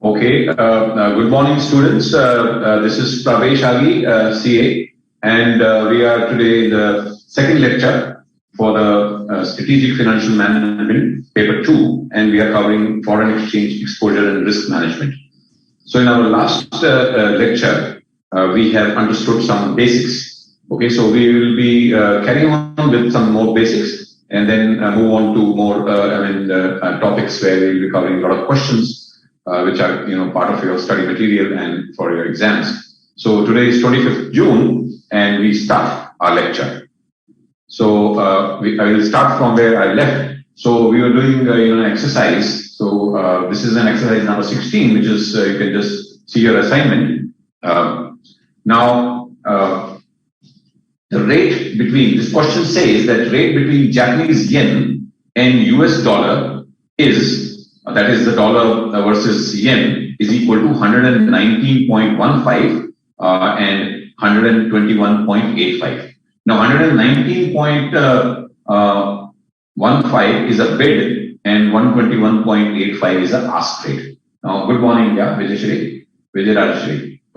Okay, good morning, students. This is Pravesh Ali, CA, and we are today in the second lecture for the Strategic Financial Management, Paper 2, and we are covering foreign exchange exposure and risk management. So in our last lecture, we have understood some basics. Okay, so we will be carrying on with some more basics and then move on to more topics where we will be covering a lot of questions which are part of your study material and for your exams. So today is 25th June and we start our lecture. So I will start from where I left. So we were doing an exercise. So this is an exercise number 16, which is you can just see your assignment. Now the rate between, this question says that rate between Japanese yen and US dollar is, that is the dollar versus yen, is equal to 119.15 and 121.85. Now 119.15 is a bid and 121.85 is a ask rate. Now good morning, Vijay.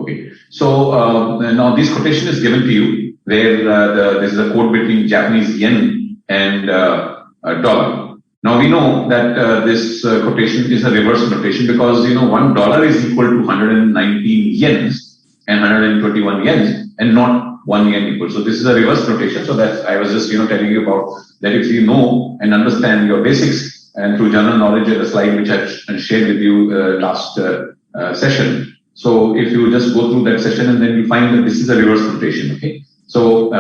Okay, so now this quotation is given to you where there is a quote between Japanese yen and dollar. Now we know that this quotation is a reverse notation because $1 is equal to 119 yens and 121 yens and not 1 yen equal. So this is a reverse notation. So that I was just telling you about that. If you know and understand your basics and through general knowledge, the slide which I shared with you last session. So if you just go through that session and then you find that this is a reverse notation. Okay. So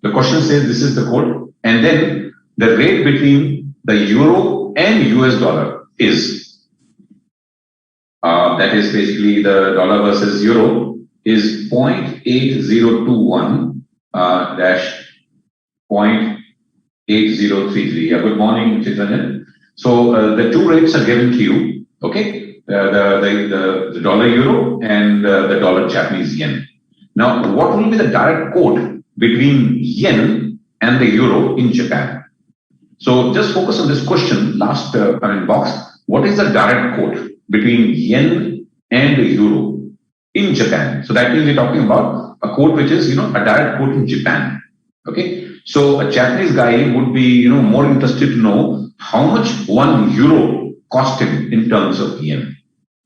the question says this is the quote, and then the rate between the euro and US dollar is, that is basically the dollar versus euro, is 0.8021 dash 0.8033. Good morning, Chitranjan. So the two rates are given to you, okay? The dollar euro and the dollar Japanese yen. Now, what will be the direct quote between yen and the euro in Japan? So just focus on this question, last box. What is the direct quote between yen and the euro in Japan? So that means we're talking about a quote which is, a direct quote in Japan. Okay. So a Japanese guy would be, more interested to know how much 1 euro cost him in terms of yen.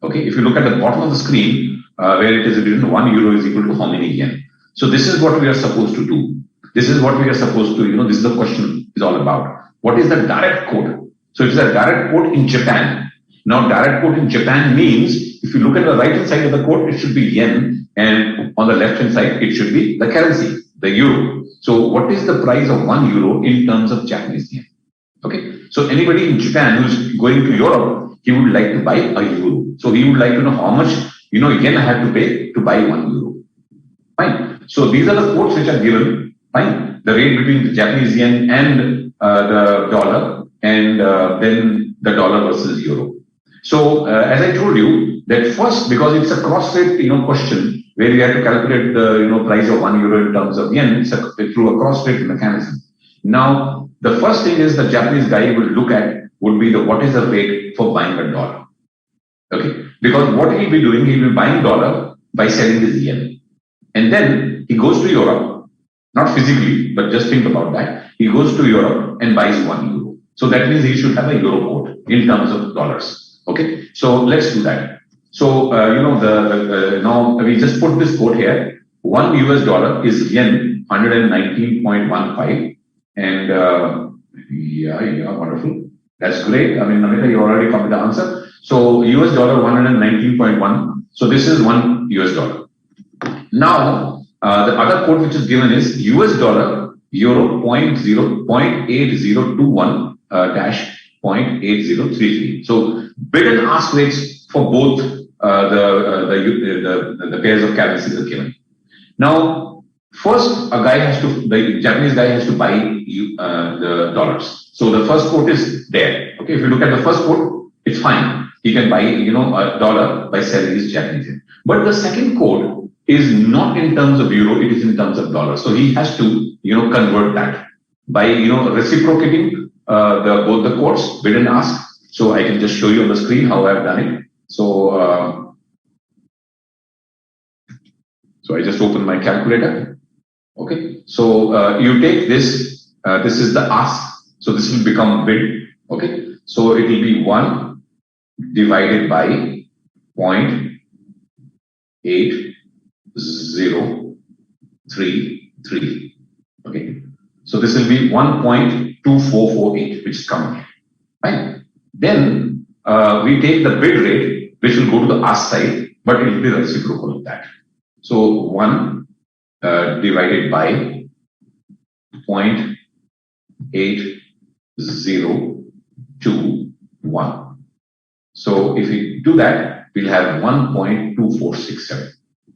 Okay. If you look at the bottom of the screen, where it is written 1 euro is equal to how many yen. So this is what we are supposed to do. This is what we are supposed to, this is the question is all about. What is the direct quote? So it is a direct quote in Japan. Now direct quote in Japan means if you look at the right hand side of the quote, it should be yen, and on the left hand side, it should be the currency, the euro. So what is the price of 1 euro in terms of Japanese yen? Okay. So anybody in Japan who's going to Europe, he would like to buy a euro. So he would like to know how much, yen I have to pay to buy 1 euro. Fine. So these are the quotes which are given. Fine. The rate between the Japanese yen and the dollar, and then the dollar versus euro. So as I told you that first, because it's a cross rate question where we have to calculate the price of 1 euro in terms of yen, it's through a cross rate mechanism. Now the first thing is the Japanese guy will look at would be what is the rate for buying a dollar. Okay, because what he'll be doing, he'll be buying dollar by selling his yen, and then he goes to Europe, not physically, but just think about that. He goes to Europe and buys 1 euro. So that means he should have a euro quote in terms of dollars. Okay. So let's do that. So, now we just put this quote here. 1 US dollar is yen 119.15. And, yeah, wonderful. That's great. Namita, you already covered the answer. So US dollar 119.1. So this is 1 US dollar. Now, the other quote which is given is US dollar euro 0.8021 dash 0.8033. So bid and ask rates for both the pairs of currencies are given. Now, first the Japanese guy has to buy the dollars. So the first quote is there. Okay, if you look at the first quote, it's fine. He can buy a dollar by selling his Japanese yen. But the second quote is not in terms of euro, it is in terms of dollars. So he has to, convert that by, reciprocating both the quotes, bid and ask. So I can just show you on the screen how I've done it. So I just open my calculator. Okay, so you take this. This is the ask. So this will become bid. Okay, so it will be 1 divided by 0.8033. Okay, so this will be 1.2448, which is coming. Right. Then we take the bid rate, which will go to the ask side, but it will be reciprocal of that. So 1 divided by 0.8021. So if we do that, we'll have 1.2467.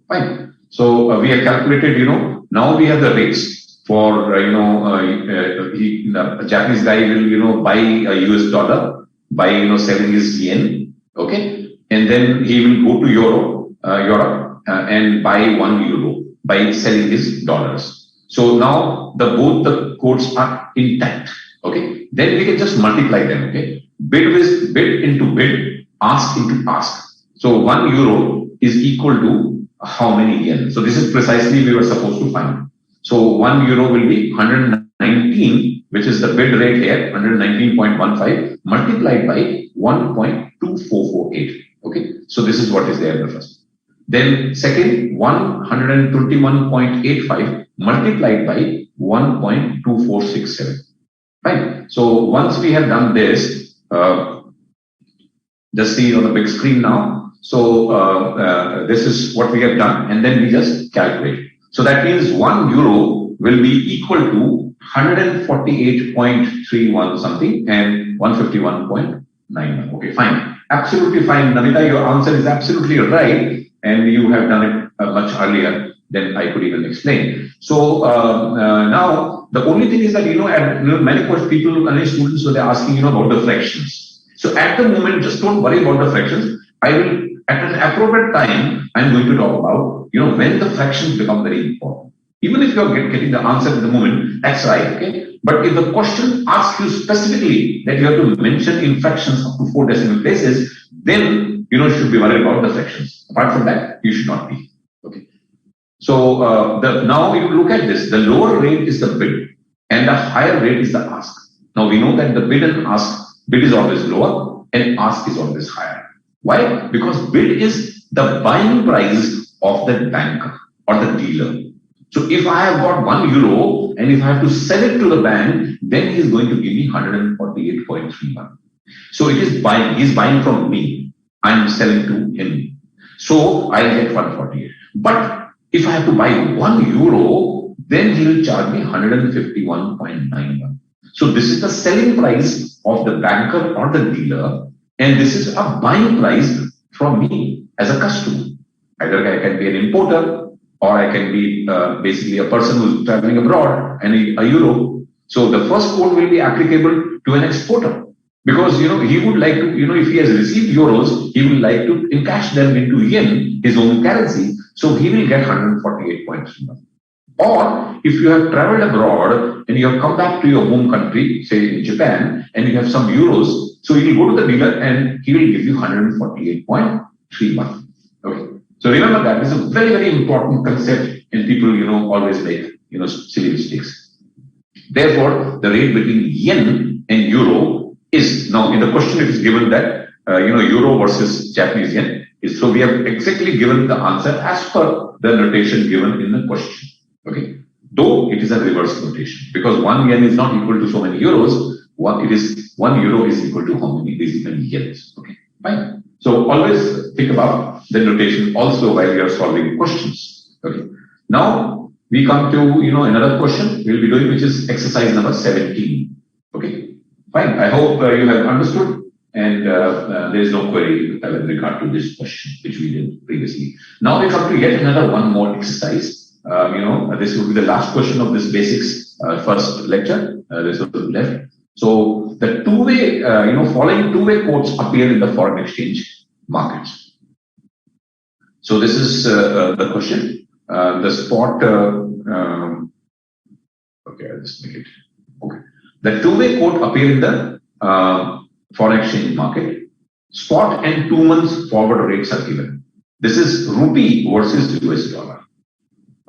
Fine. So we have calculated, now we have the rates for, the Japanese guy will, buy a US dollar by, selling his yen. Okay. And then he will go to Europe and buy 1 euro by selling his dollars. So now both the codes are intact. Okay. Then we can just multiply them. Okay. Bid into bid, ask into ask. So 1 euro is equal to how many yen? So this is precisely we were supposed to find. So 1 euro will be 119, which is the bid rate here, 119.15 multiplied by 1.2448. Okay, so this is what is there in the first. Then second, 121.85 multiplied by 1.2467. Right. So once we have done this, just see on the big screen now. So this is what we have done, and then we just calculate. So that means 1 euro will be equal to 148.31 something and 151.91. Okay, fine. Absolutely fine. Namita, your answer is absolutely right, and you have done it much earlier than I could even explain. So now the only thing is that, many people, many students, so they're asking, about the fractions. So at the moment, just don't worry about the fractions. I will, at an appropriate time, I'm going to talk about, when the fractions become very important. Even if you're getting the answer at the moment, that's right, okay? But if the question asks you specifically that you have to mention in fractions up to 4 decimal places, then, you should be worried about the fractions. Apart from that, you should not be, okay? So now you look at this, the lower rate is the bid and the higher rate is the ask. Now we know that the bid and ask, bid is always lower and ask is always higher. Why? Because bid is the buying price of the banker or the dealer. So if I have got 1 euro and if I have to sell it to the bank, then he is going to give me 148.31. So it is buying, he is buying from me. I am selling to him. So I get 148. But if I have to buy 1 euro, then he will charge me 151.91. So this is the selling price of the banker or the dealer, and this is a buying price from me as a customer. Either I can be an importer, or I can be basically a person who's traveling abroad and a euro. So the first code will be applicable to an exporter, because he would like to, if he has received euros, he will like to encash them into yen, his own currency. So he will get 148.31. Or if you have traveled abroad and you have come back to your home country, say in Japan, and you have some euros, so you will go to the dealer and he will give you 148.31. Okay. So remember that this is a very, very important concept, and people, always make, silly mistakes. Therefore, the rate between yen and euro is, now in the question it is given that, euro versus Japanese yen. So we have exactly given the answer as per the notation given in the question. Okay. Though it is a reverse notation, because 1 yen is not equal to so many euros. 1 euro is equal to how many basically yens. Okay. Fine. So always think about the notation also while you are solving questions. Okay. Now we come to another question we'll be doing, which is exercise number 17. Okay. Fine. I hope you have understood, and there is no query with regard to this question which we did previously. Now we come to yet another one more exercise. This will be the last question of this basics first lecture. This will be left. So the two-way, following two-way quotes appear in the foreign exchange markets. So this is the question. The spot. Okay, I'll just make it. Okay. The two-way quote appear in the foreign exchange market. spot and 2 months forward rates are given. This is rupee versus US dollar.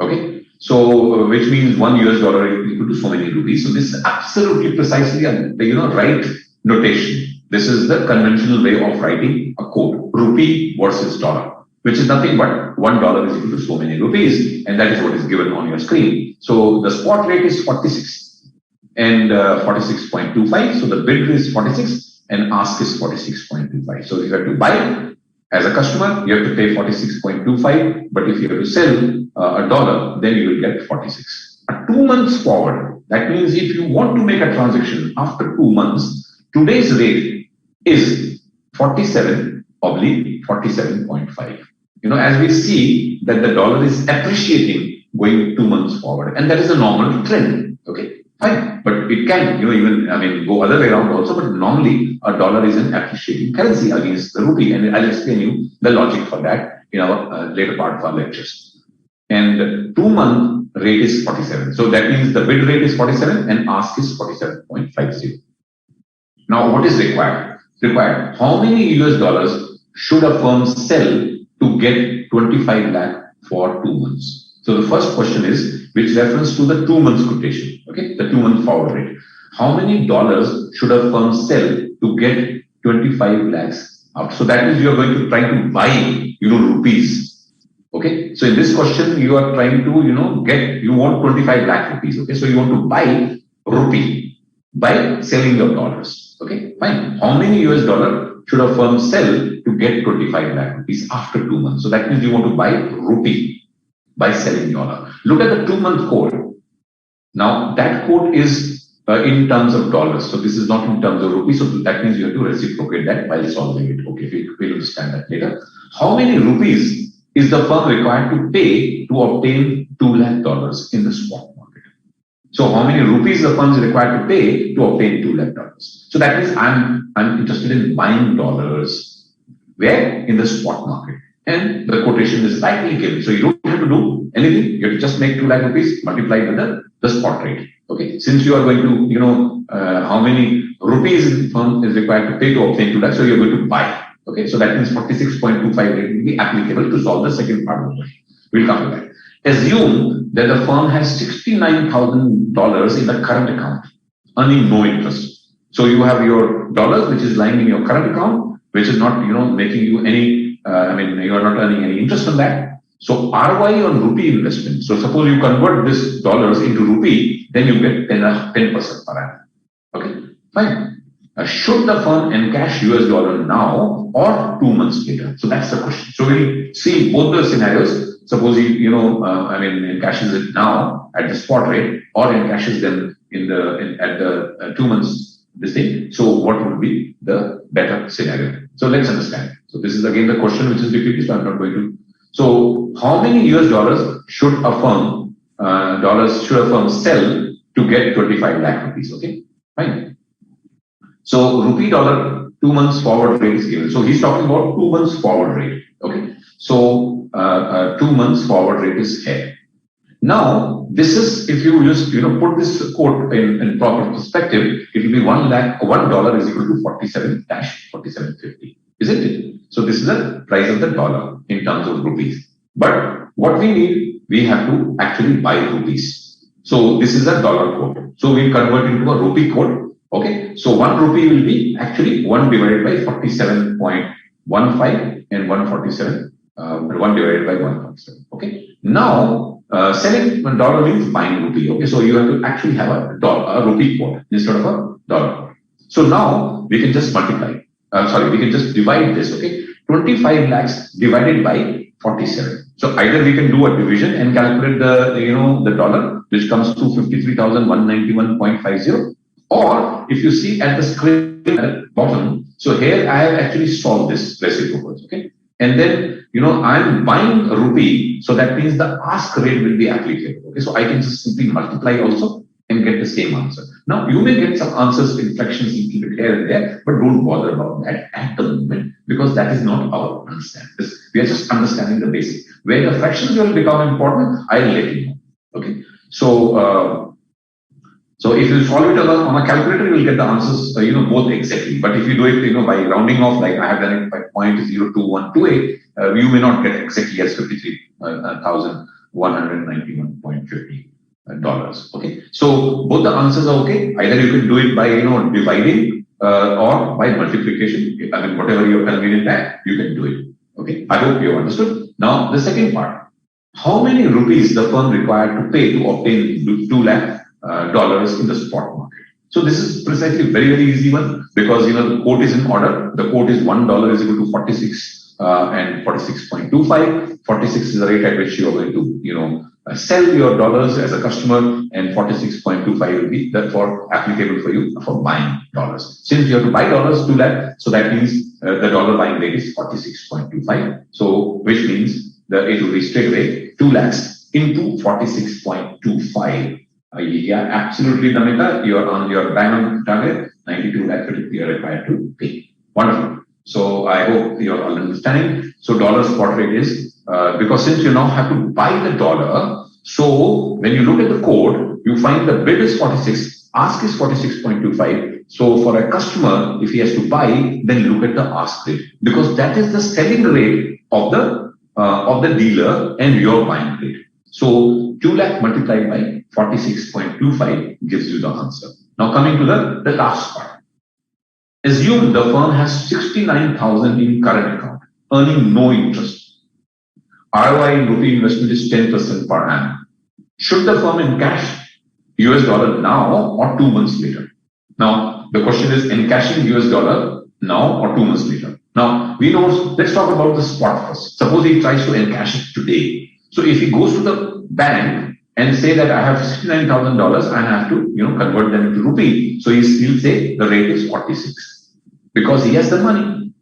Okay, so which means $1 US equal to so many rupees. So this is absolutely precisely right notation. This is the conventional way of writing a code: rupee versus dollar, which is nothing but $1 is equal to so many rupees, and that is what is given on your screen. So the spot rate is 46 and 46.25. So the bid is 46 and ask is 46.25. So if you have to buy as a customer, you have to pay 46.25, but if you have to sell a dollar, then you will get 46. 2 months forward, that means if you want to make a transaction after 2 months, today's rate is 47/47.5. As we see that the dollar is appreciating going 2 months forward, and that is a normal trend. Okay, fine, but it can, go other way around also, but normally a dollar is an appreciating currency against the rupee, and I'll explain you the logic for that in our later part of our lectures. And 2 month rate is 47. So that means the bid rate is 47 and ask is 47.50. Now, what is required? How many US dollars should a firm sell to get 25 lakh for 2 months? So the first question is which reference to the 2 months quotation, okay, the 2 month forward rate. How many dollars should a firm sell to get 25 lakhs out? So that means you are going to try to buy, rupees. Okay, so in this question you are trying to, you want 25 lakh rupees. Okay, so you want to buy rupee by selling your dollars. Okay, fine. How many US dollar should a firm sell to get 25 lakh rupees after 2 months? So that means you want to buy rupee by selling dollar. Look at the 2 month code. Now that code is in terms of dollars. So this is not in terms of rupees. So that means you have to reciprocate that while solving it. Okay, we'll understand that later. How many rupees is the firm required to pay to obtain $2 lakh in the spot market? So how many rupees the firm is required to pay to obtain $2 lakh? So that means I'm interested in buying dollars. Where? In the spot market. And the quotation is rightly given. So you don't have to do anything. You have to just make 2 lakh rupees multiplied with the spot rate. Okay. Since you are going to, how many rupees the firm is required to pay to obtain 2 lakh, so you're going to buy. Okay. So that means 46.25 rate will be applicable to solve the second part of the question. We'll come to that. Assume that the firm has $69,000 in the current account, earning no interest. So you have your dollars, which is lying in your current account, which is not, making you any, you are not earning any interest on that. So ROI on rupee investment. So suppose you convert this dollars into rupee, then you get 10% per annum. Okay, fine. Should the firm encash US dollar now or 2 months later? So that's the question. So we'll see both the scenarios. Suppose encashes it now at the spot rate or encashes them at the 2 months this thing. So what would be the better scenario? So let's understand. So this is again the question which is repeated. So I'm not going to. So how many US dollars should a firm sell to get 25 lakh rupees? Okay, fine. So rupee dollar 2 months forward rate is given. So he's talking about 2 months forward rate. Okay, so 2 months forward rate is here. Now this is, if you just put this quote in proper perspective, it will be $1 is equal to 47-47.50, isn't it? So this is the price of the dollar in terms of rupees. But what we need, we have to actually buy rupees. So this is a dollar quote. So we convert into a rupee quote. Okay, so 1 rupee will be actually 1 divided by 47.15 and 147, 1 divided by 147. Okay, now selling dollar means buying rupee. Okay, so you have to actually have a rupee quote instead of a dollar quote. So now we can just multiply. We can just divide this. Okay, 25 lakhs divided by 47. So either we can do a division and calculate the dollar, which comes to 53,191.50. Or if you see at the screen at the bottom, so here I have actually solved this reciprocal, okay? And then, I'm buying a rupee, so that means the ask rate will be applicable, okay? So I can just simply multiply also and get the same answer. Now, you may get some answers, inflections, little bit here and there, but don't bother about that at the moment, because that is not our understanding. We are just understanding the basic. Where the fractions will become important, I'll let you know, okay? So So if you solve it on a calculator, you will get the answers, both exactly. But if you do it, by rounding off, like I have done it by 0.02128, you may not get exactly as 53,191.50 dollars. Okay. So both the answers are okay. Either you can do it by, dividing or by multiplication. I mean, whatever you're convenient at, you can do it. Okay. I hope you understood. Now, the second part. How many rupees the firm required to pay to obtain 2 lakh dollars in the spot market? So this is precisely very, very easy one, because the quote is in order. The quote is $1 is equal to 46 and 46.25. 46 is the rate at which you are going to sell your dollars as a customer, and 46.25 will be therefore applicable for you for buying dollars. Since you have to buy dollars 2 lakh, so that means the dollar buying rate is 46.25. So which means that it will be straight away 2 lakhs into 46.25. Yeah, absolutely, Namita. You are on your bang on target. 92 lakh you are required to pay. Wonderful. So I hope you are all understanding. So dollar spot rate is because since you now have to buy the dollar, so when you look at the code, you find the bid is 46, ask is 46.25. So for a customer, if he has to buy, then look at the ask rate, because that is the selling rate of the dealer and your buying rate. So 2 lakh multiplied by 46.25 gives you the answer. Now coming to the last part. Assume the firm has 69,000 in current account, earning no interest. ROI in rupee investment is 10% per annum. Should the firm encash US dollar now or 2 months later? Now, the question is encashing US dollar now or 2 months later. Now, we know, let's talk about the spot first. Suppose he tries to encash it today. So if he goes to the bank and say that I have $69,000 and I have to, convert them into rupee. So he'll say the rate is 46 because he has the money.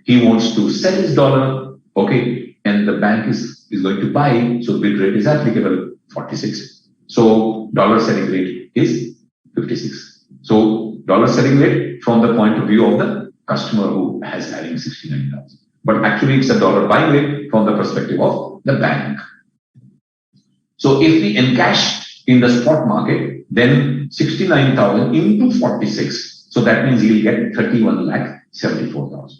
He wants to sell his dollar, okay, and the bank is going to buy. So bid rate is applicable 46. So dollar selling rate is 56. So dollar selling rate from the point of view of the customer who has having 69,000. But actually it's a dollar buying rate from the perspective of the bank. So if we encash in the spot market, then 69,000 into 46. So that means he'll get 31,74,000.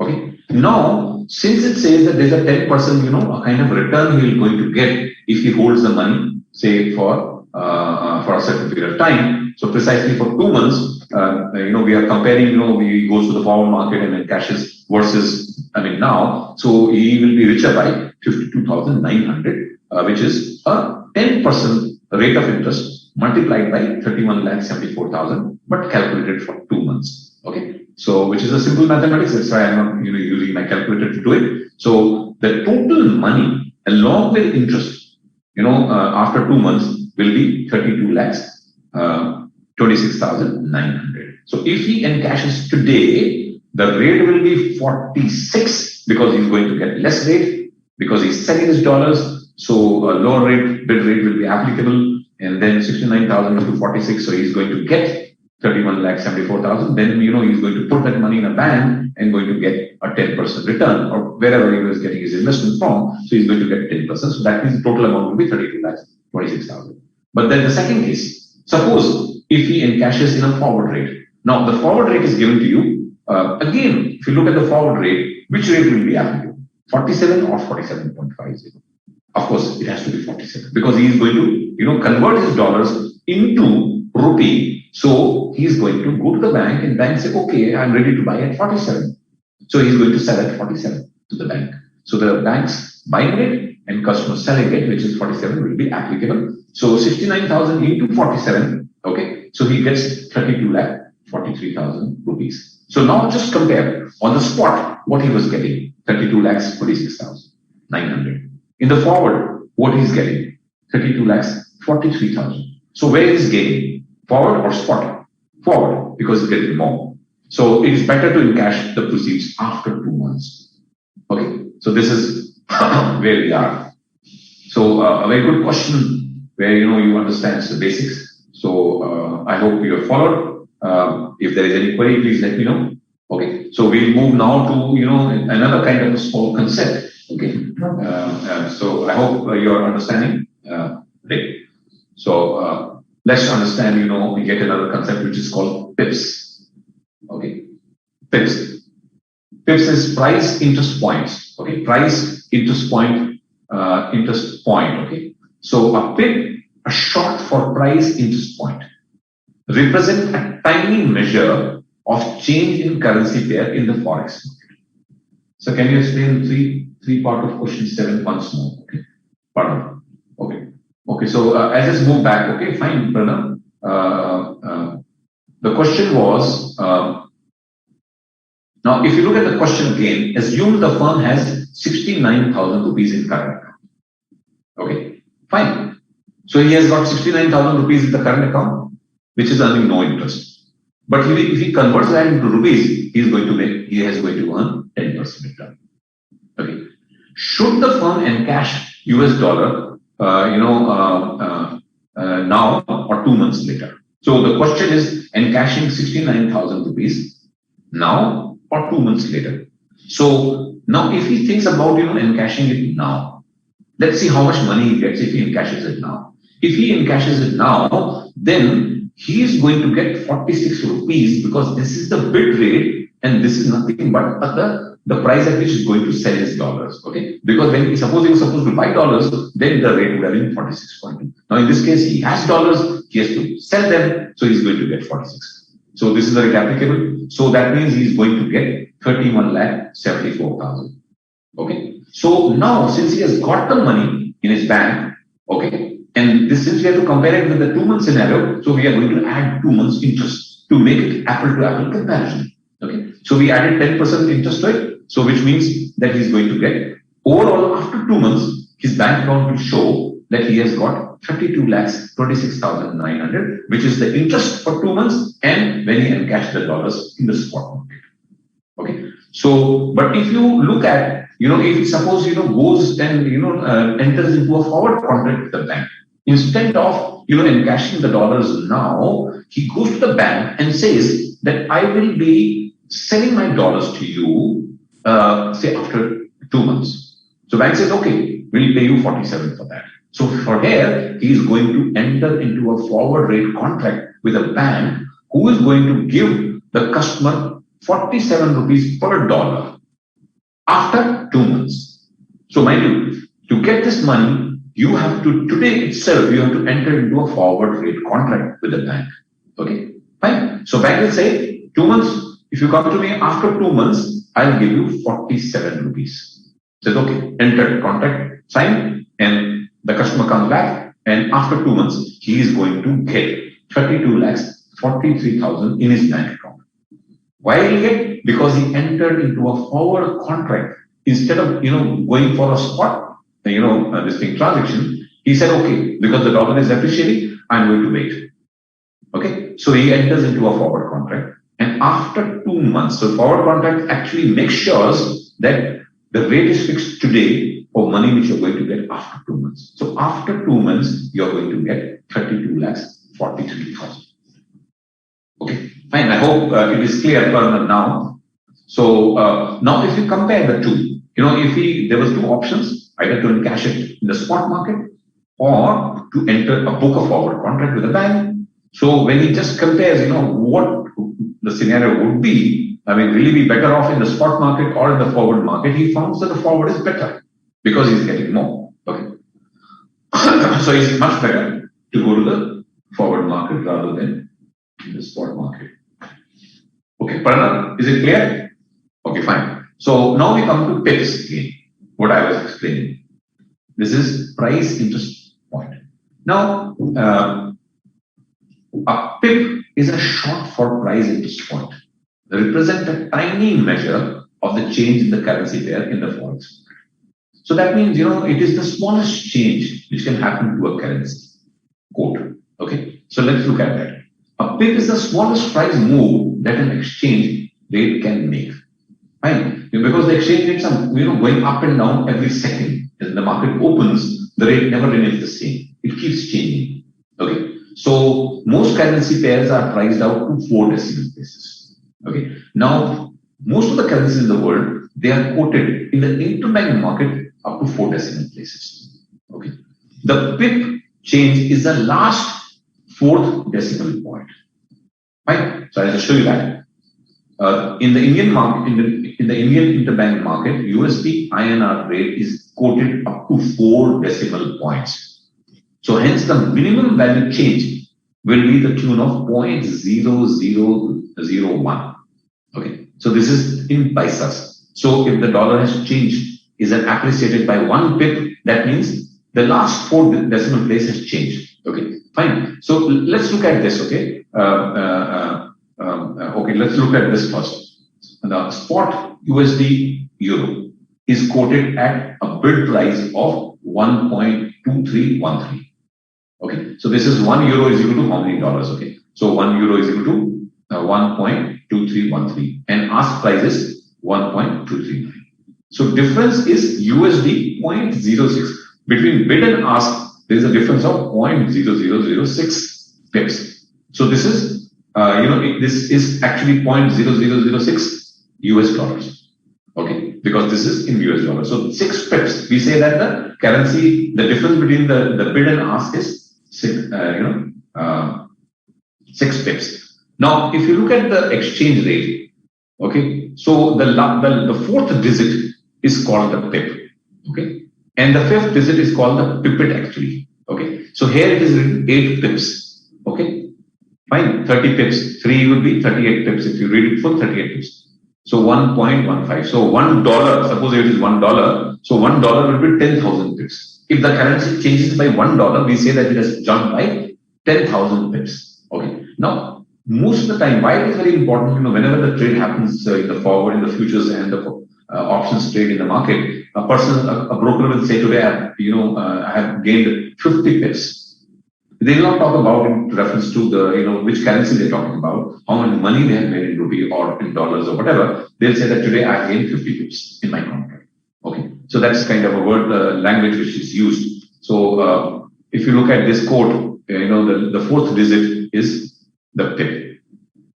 Okay. Now, since it says that there's a 10%, a kind of return he's going to get if he holds the money, say for a certain period of time. So precisely for 2 months, we are comparing, we goes to the forward market and encashes versus, now. So he will be richer by 52,900, which is a 10% rate of interest multiplied by 31,74,000, but calculated for 2 months. Okay. So, which is a simple mathematics. That's why I'm not, using my calculator to do it. So the total money along with interest, after 2 months will be 32,26,900. So if he encashes today, the rate will be 46 because he's going to get less rate because he's selling his dollars. So a lower rate, bid rate will be applicable, and then 69,000 into 46. So he's going to get 31,74,000. Then, he's going to put that money in a bank and going to get a 10% return or wherever he was getting his investment from. So he's going to get 10%. So that means the total amount will be 32,26,000. But then the second case, suppose if he encashes in a forward rate. Now the forward rate is given to you. Again, if you look at the forward rate, which rate will be applicable? 47 or 47.50? Of course, it has to be 47 because he is going to, convert his dollars into rupee. So he's going to go to the bank and bank say, okay, I'm ready to buy at 47. So he's going to sell at 47 to the bank. So the bank's buying rate and customer selling rate, which is 47, will be applicable. So 69,000 into 47, okay. So he gets 32,43,000 rupees. So now just compare on the spot what he was getting, 32,46,900. In the forward, what he's getting, 32,43,000. So where is he gaining? Forward or spot? Forward, because he's getting more. So it is better to encash the proceeds after 2 months. Okay, so this is where we are. So a very good question where you understand the basics. So I hope you have followed. If there is any query, please let me know. Okay, so we'll move now to another kind of a small concept. Okay, so I hope you are understanding. Right. So let's understand, yet another concept which is called pips. Okay, pips. Pips is price interest points. Okay, price interest point, Okay, so a pip, a short for price interest point, represent a tiny measure of change in currency pair in the forex market. So can you explain three part of question 7 once more? Okay, pardon. Okay. So I just move back. Okay, fine, Pranav. The question was. Now, if you look at the question again, assume the firm has 69,000 rupees in current account. Okay, fine. So he has got 69,000 rupees in the current account, which is earning no interest. But if he converts that into rupees, he is going to earn 10% return. Okay. Should the firm encash US dollar, now or 2 months later? So the question is encashing 69,000 rupees now or 2 months later. So now if he thinks about encashing it now, let's see how much money he gets if he encashes it now. If he encashes it now, then he is going to get 46 rupees because this is the bid rate and this is nothing but the price at which he's going to sell his dollars. Okay, because when suppose he was supposed to buy dollars, then the rate would have been 46.2. Now in this case, he has dollars, he has to sell them, so he's going to get 46. So this is the rate applicable. So that means he is going to get 31,74,000. Okay. So now since he has got the money in his bank, okay, and this since we have to compare it with the 2 month scenario, so we are going to add 2 months interest to make it apple to apple comparison. Okay. So we added 10% interest rate, so which means that he's going to get overall after 2 months, his bank account will show that he has got 32,26,900, which is the interest for 2 months, and when he encash the dollars in the spot market. Okay. So, but if you look at, if suppose goes and enters into a forward contract with the bank, instead of encashing the dollars now, he goes to the bank and says that I will be selling my dollars to you, say after 2 months. So bank says, okay, we'll pay you 47 for that. So for here, he is going to enter into a forward rate contract with a bank who is going to give the customer 47 rupees per dollar after 2 months. So mind you, to get this money, you have to, today itself, you have to enter into a forward rate contract with the bank. Okay, fine. So bank will say 2 months, if you come to me after 2 months, I'll give you 47 rupees. Says, okay, enter contract, sign, and the customer comes back, and after 2 months, he is going to get 32,43,000 in his bank account. Why will he get? Because he entered into a forward contract instead of going for a spot, this thing transaction. He said, okay, because the dollar is appreciating, I'm going to wait. Okay, so he enters into a forward contract, and after 2 months, so forward contract actually makes sure that the rate is fixed today for money which you're going to get after 2 months. So after 2 months, you're going to get 32,43,000. Okay, fine. I hope it is clear now. So now if you compare the two, if there was 2 options, either to encash it in the spot market or to enter a book a forward contract with a bank. So when he just compares, what the scenario would be, will he be better off in the spot market or in the forward market? He finds that the forward is better because he's getting more. Okay. So it's much better to go to the forward market rather than in the spot market. Okay, Pranav, is it clear? Okay, fine. So now we come to pips again, what I was explaining. This is price interest point. Now, a pip is a short for price interest point. They represent a tiny measure of the change in the currency pair in the forex market. So that means, it is the smallest change which can happen to a currency quote. Okay, so let's look at that. A pip is the smallest price move that an exchange rate can make. Fine, because the exchange rates are going up and down every second. As the market opens, the rate never remains the same. It keeps changing. Okay, so most currency pairs are priced out to 4 decimal places. Okay, now most of the currencies in the world, they are quoted in the interbank market up to 4 decimal places. Okay, the pip change is the last fourth decimal point. Fine. So I'll just show you that. In the Indian market, in the Indian interbank market, USD INR rate is quoted up to 4 decimal points. So hence the minimum value change will be the tune of 0.0001. Okay. So this is in paisas. So if the dollar has changed, is appreciated by 1 pip, that means the last 4 decimal place has changed. Okay. Fine. So let's look at this. Okay. Okay, let's look at this first. The spot USD Euro is quoted at a bid price of 1.2313. Okay, so this is 1 euro is equal to how many dollars? Okay, so 1 euro is equal to 1.2313 and ask price is 1.239. So difference is USD 0.06 between bid and ask. There is a difference of 0.0006 pips. So this is this is actually 0.0006 US dollars. Okay, because this is in US dollars. So 6 pips. We say that the currency, the difference between the bid and ask is 6 pips. Now, if you look at the exchange rate, okay, so the fourth digit is called the pip. Okay, and the fifth digit is called the pipit actually. Okay, so here it is written 8 pips. Okay. Fine, 30 pips. 3 would be 38 pips if you read it for 38 pips. So 1.15. So $1, suppose it is $1. So $1 will be 10,000 pips. If the currency changes by $1, we say that it has jumped by 10,000 pips. Okay. Now, most of the time, why it is very important, whenever the trade happens in the forward, in the futures and the options trade in the market, a broker will say today, I have gained 50 pips. They will not talk about in reference to the, which currency they're talking about, how much money they have made in rupee or in dollars or whatever. They'll say that today I gained 50 pips in my contract. Okay. So that's kind of a word, language which is used. So if you look at this quote, the fourth digit is the pip.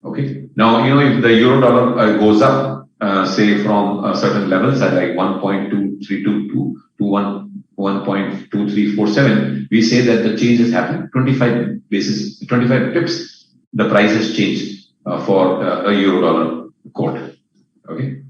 Okay. Now, if the euro dollar goes up, say from certain levels at like 1.232 to 1.2347, we say that the change has happened 25 pips. The price has changed for a euro dollar quote. Okay,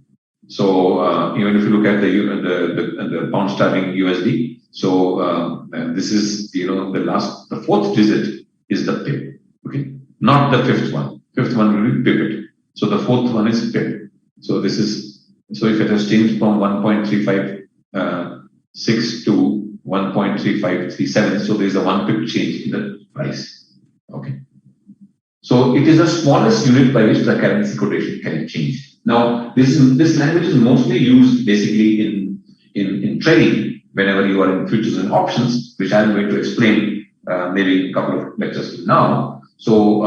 so even if you look at the pound sterling USD, so this is the fourth digit is the pip. Okay, not the fifth one. Fifth one will be pivot. So the fourth one is pip. So this is if it has changed from 1.356 to 1.3537, so there is a 1 pip change in the price. Okay. So it is the smallest unit by which the currency quotation can change. Now, this language is mostly used basically in trading whenever you are in futures and options, which I am going to explain maybe a couple of lectures from now. So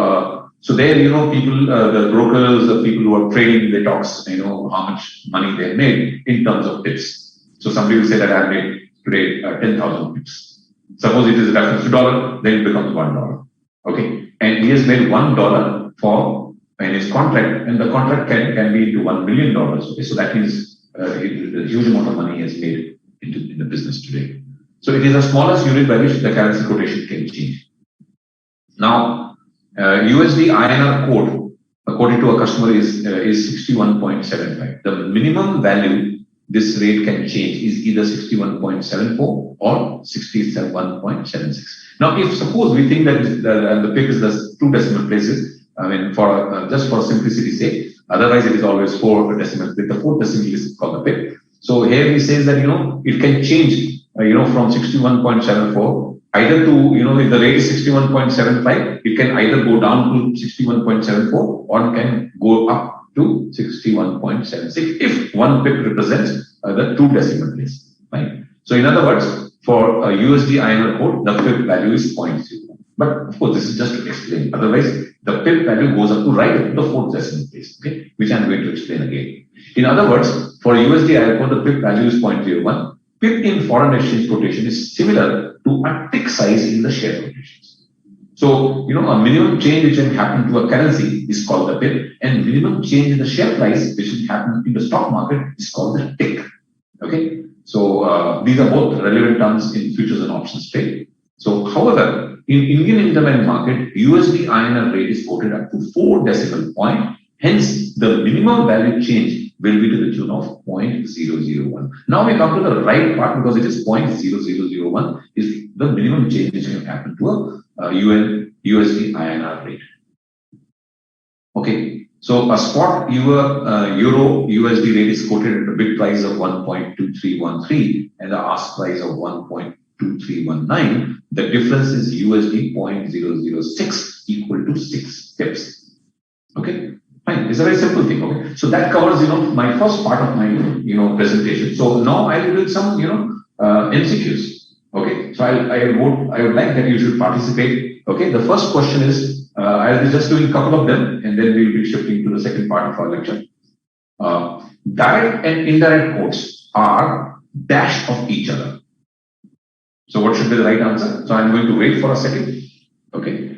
there, people, the brokers, the people who are trading, they talk, how much money they have made in terms of pips. So somebody will say that I have made today 10,000 pips. Suppose it is reference to dollar, then it becomes $1. Okay, and he has made $1 for in his contract, and the contract can be into $1 million. Okay, so that means a huge amount of money he has made in the business today. So it is the smallest unit by which the currency quotation can change. Now, USD INR quote according to a customer is 61.75. The minimum value this rate can change is either 61.74 or 67.76. Now, if suppose we think that the pip is the 2 decimal places, I mean, for just for simplicity's sake, otherwise it is always 4 decimal places. The 4th decimal is called the pip. So here he says that it can change from 61.74 either to if the rate is 61.75, it can either go down to 61.74 or it can go up to 61.76 if 1 pip represents the 2 decimal place. Right? So in other words, for a USD INR quote, the pip value is 0.0. But of course, this is just to explain. Otherwise, the pip value goes up to right up to the 4th decimal place, okay, which I'm going to explain again. In other words, for USD INR quote, the pip value is 0.01. Pip in foreign exchange quotation is similar to a tick size in the share quotations. So, a minimum change which can happen to a currency is called the pip, and minimum change in the share price which can happen in the stock market is called the tick. Okay, so these are both relevant terms in futures and options trade. So, however, in Indian interbank market, USD INR rate is quoted up to 4 decimal point. Hence, the minimum value change will be to the tune of 0.001. Now we come to the right part because it is 0.0001 is the minimum change which can happen to a USD INR rate. Okay, so a spot Euro USD rate is quoted at a bid price of 1.2313 and the ask price of 1.2319. The difference is USD 0.006 equal to 6 pips. Okay, fine. It's a very simple thing. Okay, so that covers my first part of my presentation. So now I will do some MCQs. Okay, so I would like that you should participate. Okay, the first question is. I'll be just doing a couple of them and then we'll be shifting to the second part of our lecture. Direct and indirect quotes are dash of each other. So what should be the right answer? So I'm going to wait for a second. Okay.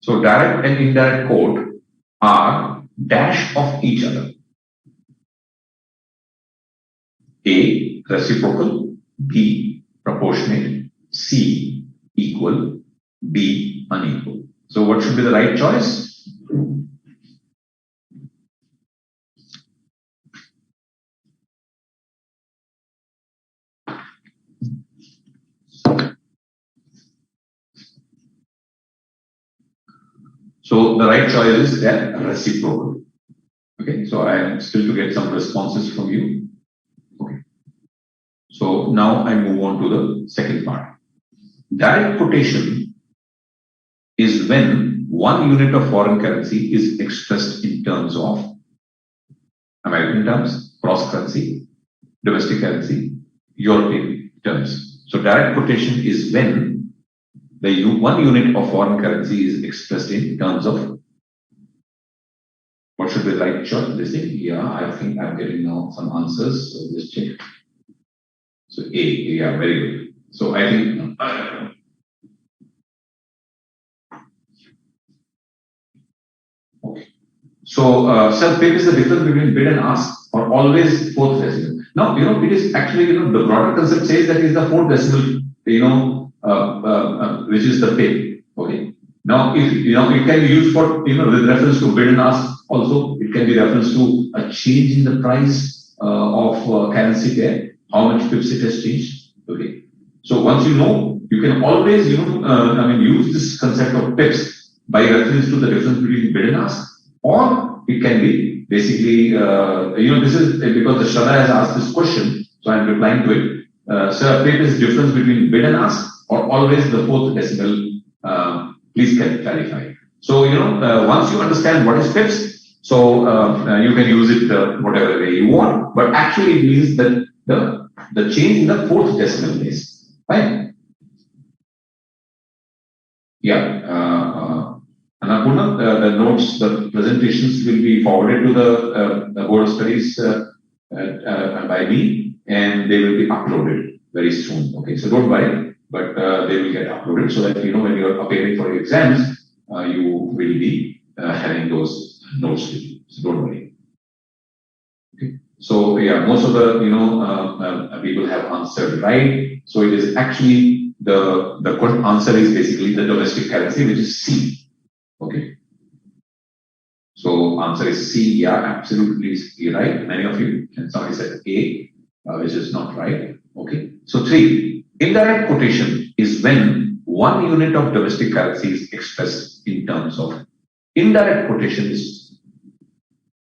So direct and indirect quote are dash of each other. A, reciprocal, B, proportionate, C, equal, D, unequal. So what should be the right choice? So the right choice is that reciprocal. Okay, so I am still to get some responses from you. Okay. So now I move on to the second part. Direct quotation is when one unit of foreign currency is expressed in terms of American terms, cross currency, domestic currency, European terms. So direct quotation is when the one unit of foreign currency is expressed in terms of what should be the right choice? This thing? Yeah, I think I'm getting now some answers. So just check. So A, yeah, very good. So I think okay. So self-pay is the difference between bid and ask or always fourth decimal. Now it is actually the broader concept says that is the fourth decimal which is the pay. Okay. Now if it can be used for with reference to bid and ask. Also, it can be reference to a change in the price of currency pair, how much pips it has changed. Okay. So once you know, you can always use this concept of pips by reference to the difference between bid and ask, or it can be basically this is because the Shraddha has asked this question, so I'm replying to it. Sir, pip is difference between bid and ask, or always the fourth decimal. Please clarify. So once you understand what is pips. So you can use it whatever way you want, but actually it means that the change in the fourth decimal place, right? Yeah, Annapurna, the notes, the presentations will be forwarded to the Board of Studies by me, and they will be uploaded very soon. Okay, so don't worry, but they will get uploaded so that when you are preparing for your exams, you will be having those notes with you. So don't worry. Okay. So yeah, most of the people have answered right. So it is actually the answer is basically the domestic currency, which is C. Okay. So answer is C. Yeah, absolutely right. Many of you, and somebody said A, which is not right. Okay. So 3. Indirect quotation is when one unit of domestic currency is expressed in terms of. Indirect quotation is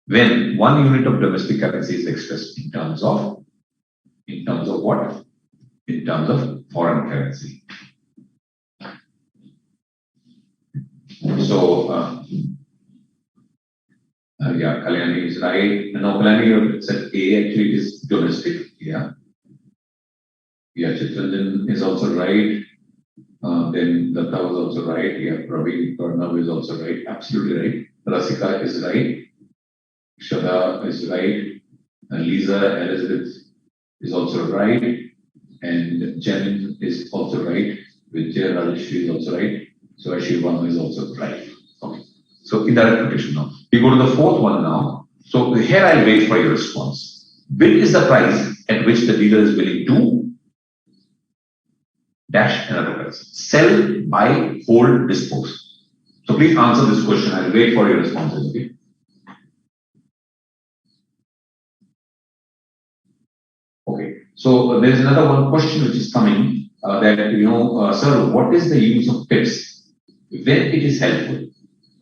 when one unit of domestic currency is expressed in terms of what? In terms of foreign currency. So yeah, Kalyani is right. No, Kalyani said A, actually it is domestic. Yeah. Yeah, Chitranjan is also right. Then Datta was also right. Yeah, Praveen Karnav is also right. Absolutely right. Rasika is right. Shada is right. Lisa Elizabeth is also right. And Jamin is also right. Vijay Rajeshri is also right. So actually one is also right. Okay. So indirect quotation now. We go to the fourth one now. So here I'll wait for your response. Bid is the price at which the dealer is willing to dash another price. Sell, buy, hold, dispose. So please answer this question. I'll wait for your responses. Okay. Okay. So there's another one question which is coming that sir, what is the use of pips when it is helpful?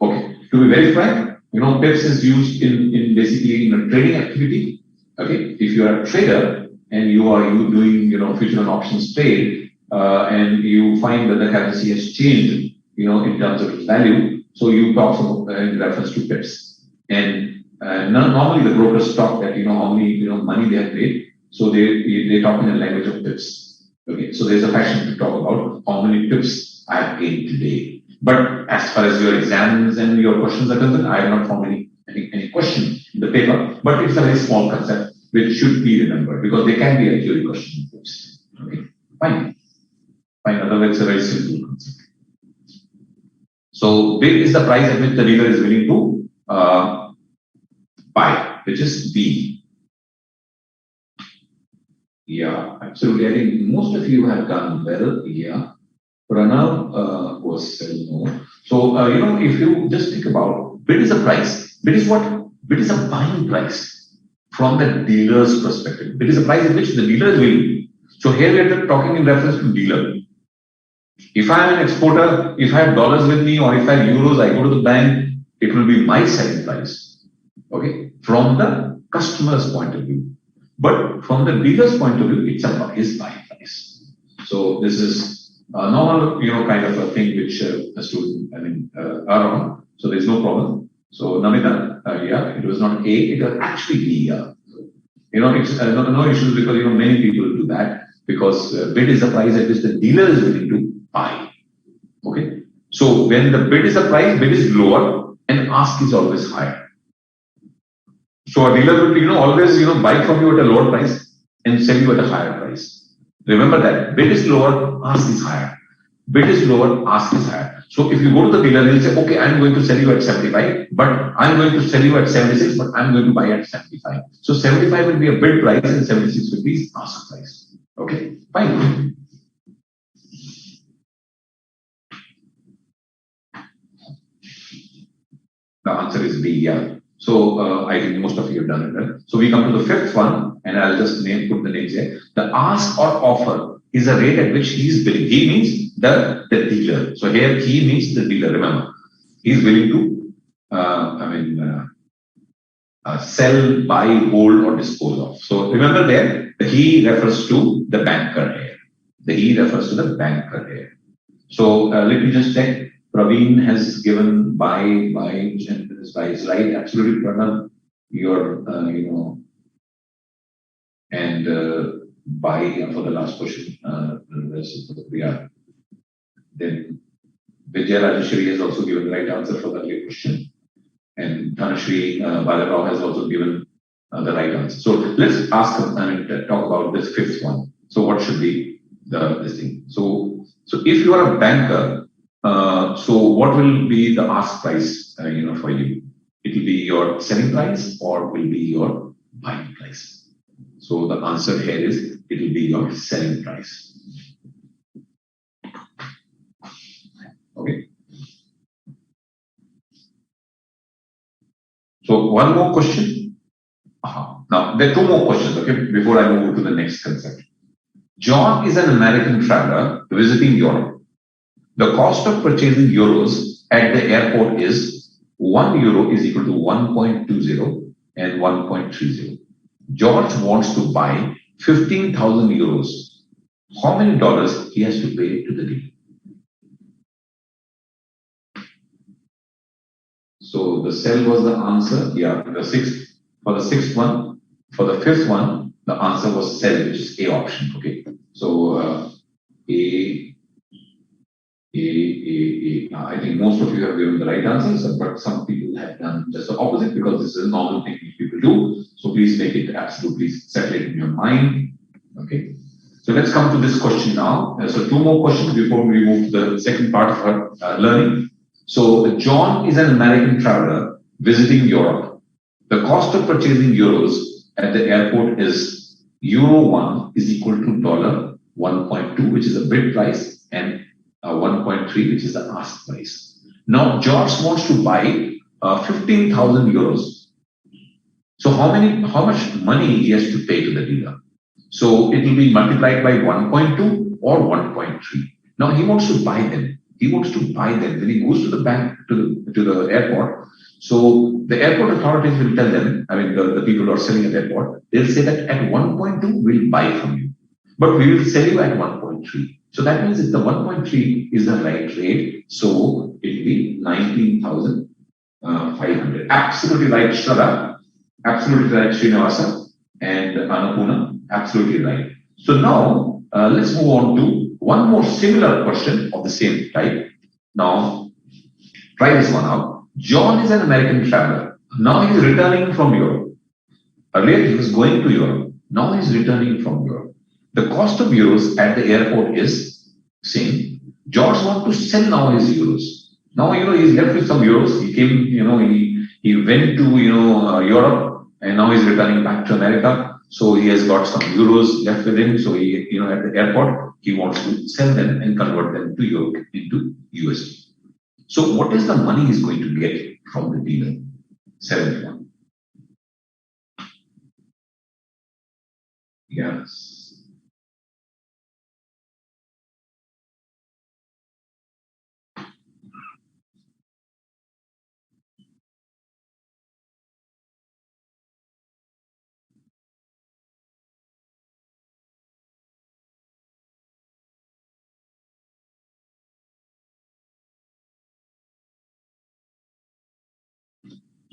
Okay. To be very frank, pips is used in basically in a trading activity. Okay. If you are a trader and you are doing future and options trade and you find that the currency has changed in terms of its value, so you talk about in reference to pips. And normally the brokers talk that how many money they have paid. So they talk in the language of pips. Okay, so there's a fashion to talk about how many pips I have gained today. But as far as your exams and your questions are concerned, I have not found any question in the paper. But it's a very small concept which should be remembered because there can be a theory question in pips. Okay, fine. Otherwise, it's a very simple concept. So bid is the price at which the dealer is willing to buy, which is B. Yeah, absolutely. I think most of you have done well. Yeah. Pranav was no. So, if you just think about bid is a price. Bid is what? Bid is a buying price from the dealer's perspective. Bid is a price at which the dealer is willing. So here we are talking in reference to dealer. If I am an exporter, if I have dollars with me or if I have euros, I go to the bank, it will be my selling price. Okay. From the customer's point of view. But from the dealer's point of view, it's about his buying price. So this is a normal, kind of a thing which the student, are on. So there's no problem. So Namita, yeah, it was not A, it was actually B. It's no issues because many people do that because bid is the price at which the dealer is willing to buy. Okay. So when the bid is the price, bid is lower and ask is always higher. So a dealer will, always, buy from you at a lower price and sell you at a higher price. Remember that bid is lower, ask is higher. Bid is lower, ask is higher. So if you go to the dealer, he'll say, okay, I'm going to sell you at 75, but I'm going to sell you at 76, but I'm going to buy at 75. So 75 will be a bid price and 76 will be ask price. Okay, fine. The answer is B, yeah. So I think most of you have done it well. So we come to the fifth one, and I'll just put the names here. The ask or offer is a rate at which he is willing. He means the dealer. So here he means the dealer. Remember, he's willing to, sell, buy, hold, or dispose of. So remember there, the he refers to the banker here. The he refers to the banker here. So let me just check. Praveen has given buy, and this buy is right. Absolutely, Pranav, you're, and buy for the last question. Yeah. Then Vijay Rajeshwari has also given the right answer for the earlier question. And Dhanashri Balarao has also given the right answer. So let's ask and talk about this fifth one. So what should be this thing? So if you are a banker, so what will be the ask price, for you? It will be your selling price or will be your buying price. So the answer here is it will be your selling price. Okay. So one more question. Now there are two more questions. Okay, before I move to the next concept. John is an American traveler visiting Europe. The cost of purchasing euros at the airport is €1 is equal to 1.20 and 1.30. George wants to buy 15,000 euros. How many dollars he has to pay to the dealer? So the sell was the answer. Yeah, for the sixth one. For the fifth one, the answer was sell, which is A option. Okay. So I think most of you have given the right answers, but some people have done just the opposite because this is a normal thing people do. So please make it absolutely settle it in your mind. Okay. So let's come to this question now. So two more questions before we move to the second part of our learning. So John is an American traveler visiting Europe. The cost of purchasing euros at the airport is euro 1 is equal to dollar 1.2, which is the bid price, and 1.3, which is the ask price. Now George wants to buy 15,000 euros. So how much money he has to pay to the dealer? So it will be multiplied by 1.2 or 1.3. Now he wants to buy them. He wants to buy them. When he goes to the bank, to the airport, so the airport authorities will tell them, I mean, the people who are selling at the airport, they'll say that at 1.2, we'll buy from you. But we will sell you at 1.3. So that means if the 1.3 is the right rate, so it will be 19,500. Absolutely right, Shraddha. Absolutely right, Srinivasa and Annapurna. Absolutely right. So now let's move on to one more similar question of the same type. Now, try this one out. John is an American traveler. Now he is returning from Europe. Earlier he was going to Europe. Now he is returning from Europe. The cost of euros at the airport is same. George wants to sell now his euros. Now, he's left with some euros. He came, he went to, Europe, and now he's returning back to America. So he has got some euros left with him. So he, at the airport, he wants to sell them and convert them to Europe into USD. So what is the money he's going to get from the dealer? 71. Yes.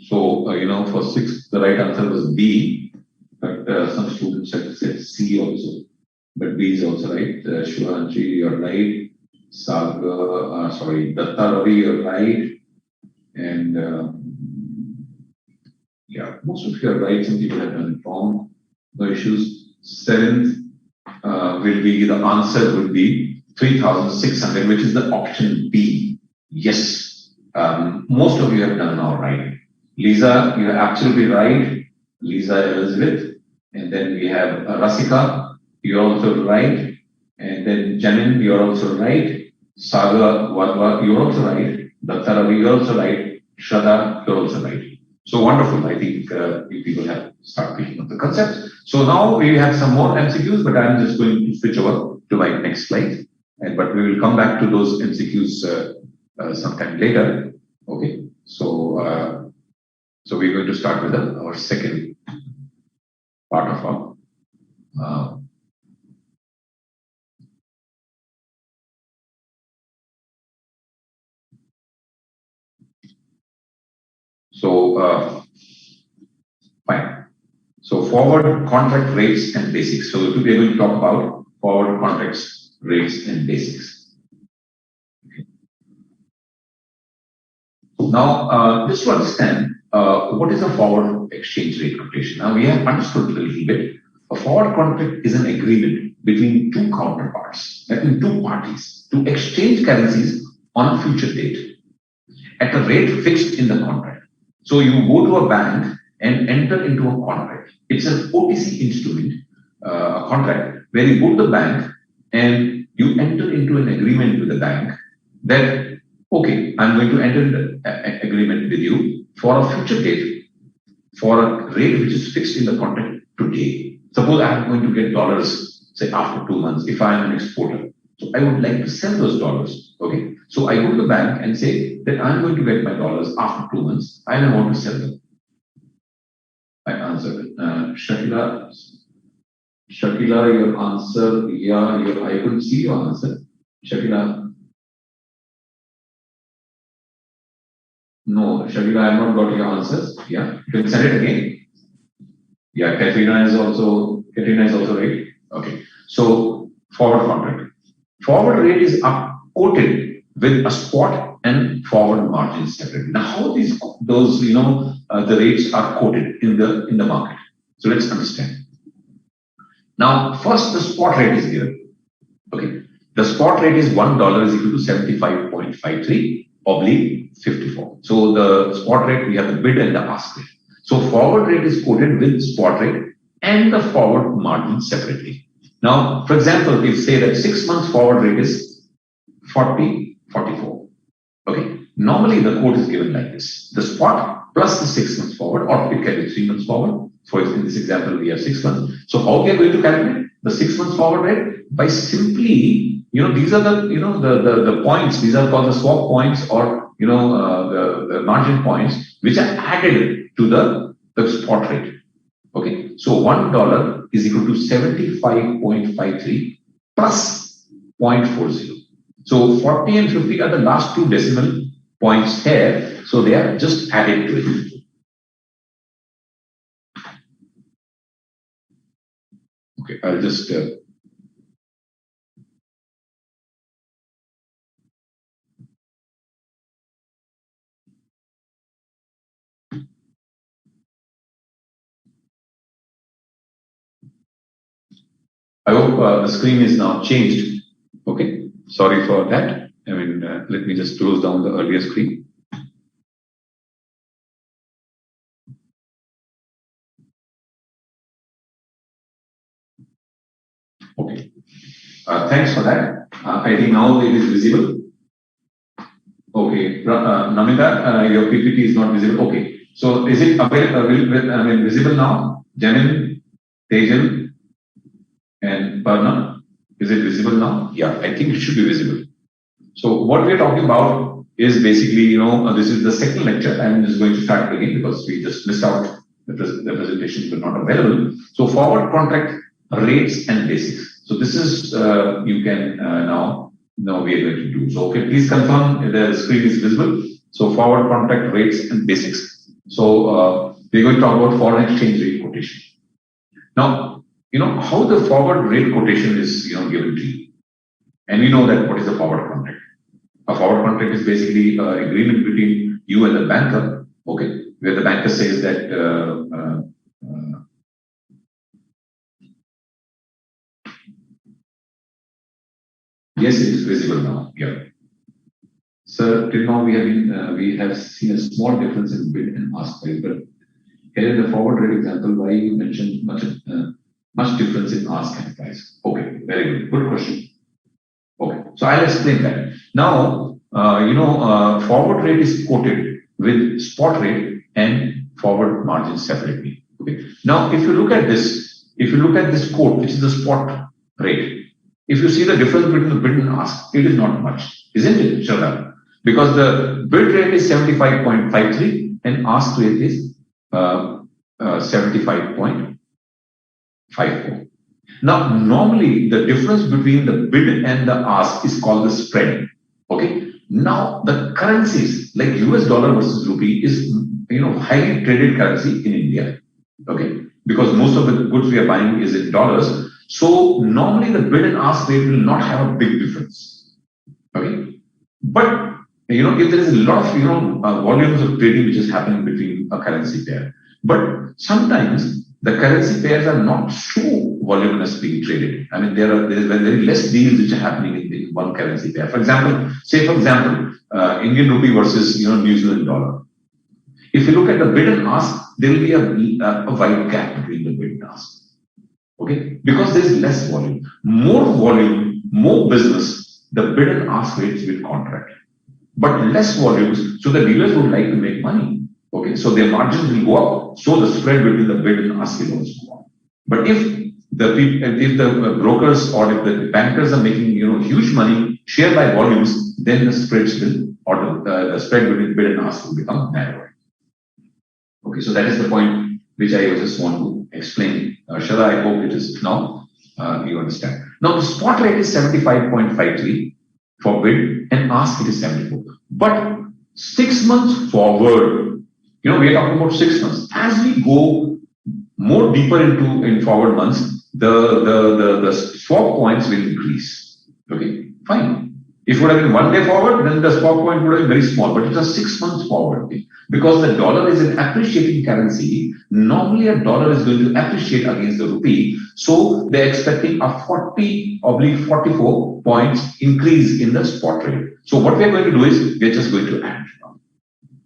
So, for 6, the right answer was B, but some students have said C also. But B is also right. Shivanshi, you're right. Saga, Datta Ravi, you're right. And yeah, most of you are right. Some people have done it wrong. No issues. 7th will be, the answer will be 3,600, which is the option B. Yes. Most of you have done all right. Lisa, you're absolutely right. Lisa Elizabeth. And then we have Rasika, you're also right. And then Janin, you're also right. Saga Wadwa, you're also right. Datta Ravi, you're also right. Shraddha, you're also right. So wonderful. I think you people have started picking up the concept. So now we have some more MCQs, but I'm just going to switch over to my next slide. But we will come back to those MCQs sometime later. Okay. So we're going to start with our second part of our fine. So forward contract rates and basics. So today we're going to talk about forward contracts, rates and basics. Okay. Now, just to understand, what is a forward exchange rate quotation? Now we have understood a little bit. A forward contract is an agreement between two counterparts, that means two parties, to exchange currencies on a future date at a rate fixed in the contract. So you go to a bank and enter into a contract. It's an OTC instrument, a contract, where you go to the bank and you enter into an agreement with the bank that, okay, I'm going to enter an agreement with you for a future date for a rate which is fixed in the contract today. Suppose I'm going to get dollars, say after 2 months, if I am an exporter. So I would like to sell those dollars. Okay. So I go to the bank and say that I'm going to get my dollars after 2 months and I want to sell them. I answered it. Shakila, your answer, yeah, I couldn't see your answer. Shakila. No, Shakila, I have not got your answers. Yeah, you can send it again. Yeah, Katrina is also right. Okay. So forward contract. Forward rate is quoted with a spot and forward margins separately. Now, how those the rates are quoted in the market. So let's understand. Now, first the spot rate is given. Okay, the spot rate is $1 is equal to 75.53 oblique 54. So the spot rate, we have the bid and the ask rate. So forward rate is quoted with spot rate and the forward margin separately. Now, for example, we say that 6 months forward rate is 40.44. Okay, normally the quote is given like this: the spot plus the 6 months forward, or it can be 3 months forward. For in this example, we have 6 months. So how we are going to calculate the 6 months forward rate? By simply, these are the, the points. These are called the swap points, or the margin points, which are added to the spot rate. Okay, so $1 is equal to 75.53 plus 0.40. So 40 and 50 are the last two decimal points here, so they are just added to it. Okay, I'll just I hope the screen is now changed. Okay, sorry for that. I mean, let me just close down the earlier screen. Okay, thanks for that. I think now it is visible. Okay, Namita, your PPT is not visible. Okay, so is it visible now? Janin, Tejal, and Parna, is it visible now? Yeah, I think it should be visible. So what we are talking about is basically, this is the second lecture. I'm just going to start again because we just missed out the presentations were not available. So forward contract rates and basics. So this is you can now we are going to do. So okay, please confirm the screen is visible. So forward contract rates and basics. So we're going to talk about foreign exchange rate quotation. Now, how the forward rate quotation is given to you, and we know that what is the forward contract. A forward contract is basically an agreement between you and the banker, okay, where the banker says that yes, it is visible now. Yeah, sir. Till now we have seen a small difference in bid and ask price, but here in the forward rate example, why you mentioned much difference in ask and price? Okay, very good question. Okay, so I'll explain that. Now, forward rate is quoted with spot rate and forward margin separately. Okay. Now, if you look at this quote, which is the spot rate, if you see the difference between the bid and ask, it is not much, isn't it, Shraddha? Because the bid rate is 75.53 and ask rate is 75.54. Now, normally the difference between the bid and the ask is called the spread. Okay. Now, the currencies like US dollar versus rupee is highly traded currency in India. Okay, because most of the goods we are buying is in dollars. So normally the bid and ask rate will not have a big difference. Okay, but if there is a lot of volumes of trading which is happening between a currency pair, but sometimes the currency pairs are not so voluminous being traded. I mean, there is very less deals which are happening in one currency pair. For example, Indian rupee versus New Zealand dollar. If you look at the bid and ask, there will be a wide gap between the bid and ask. Okay, because there is less volume, more business, the bid and ask rates will contract, but less volumes, so the dealers would like to make money. Okay, so their margins will go up, so the spread between the bid and ask will also go up. But if the brokers or if the bankers are making huge money share by volumes, then the spreads will, or the spread between bid and ask will become narrower. Okay, so that is the point which I just want to explain. Shraddha, I hope it is now you understand. Now the spot rate is 75.53 for bid and ask it is 74. But 6 months forward, we are talking about 6 months. As we go more deeper in forward months, the swap points will increase. Okay, fine. If it would have been 1 day forward, then the spot point would have been very small, but it's a 6 months forward. Because the dollar is an appreciating currency, normally a dollar is going to appreciate against the rupee. So they're expecting a 40/44 points increase in the spot rate. So what we're going to do is we're just going to add.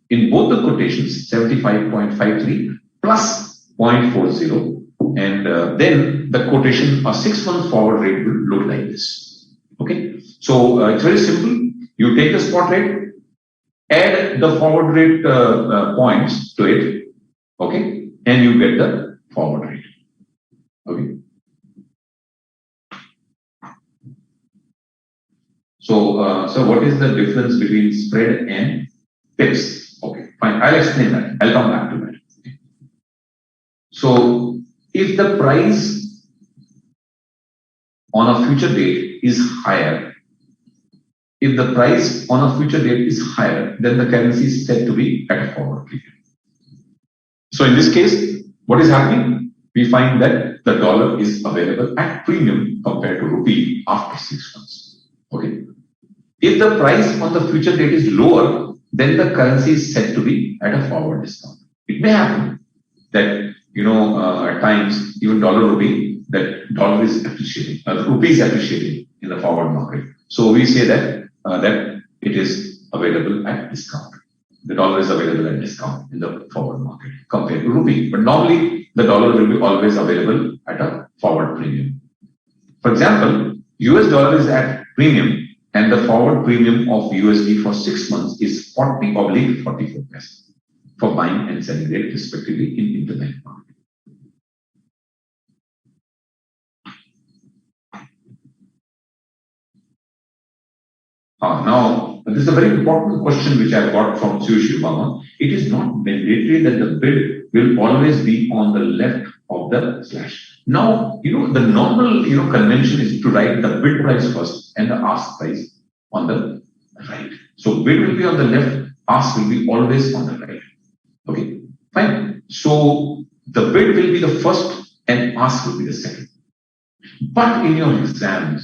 In both the quotations, 75.53 plus 0.40, and then the quotation, a 6 month forward rate will look like this. Okay, so it's very simple. You take the spot rate, add the forward rate points to it, okay, and you get the forward rate. Okay. So what is the difference between spread and pips? Okay, fine. I'll explain that. I'll come back to that. Okay. So if the price on a future date is higher, then the currency is said to be at a forward premium. So in this case, what is happening? We find that the dollar is available at premium compared to rupee after 6 months. Okay. If the price on the future date is lower, then the currency is said to be at a forward discount. It may happen that, at times, even dollar rupee, that dollar is appreciating, the rupee is appreciating in the forward market. So we say that it is available at discount. The dollar is available at discount in the forward market compared to rupee. But normally, the dollar will be always available at a forward premium. For example, US dollar is at premium, and the forward premium of USD for 6 months is 40/44 for buying and selling rate respectively in interbank market. Now, this is a very important question which I got from Sushi Obama. It is not mandatory that the bid will always be on the left of the slash. Now, the normal, convention is to write the bid price first and the ask price on the right. So bid will be on the left, ask will be always on the right. Okay, fine. So the bid will be the first and ask will be the second. But in your exams,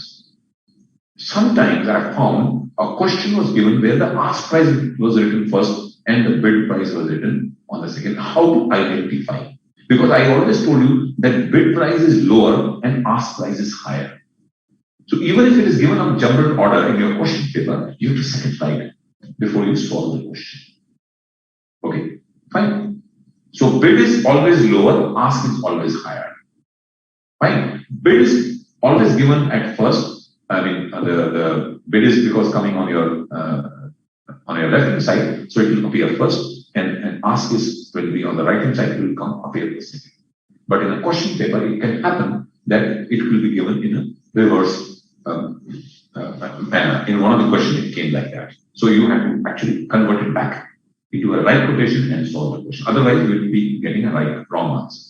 sometimes I found a question was given where the ask price was written first and the bid price was written on the second. How to identify? Because I always told you that bid price is lower and ask price is higher. So even if it is given on jumbled order in your question paper, you have to set it right before you solve the question. Okay, fine. So bid is always lower, ask is always higher. Fine. Bid is always given at first. I mean, the bid is because coming on your left hand side, so it will appear first, and ask is will be on the right hand side, it will appear second. But in a question paper, it can happen that it will be given in a reverse manner. In one of the questions, it came like that. So you have to actually convert it back into a right quotation and solve the question. Otherwise, you will be getting a wrong answer.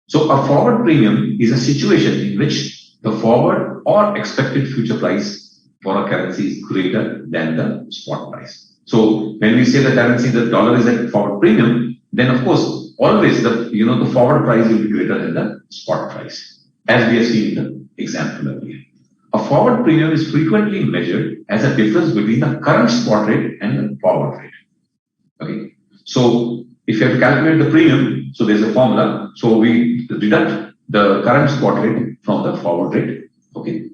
So a forward premium is a situation in which the forward or expected future price for a currency is greater than the spot price. So when we say the currency, the dollar is at forward premium, then of course always the forward price will be greater than the spot price, as we have seen in the example earlier. A forward premium is frequently measured as a difference between the current spot rate and the forward rate. Okay, so if you have to calculate the premium, so there's a formula. So we deduct the current spot rate from the forward rate. Okay,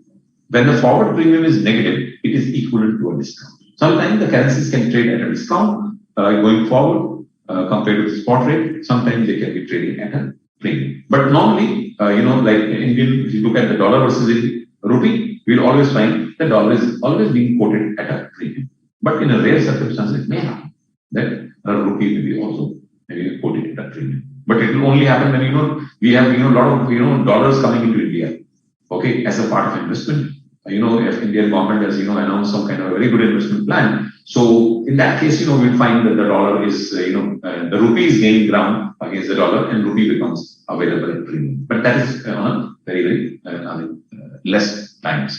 when the forward premium is negative, it is equivalent to a discount. Sometimes the currencies can trade at a discount going forward compared to the spot rate. Sometimes they can be trading at a premium. But normally, like in Indian, if you look at the dollar versus the rupee, we'll always find the dollar is always being quoted at a premium. But in a rare circumstance, it may happen that a rupee will be also maybe quoted at a premium. But it will only happen when we have a lot of dollars coming into India. Okay, as a part of investment. If Indian government has announced some kind of a very good investment plan. So in that case, we'll find that the dollar is the rupee is gaining ground against the dollar, and rupee becomes available at premium. But that is on very less times.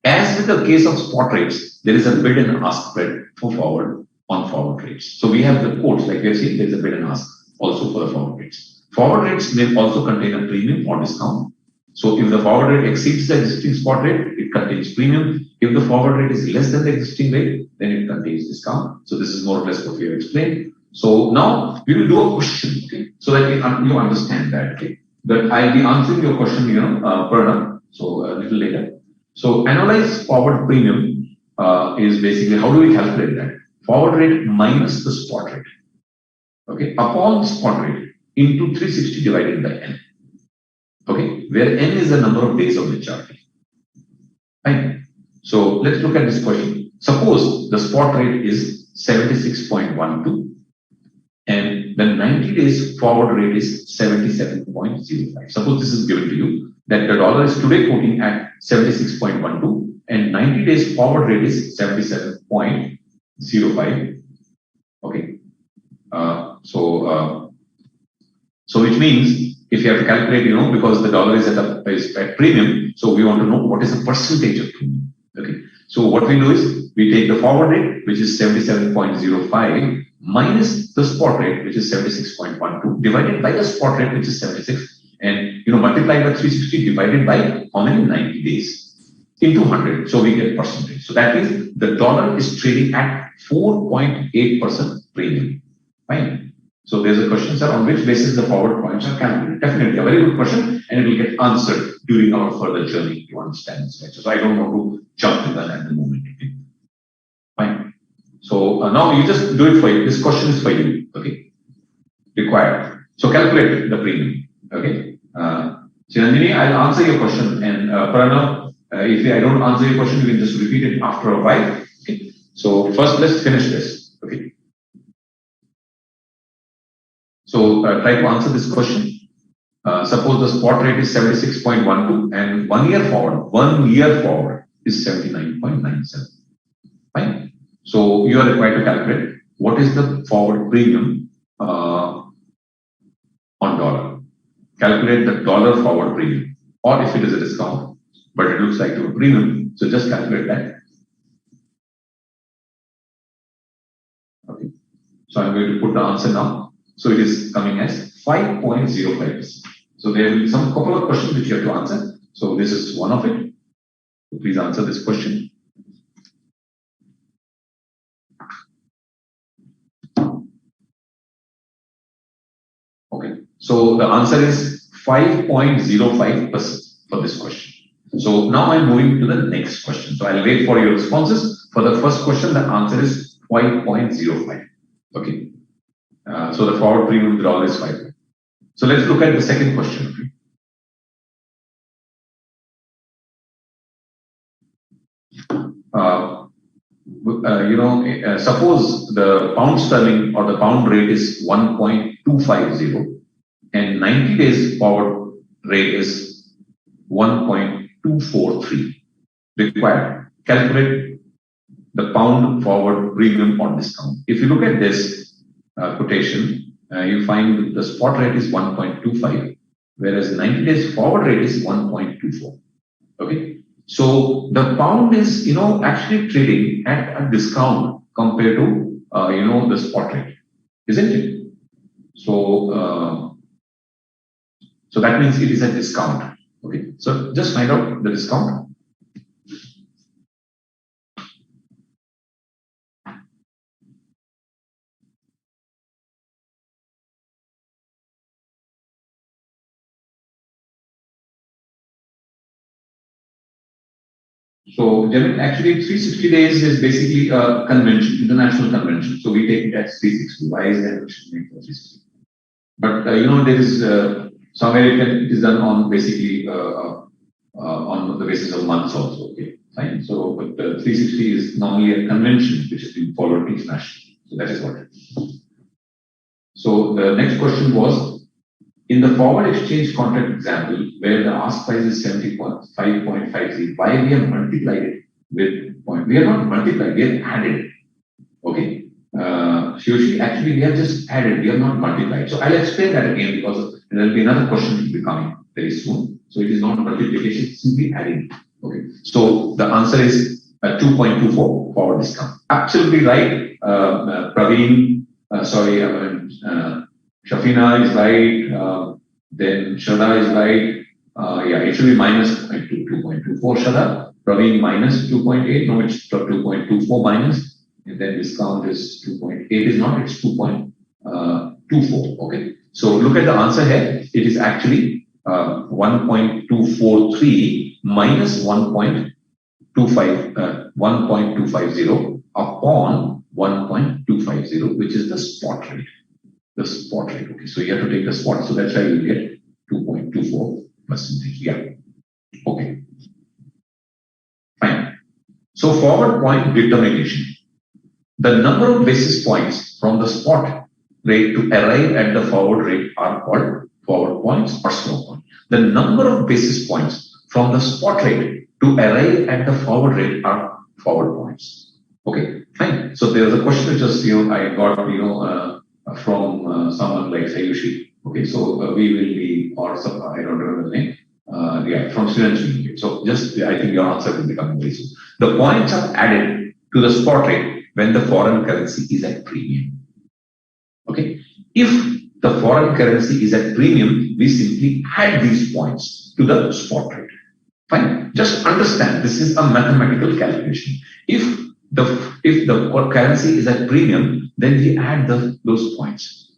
As with the case of spot rates, there is a bid and ask spread for forward rates. So we have the quotes like we have seen. There is a bid and ask also for the forward rates. Forward rates may also contain a premium or discount. So if the forward rate exceeds the existing spot rate, it contains premium. If the forward rate is less than the existing rate, then it contains discount. So this is more or less what we have explained. So now we will do a question, okay, so that you understand that, okay. But I'll be answering your question, Pranav, so a little later. So annualized forward premium is basically, how do we calculate that? Forward rate minus the spot rate, okay, upon spot rate into 360 divided by n, okay, where n is the number of days of maturity. Fine. So let's look at this question. Suppose the spot rate is 76.12 and the 90 days forward rate is 77.05. Suppose this is given to you that the dollar is today quoting at 76.12 and 90 days forward rate is 77.05. Okay. So which means if you have to calculate, because the dollar is at premium, so we want to know what is the percentage of premium. Okay. So what we do is we take the forward rate, which is 77.05, minus the spot rate, which is 76.12, divided by the spot rate, which is 76, and multiply by 360 divided by how many? 90 days into 100. So we get percentage. So that means the dollar is trading at 4.8% premium. Fine. So there's a question, sir, on which basis the forward points are calculated. Definitely a very good question, and it will get answered during our further journey to understand this lecture. So I don't want to jump to that at the moment. Okay? Fine. So now you just do it for you. This question is for you. Okay. Required. So calculate the premium. Okay. Chiranjini, I'll answer your question, and Pranav, if I don't answer your question, you can just repeat it after a while. Okay. So first, let's finish this. Okay. So try to answer this question. Suppose the spot rate is 76.12 and 1 year forward is 79.97. Fine. So you are required to calculate what is the forward premium on dollar. Calculate the dollar forward premium, or if it is a discount, but it looks like a premium, so just calculate that. Okay. So I'm going to put the answer now. So it is coming as 5.05%. So there will be some couple of questions which you have to answer. So this is one of it. So please answer this question. Okay. So the answer is 5.05% for this question. So now I'm moving to the next question. So I'll wait for your responses. For the first question, the answer is 5.05. Okay. So the forward premium of the dollar is 5. So let's look at the second question. Suppose the pound sterling or the pound rate is 1.250 and 90 days forward rate is 1.243. Required. Calculate the pound forward premium or discount. If you look at this quotation, you find the spot rate is 1.25, whereas 90 days forward rate is 1.24. Okay. So the pound is, actually trading at a discount compared to, the spot rate, isn't it? So, so that means it is a discount. Okay. So just find out the discount. So actually 360 days is basically a convention, international convention. So we take it as 360. Why is that? 360. But there is somewhere it is done on basically on the basis of months also. Okay, fine. So but 360 is normally a convention which is being followed internationally. So that is what it is. So the next question was, in the forward exchange contract example, where the ask price is 75.50, why we have multiplied it with point? We have not multiplied, we have added. Okay. Shushi, actually, we have just added, we have not multiplied. So I'll explain that again because there will be another question which will be coming very soon. So it is not multiplication, it's simply adding. Okay. So the answer is 2.24 forward discount. Absolutely right. Praveen, Shafina is right, then Shraddha is right, Yeah, it should be minus 2.24, Shada. Praveen minus 2.8. No, it's 2.24 minus. And then discount is 2.8 is not, it's 2.24. Okay. So look at the answer here. It is actually 1.243 minus 1.250 upon 1.250, which is the spot rate. The spot rate. Okay. So you have to take the spot. So that's why you get 2.24%. Yeah. Okay. Fine. So forward point determination. The number of basis points from the spot rate to arrive at the forward rate are called forward points or slope point. The number of basis points from the spot rate to arrive at the forward rate are forward points. Okay, fine. So there was a question which was, I got, from someone like Sayushi. Okay, so we will be, or some, I don't remember the name. Yeah, from students. So just, I think your answer will become very soon. The points are added to the spot rate when the foreign currency is at premium. Okay, if the foreign currency is at premium, we simply add these points to the spot rate. Fine. Just understand, this is a mathematical calculation. If the currency is at premium, then we add those points.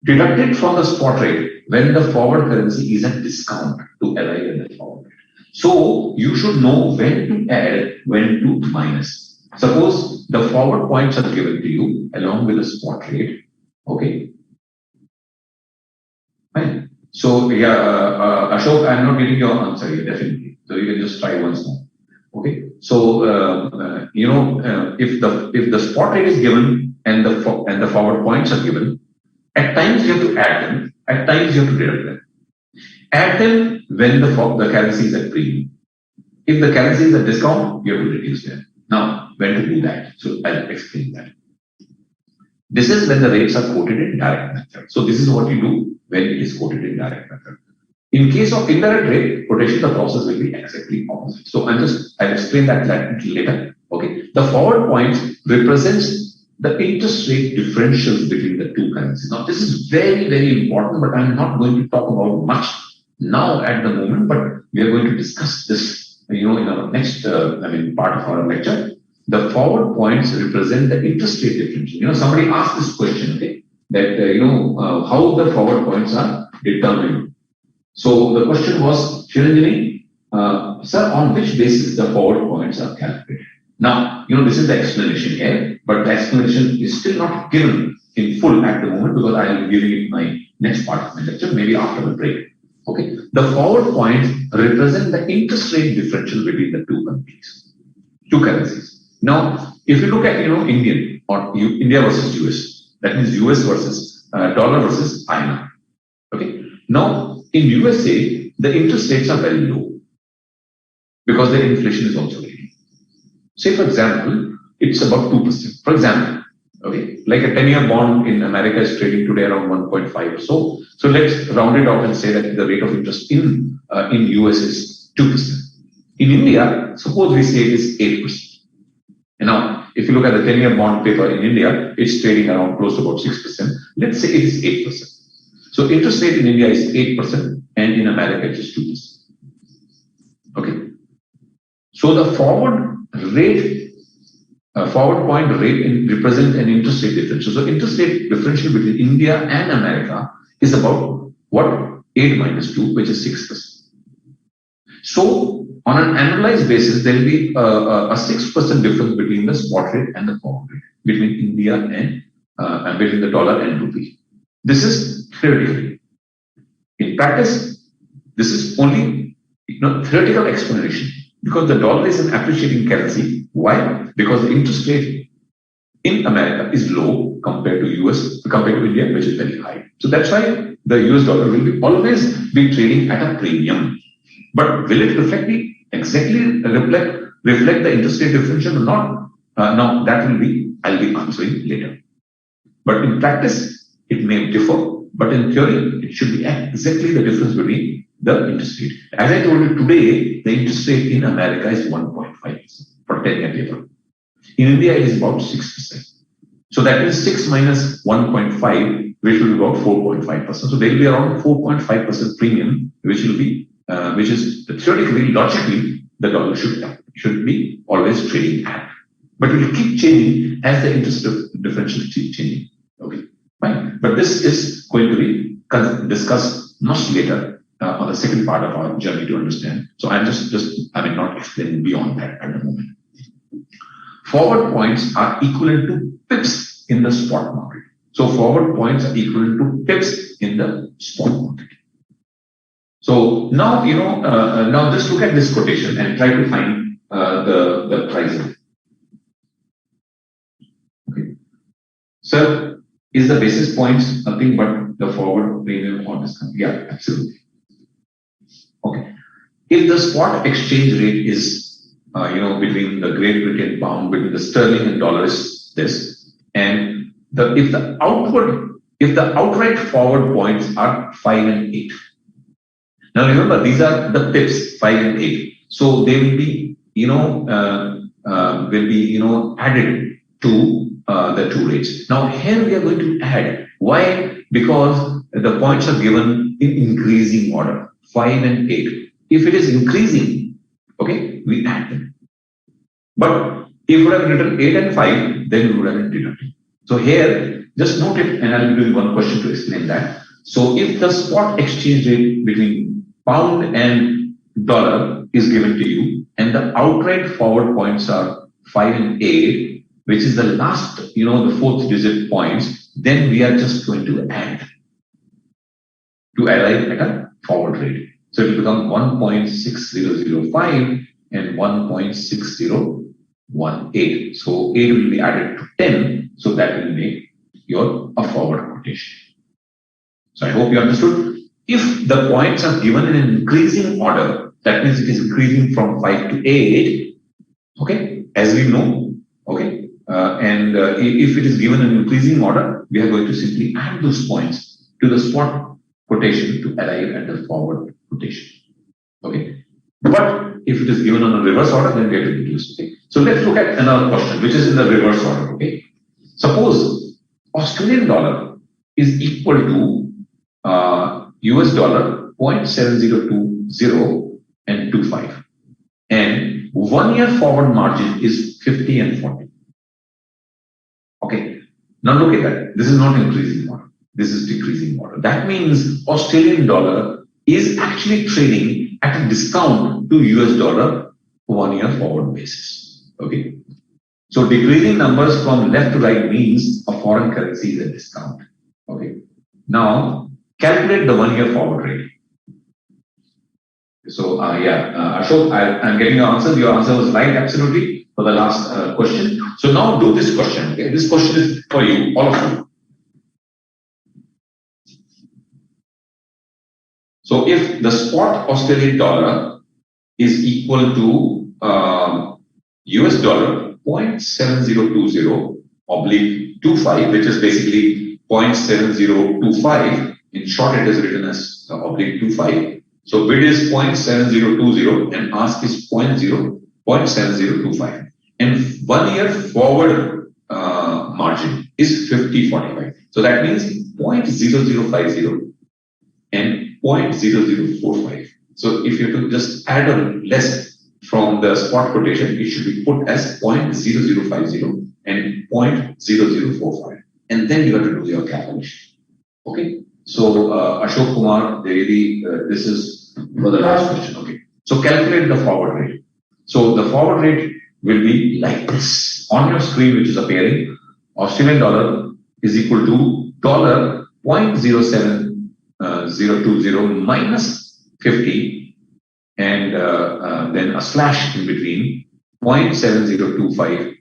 Deduct it from the spot rate when the forward currency is at discount to arrive at the forward rate. So you should know when to add, when to minus. Suppose the forward points are given to you along with the spot rate. Okay. Fine. So yeah, Ashok, I'm not getting your answer here, definitely. So you can just try once more. Okay. So if the spot rate is given and the forward points are given, at times you have to add them, at times you have to deduct them. Add them when the currency is at premium. If the currency is at discount, you have to reduce them. Now, when to do that? So I'll explain that. This is when the rates are quoted in direct method. So this is what you do when it is quoted in direct method. In case of indirect rate quotation, the process will be exactly opposite. So I'll explain that later. Okay. The forward points represents the interest rate differentials between the two currencies. Now this is very, very important, but I'm not going to talk about much now at the moment, but we are going to discuss this in our next part of our lecture. The forward points represent the interest rate differential. Somebody asked this question, okay, that how the forward points are determined. So the question was, Chiranjini, sir, on which basis the forward points are calculated? Now, this is the explanation here, but the explanation is still not given in full at the moment because I will be giving it my next part of my lecture, maybe after the break. Okay, the forward points represent the interest rate differential between the two currencies. Now, if you look at India versus US, that means US versus dollar versus INR. Okay, now in USA the interest rates are very low because their inflation is also very low. Say for example, it's about 2%. For example, okay, like a 10-year bond in America is trading today around 1.5 or so. So let's round it off and say that the rate of interest in US is 2%. In India, suppose we say it is 8%. And now, if you look at the 10-year bond paper in India, it's trading around close to about 6%. Let's say it is 8%. So interest rate in India is 8% and in America it is 2%. Okay. So the forward point rate represents an interest rate differential. So interest rate differential between India and America is about what? 8 minus 2, which is 6%. So on an annualized basis, there will be a 6% difference between the spot rate and the forward rate between India and between the dollar and rupee. This is theoretically. In practice, this is only theoretical explanation because the dollar is an appreciating currency. Why? Because the interest rate in America is low compared to India, which is very high. So that's why the US dollar will always be trading at a premium. But will it reflect the interest rate differential or not? Now that I'll be answering later. But in practice, it may differ. But in theory, it should be exactly the difference between the interest rate. As I told you today, the interest rate in America is 1.5% for 10-year paper. In India, it is about 6%. So that means 6 minus 1.5, which will be about 4.5%. So there will be around 4.5% premium, which will be which is theoretically, logically, the dollar should be always trading at. But it will keep changing as the interest differential keeps changing. Okay, fine. But this is going to be discussed much later on the second part of our journey to understand. So I'm not explaining beyond that at the moment. Forward points are equivalent to pips in the spot market. So forward points are equivalent to pips in the spot market. So now, now just look at this quotation and try to find the pricing. Okay. So is the basis points nothing but the forward premium or discount? Yeah, absolutely. Okay. If the spot exchange rate is between the Great Britain pound, between the sterling and dollars, this, and if the outright forward points are 5 and 8. Now remember, these are the pips 5 and 8. So they will be added to the two rates. Now here we are going to add. Why? Because the points are given in increasing order, 5 and 8. If it is increasing, okay, we add them. But if we would have written 8 and 5, then we would have been deducting. So here, just note it, and I'll be doing one question to explain that. So if the spot exchange rate between pound and dollar is given to you, and the outright forward points are 5 and 8, which is the last, the fourth digit points, then we are just going to add to arrive at a forward rate. So it will become 1.6005 and 1.6018. So 8 will be added to 10, so that will make a forward quotation. So I hope you understood. If the points are given in an increasing order, that means it is increasing from 5 to 8, okay, as we know, okay, if it is given in increasing order, we are going to simply add those points to the spot quotation to arrive at the forward quotation, okay. But if it is given on a reverse order, then we have to reduce, okay. So let's look at another question, which is in the reverse order, okay. Suppose Australian dollar is equal to US dollar 0.7020 and 25, and 1 year forward margin is 50 and 40. Okay, now look at that. This is not increasing order. This is decreasing order. That means Australian dollar is actually trading at a discount to US dollar 1 year forward basis. Okay, so decreasing numbers from left to right means a foreign currency is a discount. Okay, now calculate the 1 year forward rate. So Ashok, I'm getting your answer. Your answer was right, absolutely, for the last question. So now do this question. Okay? This question is for you, all of you. So if the spot Australian dollar is equal to US dollar 0.7020/25, which is basically 0.7025. In short, it is written as /25. So bid is 0.7020 and ask is 0.7025. And 1 year forward margin is 50/45. So that means 0.0050 and 0.0045. So if you have to just add a less from the spot quotation, it should be put as 0.0050 and 0.0045. And then you have to do your calculation. Okay. So Ashok Kumar Devedi, this is for the last question. Okay. So calculate the forward rate. So the forward rate will be like this on your screen, which is appearing. Australian dollar is equal to dollar 0.07020 minus 50, and then a slash in between 0.7025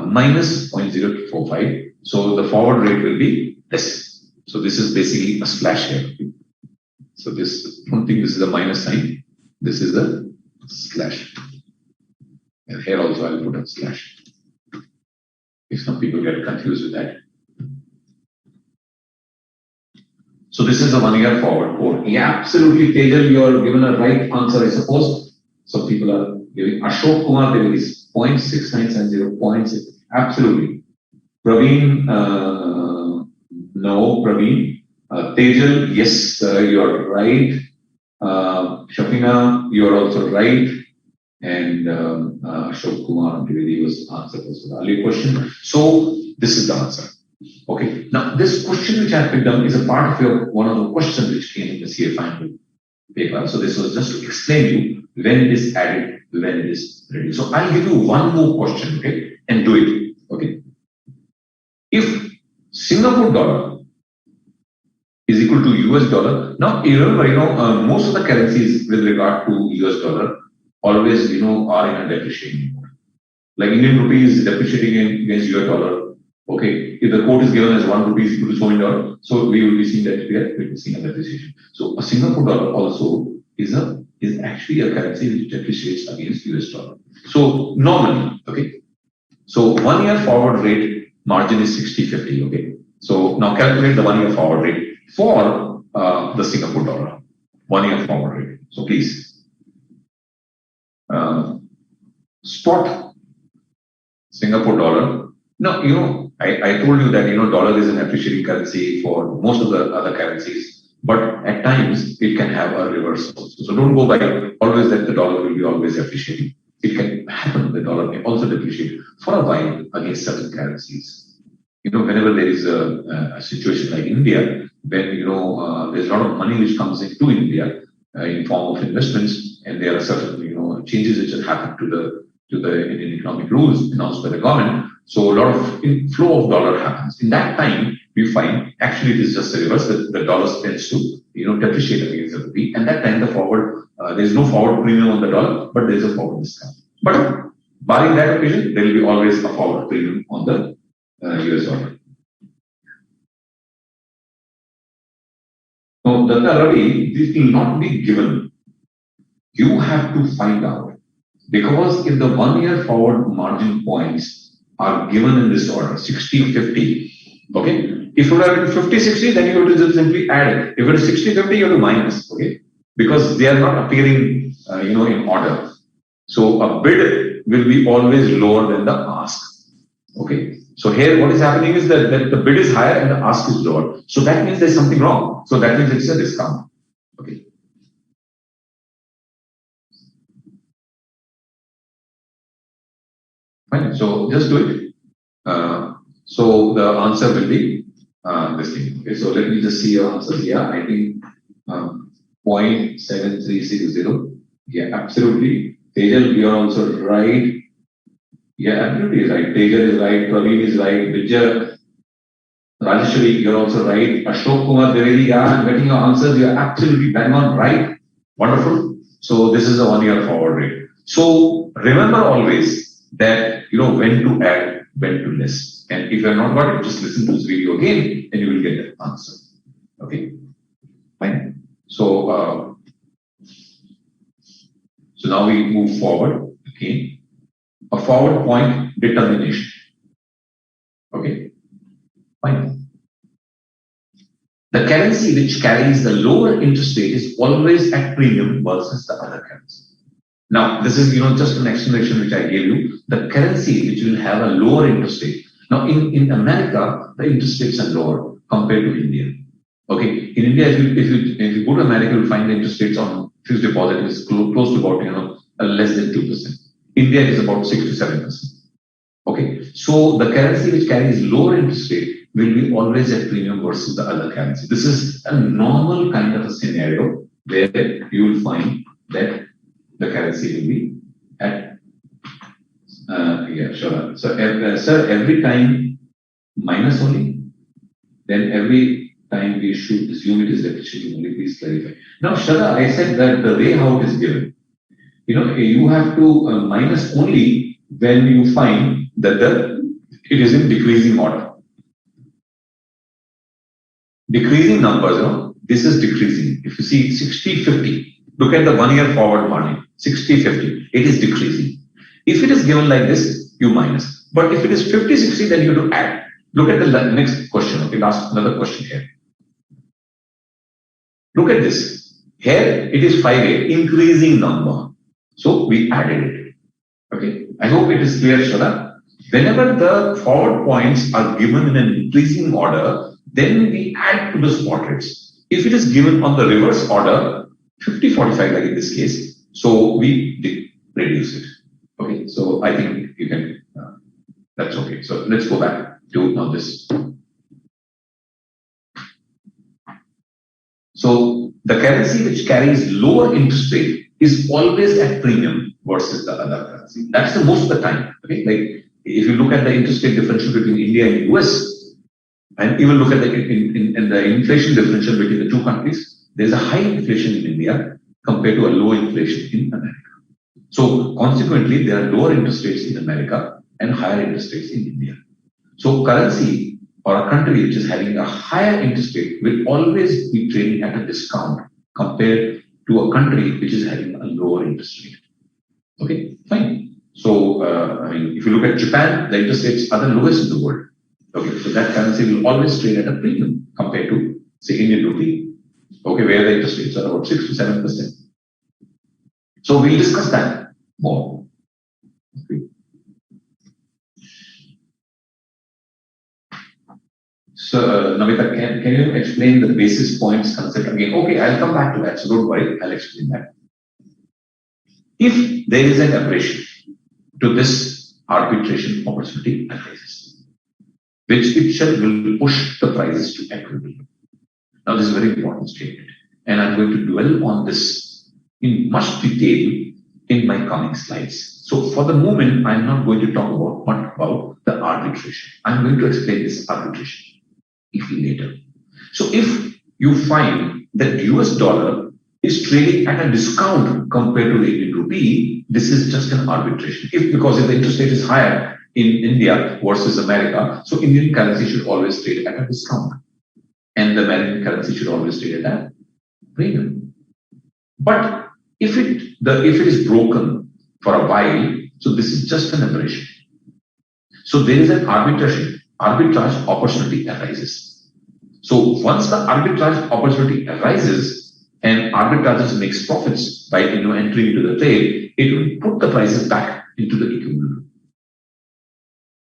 minus 0.045. So the forward rate will be this. So this is basically a slash here. So this, don't think this is a minus sign. This is a slash. And here also I'll put a slash. If some people get confused with that. So this is a 1 year forward quote. Yeah, absolutely, Tejal, you are given a right answer, I suppose. Some people are giving. Ashok Kumar Devi is 0.6970, 0.6. Absolutely. Praveen, no, Praveen. Tejal, yes, you are right. Shafina, you are also right. And Ashok Kumar Dwivedi was answered as well. Earlier question. So this is the answer. Okay. Now this question which I have picked up is a part of your one of the questions which came in the CA final paper. So this was just to explain you when it is added, when it is ready. So I'll give you one more question, okay, and do it. Okay. If Singapore dollar is equal to US dollar, now you remember, most of the currencies with regard to US dollar always, are in a depreciating mode. Like Indian rupee is depreciating against US dollar. Okay, if the quote is given as 1 rupee is equal to so many dollars, so we will be seeing that we are witnessing a depreciation. So a Singapore dollar also is actually a currency which depreciates against US dollar. So normally, okay, so 1 year forward rate margin is 60-50. Okay, so now calculate the 1 year forward rate for the Singapore dollar, 1 year forward rate. So please. Spot Singapore dollar. Now, I told you that, dollar is an appreciating currency for most of the other currencies, but at times it can have a reverse also. So don't go by always that the dollar will be always appreciating. It can happen, the dollar may also depreciate for a while against certain currencies. Whenever there is a situation like India, when, there's a lot of money which comes into India in form of investments, and there are certain, changes which have happened to the Indian economic rules announced by the government. So a lot of inflow of dollar happens. In that time, we find actually it is just the reverse. The dollar tends to depreciate against the rupee, and that time the forward there is no forward premium on the dollar, but there is a forward discount. But barring that occasion, there will be always a forward premium on the US dollar. Now, Dutta Ravi, this will not be given. You have to find out, because if the 1 year forward margin points are given in this order, 60-50, okay? If it would have been 50-60, then you have to just simply add it. If it is 60-50, you have to minus, okay? Because they are not appearing, in order. So a bid will be always lower than the ask, okay? So here what is happening is that the bid is higher and the ask is lower. So that means there's something wrong. So that means it's a discount, okay? Fine. So just do it. So the answer will be this thing. Okay. So let me just see your answers. Yeah, I think 0.7360. Yeah, absolutely. Tejal, you are also right. Yeah, absolutely right. Tejal is right. Praveen is right. Vijay, Rajeshwari, you're also right. Ashok Kumar Dwivedi, yeah, I'm getting your answers. You're absolutely bang on right. Wonderful. So this is a 1 year forward rate. So remember always that when to add, when to less. And if you have not got it, just listen to this video again and you will get the answer. Okay. Fine. So now we move forward again. A forward point determination. Okay. Fine. The currency which carries the lower interest rate is always at premium versus the other currency. Now, this is just an explanation which I gave you. The currency which will have a lower interest rate. Now, in America, the interest rates are lower compared to India. Okay, in India, if you go to America, you'll find the interest rates on fixed deposit is close to about less than 2%. India is about 6 to 7%. Okay, so the currency which carries lower interest rate will be always at premium versus the other currency. This is a normal kind of a scenario where you will find that the currency will be at yeah, sure. So sir, every time minus only, then every time we should assume it is depreciating only. Please clarify. Now, Shraddha, I said that the way how it is given, you have to minus only when you find that it is in decreasing order. Decreasing numbers, this is decreasing. If you see 60-50, look at the 1 year forward margin, 60-50, it is decreasing. If it is given like this, you minus. But if it is 50-60, then you have to add. Look at the next question. Okay, last another question here. Look at this. Here it is 5-8, increasing number. So we added it. Okay, I hope it is clear, Shraddha. Whenever the forward points are given in an increasing order, then we add to the spot rates. If it is given on the reverse order, 50-45 like in this case. So we did reduce it. Okay, so I think you can, that's okay. So let's go back to now this. So the currency which carries lower interest rate is always at premium versus the other currency. That's the most of the time. Okay, like if you look at the interest rate differential between India and US, and even look at the inflation differential between the two countries, there's a high inflation in India compared to a low inflation in America. So consequently, there are lower interest rates in America and higher interest rates in India. So currency or a country which is having a higher interest rate will always be trading at a discount compared to a country which is having a lower interest rate. Okay, fine. So, I mean, if you look at Japan, the interest rates are the lowest in the world. Okay, so that currency will always trade at a premium compared to, say, Indian rupee. Okay, where the interest rates are about 6 to 7%. So we'll discuss that more. Okay. So, Namita, can you explain the basis points concept again? Okay, I'll come back to that, so don't worry, I'll explain that. If there is an aberration to this arbitration opportunity arises, which itself will push the prices to equilibrium. Now, this is a very important statement, and I'm going to dwell on this in much detail in my coming slides. So, for the moment, I'm not going to talk about the arbitration. I'm going to explain this arbitration later. So, if you find that US dollar is trading at a discount compared to the Indian rupee, this is just an arbitration. Because if the interest rate is higher in India versus America, so Indian currency should always trade at a discount, and the American currency should always trade at a premium. But if it is broken for a while, so this is just an aberration. So there is an arbitrage opportunity arises. So once the arbitrage opportunity arises and arbitrageurs makes profits by entering into the trade, it will put the prices back into the equilibrium.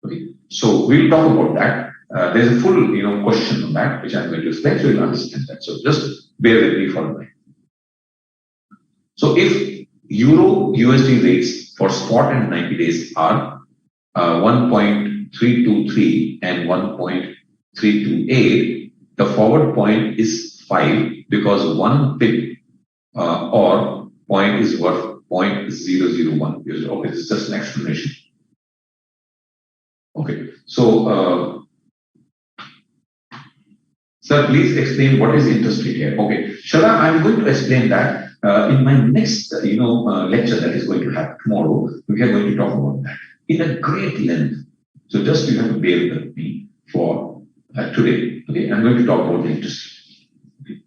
Okay, so we'll talk about that. There's a full question on that which I'm going to explain, so you'll understand that. So just bear with me for a minute. So if Euro USD rates for spot and 90 days are 1.323 and 1.328, the forward point is 5 because 1 pip or point is worth 0.001. Okay, this is just an explanation. Okay, so sir, please explain what is interest rate here. Okay, Shara, I'm going to explain that in my next lecture that is going to happen tomorrow. We are going to talk about that in a great length. So just you have to bear with me for today. Okay, I'm going to talk about the interest rate. Okay.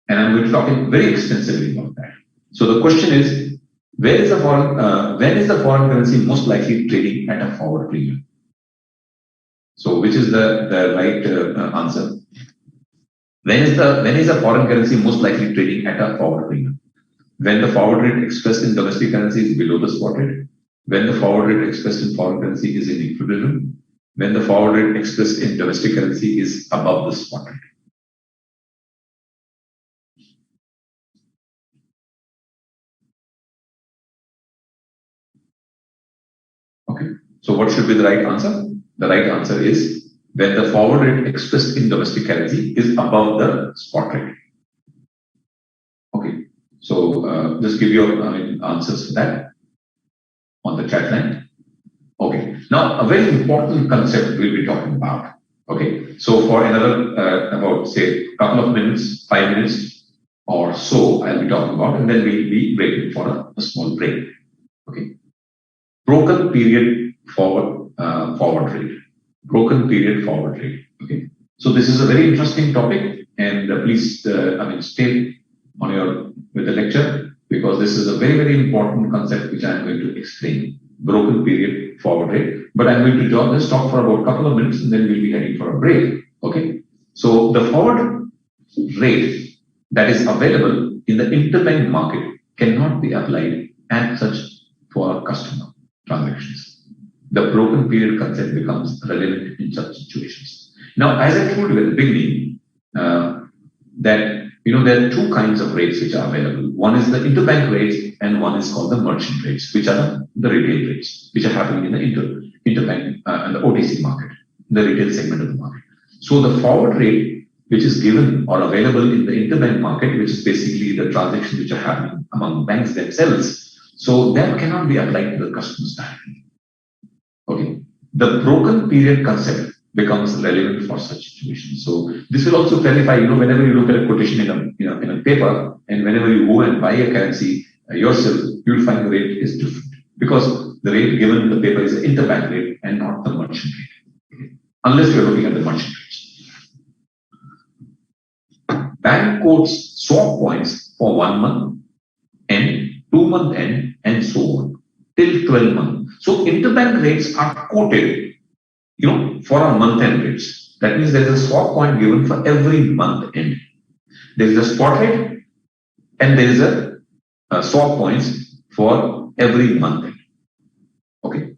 And I'm going to talk very extensively about that. So the question is, when is the foreign currency most likely trading at a forward premium? So which is the right answer? When is the foreign currency most likely trading at a forward premium? When the forward rate expressed in domestic currency is below the spot rate? When the forward rate expressed in foreign currency is in equilibrium? When the forward rate expressed in domestic currency is above the spot rate? Okay, so what should be the right answer? The right answer is when the forward rate expressed in domestic currency is above the spot rate. Okay, so just give your answers for that on the chat line. Okay, now a very important concept we'll be talking about. Okay, so for another about say a couple of minutes, 5 minutes or so, I'll be talking about, and then we'll be breaking for a small break. Okay, broken period forward rate. Broken period forward rate. Okay, so this is a very interesting topic, and please, stay on with the lecture because this is a very, very important concept which I'm going to explain. Broken period forward rate. But I'm going to just talk for about a couple of minutes, and then we'll be heading for a break. Okay, so the forward rate that is available in the interbank market cannot be applied as such for customer transactions. The broken period concept becomes relevant in such situations. Now, as I told you at the beginning, that there are two kinds of rates which are available. One is the interbank rates and one is called the merchant rates, which are the retail rates, which are happening in the interbank and the OTC market, the retail segment of the market. So the forward rate, which is given or available in the interbank market, which is basically the transactions which are happening among banks themselves, so that cannot be applied to the customers directly. Okay. The broken period concept becomes relevant for such situations. So this will also clarify, whenever you look at a quotation in a paper, and whenever you go and buy a currency yourself, you will find the rate is different because the rate given in the paper is the interbank rate and not the merchant rate. Okay. Unless you are looking at the merchant rates. Bank quotes swap points for 1 month end, 2 month end, and so on till 12 months. So interbank rates are quoted for a month end rates. That means there is a swap point given for every month end. There is a spot rate and there is a swap points for every month end. Okay.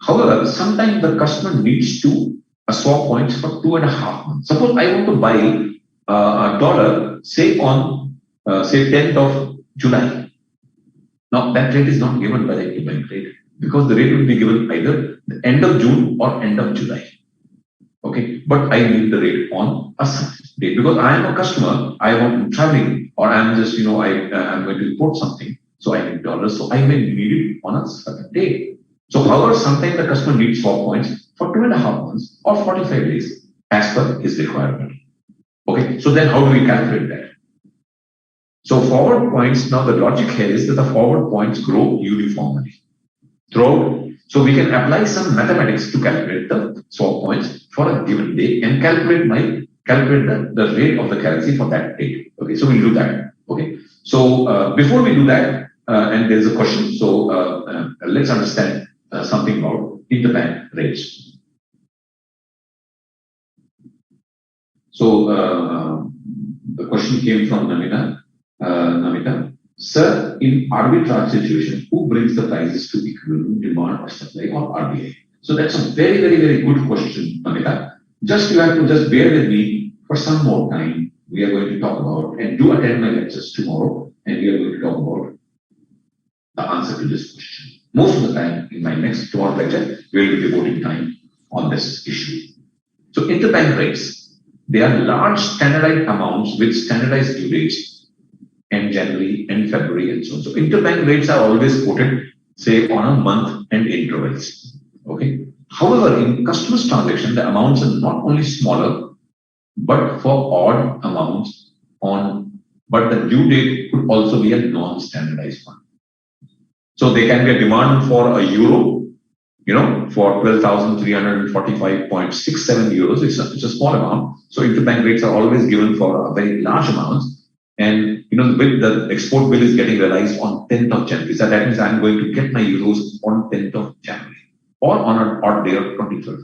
However, sometimes the customer needs to swap points for 2.5 months. Suppose I want to buy a dollar, say on say 10th of July. Now that rate is not given by the interbank rate, because the rate will be given either the end of June or end of July. Okay, but I need the rate on a certain date because I am a customer, I am traveling, or I am just, I'm going to import something, so I need dollars, so I may need it on a certain date. So, however, sometimes the customer needs swap points for 2.5 months or 45 days as per his requirement. Okay, so then how do we calculate that? So, forward points, now the logic here is that the forward points grow uniformly throughout. So we can apply some mathematics to calculate the swap points for a given day and calculate the rate of the currency for that date. Okay, so we'll do that. Okay, so before we do that, and there's a question, so let's understand something about interbank rates. So the question came from Namita. Sir, in arbitrage situation, who brings the prices to equivalent demand or supply or RBI? So that's a very, very, very good question, Namita. You have to just bear with me for some more time. We are going to talk about, and do attend my lectures tomorrow, and we are going to talk about the answer to this question. Most of the time in my next tomorrow lecture, we will be devoting time on this issue. So interbank rates, they are large standardized amounts with standardized due dates. And January and February and so on. So interbank rates are always quoted, say, on a month and intervals. Okay. However, in customers transaction, the amounts are not only smaller, but for odd amounts but the due date could also be a non-standardized one. So they can be a demand for a euro, for 12,345.67 euros. It's a small amount. So interbank rates are always given for a very large amount. And the export bill is getting realized on 10th of January. So that means I'm going to get my euros on 10th of January or on an odd day of 23rd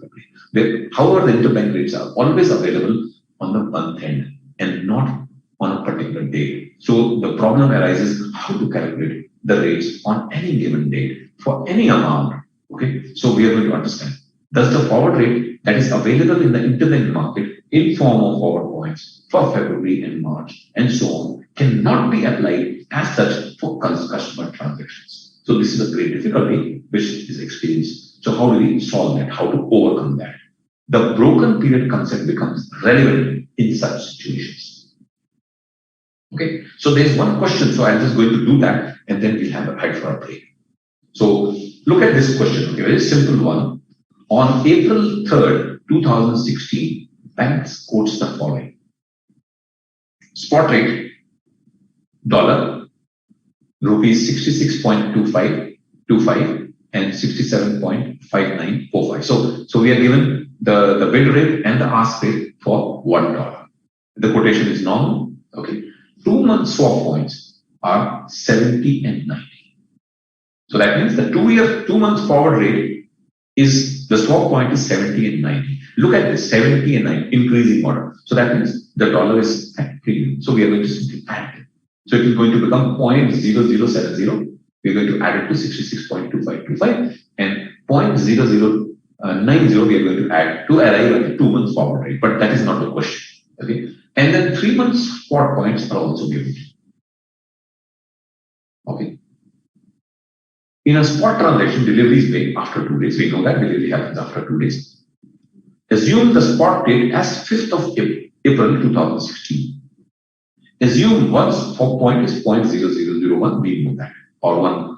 February. However, the interbank rates are always available on the month end and not on a particular date. So the problem arises how to calculate the rates on any given date for any amount. Okay, so we are going to understand. Does the forward rate that is available in the interbank market in form of forward points for February and March and so on cannot be applied as such for customer transactions. So this is a great difficulty which is experienced. So how do we solve that? How to overcome that? The broken period concept becomes relevant in such situations. Okay, so there's one question. So I'm just going to do that and then we'll have a head for a break. So look at this question, okay, very simple one. On April 3rd, 2016, banks quotes the following. Spot rate, dollar, rupees 66.25 and 67.5945. So we are given the bid rate and the ask rate for $1. The quotation is normal. Okay. 2-month swap points are 70 and 90. So that means the 2 months forward rate is the swap point is 70 and 90. Look at this 70 and 90 increasing order. So that means the dollar is at premium. So we are going to simply add it. So it is going to become 0.0070. We are going to add it to 66.2525 and 0.0090 we are going to add to arrive at the 2 months forward rate. But that is not the question. Okay. And then 3-month spot points are also given. Okay. In a spot transaction, delivery is made after 2 days. We know that delivery happens after 2 days. Assume the spot date as 5th of April 2016. Assume one swap point is 0.0001, we know that, or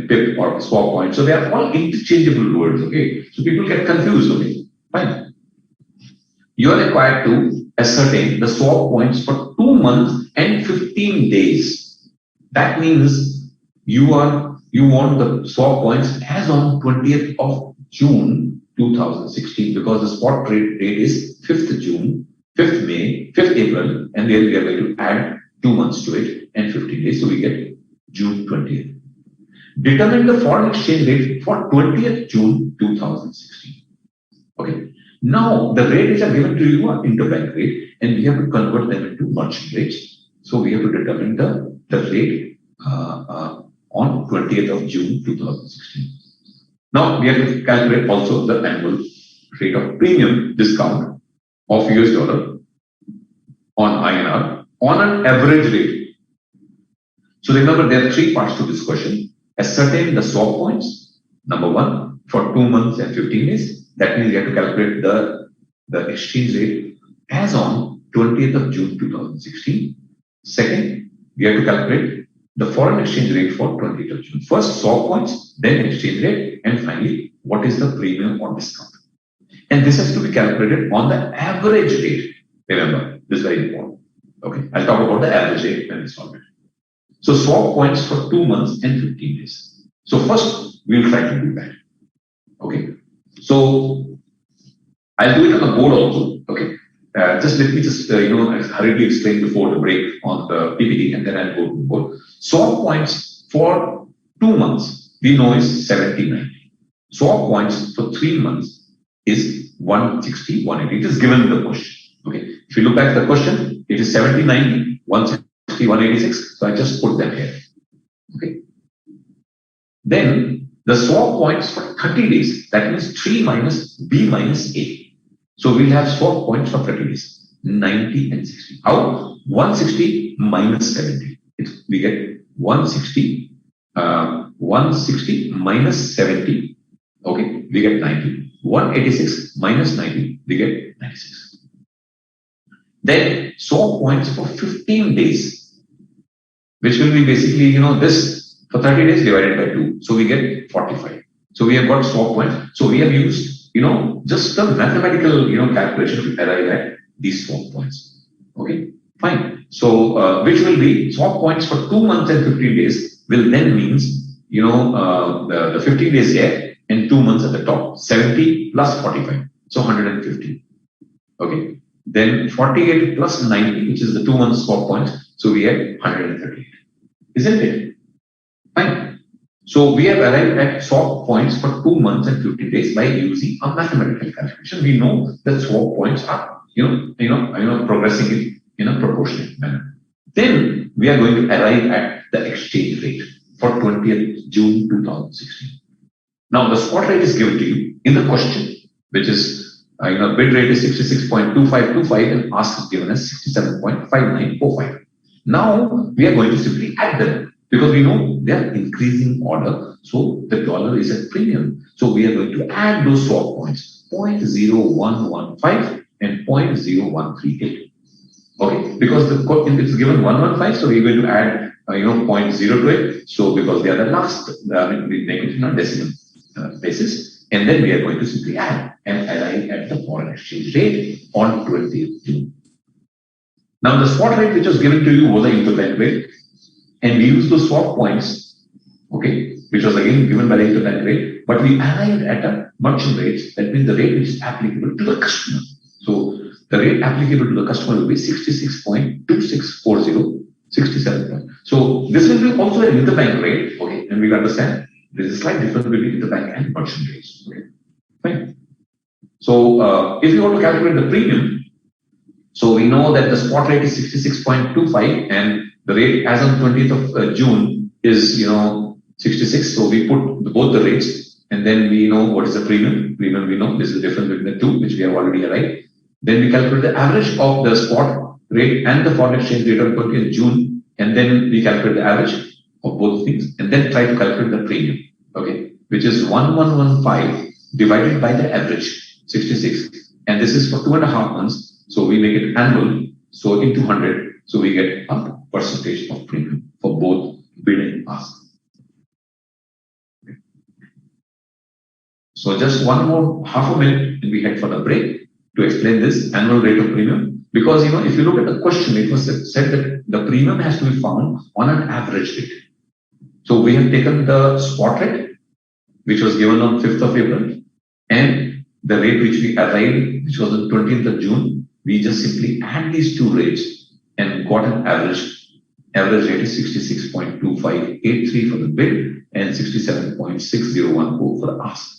pip or swap point. So they are all interchangeable words, okay? So people get confused, okay? Fine. You are required to ascertain the swap points for 2 months and 15 days. That means you want the swap points as on 20th of June 2016, because the spot rate date is 5th June, 5th May, 5th April, and then we are going to add 2 months to it and 15 days, so we get June 20th. Determine the foreign exchange rate for 20th June 2016. Okay. Now the rates are given to you are interbank rate, and we have to convert them into merchant rates. So we have to determine the rate on 20th of June 2016. Now we have to calculate also the annual rate of premium discount of US dollar on INR on an average rate. So remember, there are 3 parts to this question. Ascertain the swap points, number 1, for 2 months and 15 days. That means you have to calculate the exchange rate as on 20th of June 2016. Second, we have to calculate the foreign exchange rate for 20th of June. First, swap points, then exchange rate, and finally, what is the premium or discount. And this has to be calculated on the average rate. Remember, this is very important. Okay, I'll talk about the average rate when we solve it. So swap points for 2 months and 15 days. So first, we'll try to do that. Okay. So I'll do it on the board also. Okay. Just let me hurriedly explain before the break on the PPT, and then I'll go to the board. Swap points for 2 months, we know is 70.90. Swap points for 3 months is 160, 180. It is given in the question. Okay. If you look at the question, it is 70.90, 160, 186. So I just put them here. Okay. Then the swap points for 30 days, that means 3 minus B minus A. So we'll have swap points for 30 days, 90 and 60. How? 160 minus 70. We get 160 minus 70. Okay, we get 90. 186 minus 90, we get 96. Then swap points for 15 days, which will be basically, this for 30 days divided by 2. So we get 45. So we have got swap points. So we have used, just the mathematical, calculation to arrive at these swap points. Okay, fine. So which will be swap points for 2 months and 15 days will then means, the 15 days here and 2 months at the top, 70 plus 45. So 150. Okay. Then 48 plus 90, which is the 2 months swap points. So we have 138. Isn't it? Fine. So we have arrived at swap points for 2 months and 15 days by using a mathematical calculation. We know that swap points are, progressing in a proportionate manner. Then we are going to arrive at the exchange rate for 20th June 2016. Now the spot rate is given to you in the question, which is bid rate is 66.2525 and ask is given as 67.5945. Now we are going to simply add them because we know they are increasing order. So the dollar is at premium. So we are going to add those swap points 0.0115 and 0.0138. Okay, because it's given 115, so we're going to add 0.0 to it. So because they are the last, we make it on decimal basis, and then we are going to simply add and arrive at the foreign exchange rate on 20th June. Now the spot rate which was given to you was the interbank rate, and we used those swap points, okay, which was again given by the interbank rate, but we arrived at a merchant rate, that means the rate which is applicable to the customer. So the rate applicable to the customer will be 66.2640, 67. So this will be also an interbank rate, okay, and we understand there is a slight difference between interbank and merchant rates. Okay, fine. So if you want to calculate the premium, so we know that the spot rate is 66.25 and the rate as on 20th of June is 66. So we put both the rates and then we know what is the premium. Premium we know this is the difference between the two, which we have already arrived. Then we calculate the average of the spot rate and the foreign exchange rate on 20th June, and then we calculate the average of both things, and then try to calculate the premium, okay, which is 1115 divided by the average, 66. And this is for 2.5 months, so we make it annual, so into 100, so we get a percentage of premium for both bid and ask. So just one more half a minute and we head for the break to explain this annual rate of premium. Because if you look at the question, it was said that the premium has to be found on an average rate. So we have taken the spot rate, which was given on 5th of April, and the rate which we arrived, which was on 20th of June. We just simply add these two rates and got an average. Average rate is 66.2583 for the bid and 67.6014 for the ask.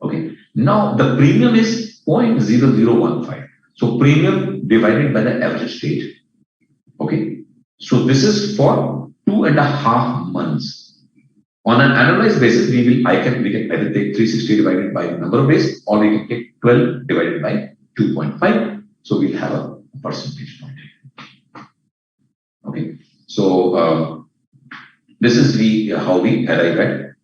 Okay. Now the premium is 0.0015. So premium divided by the average rate. Okay. So this is for 2.5 months. On an annualized basis, we can either take 360 divided by the number of days, or we can take 12 divided by 2.5. So we'll have a percentage point. Okay. So this is how we arrive at.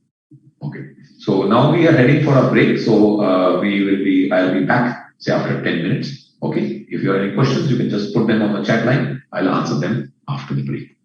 Okay. So now we are heading for a break. So I'll be back, say after 10 minutes. Okay. If you have any questions, you can just put them on the chat line. I'll answer them after the break.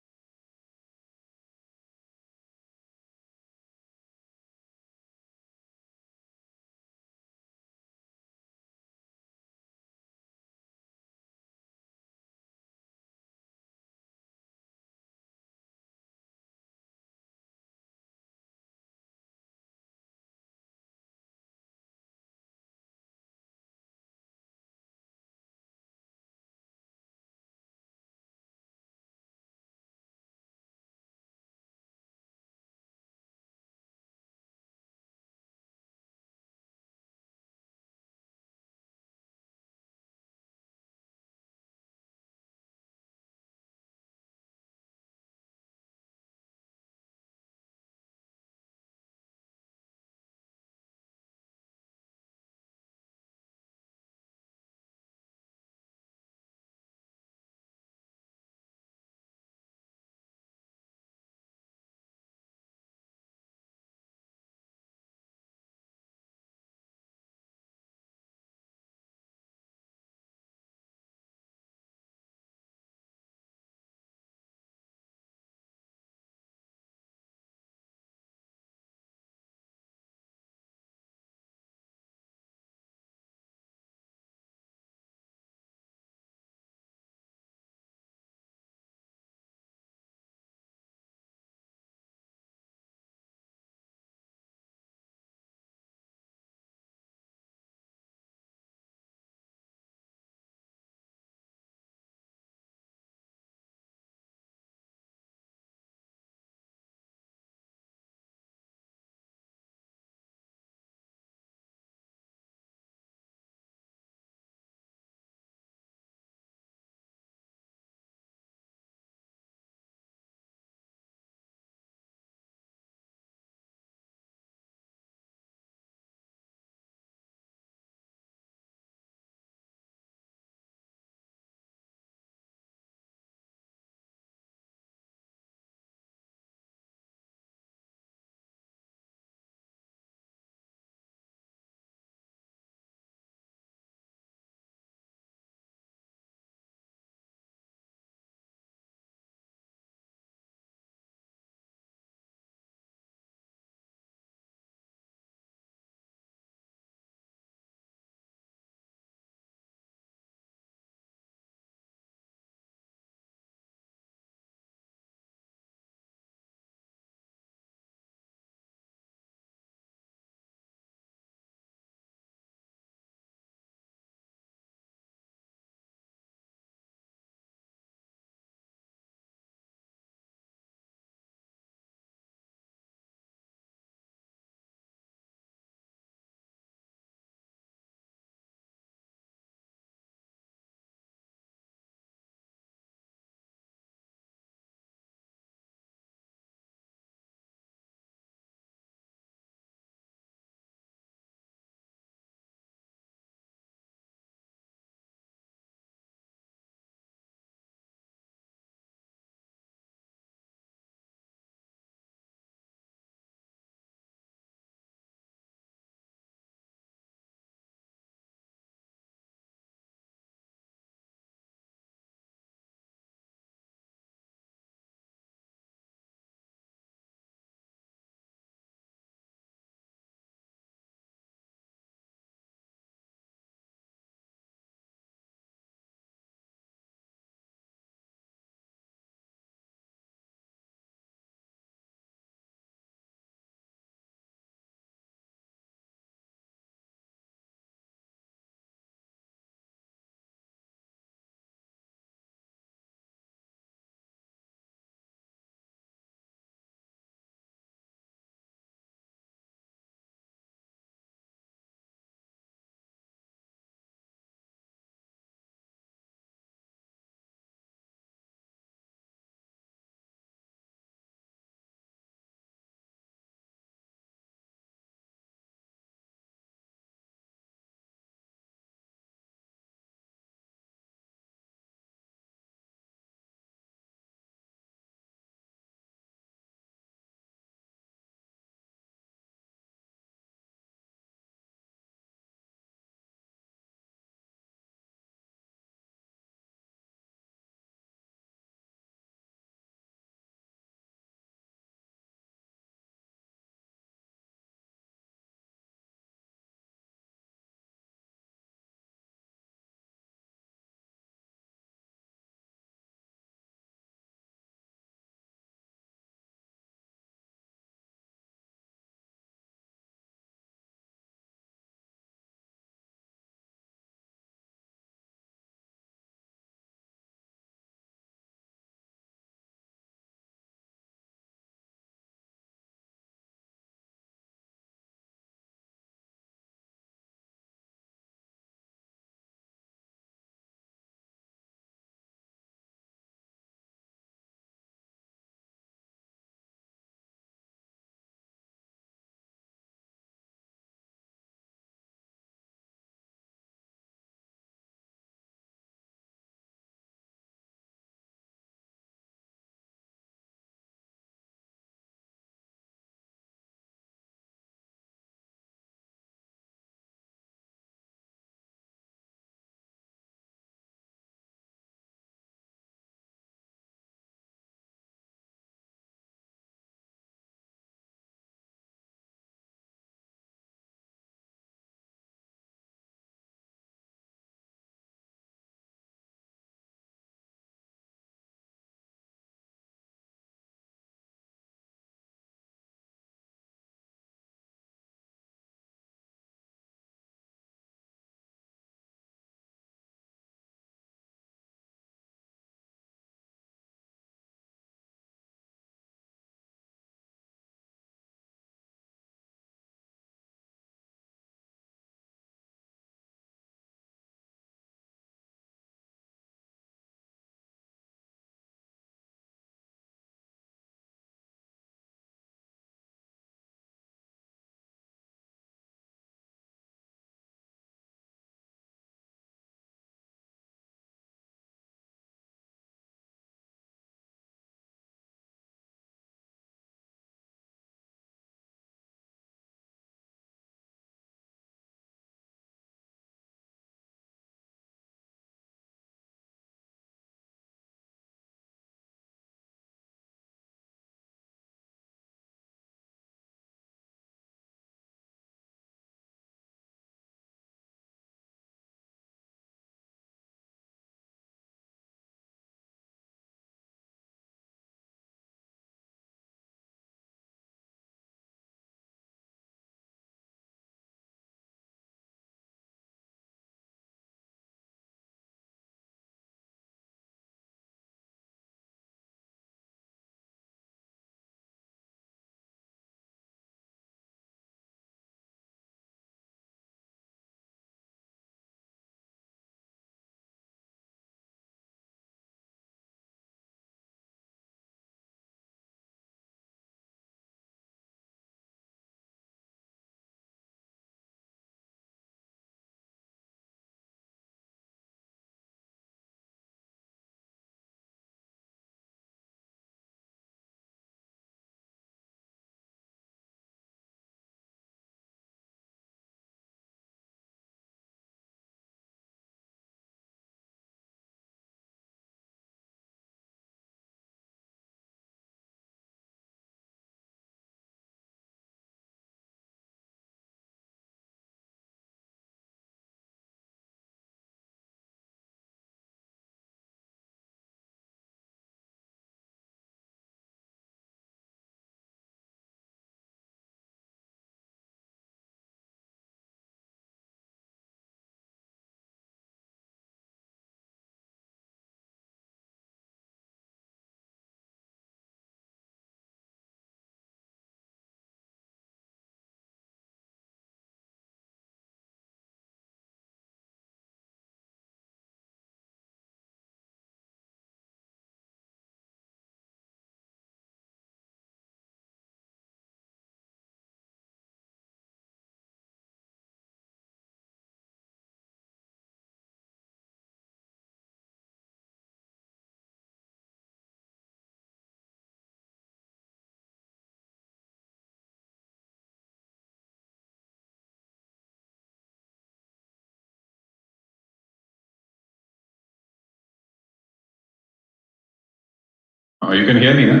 You can hear me, huh?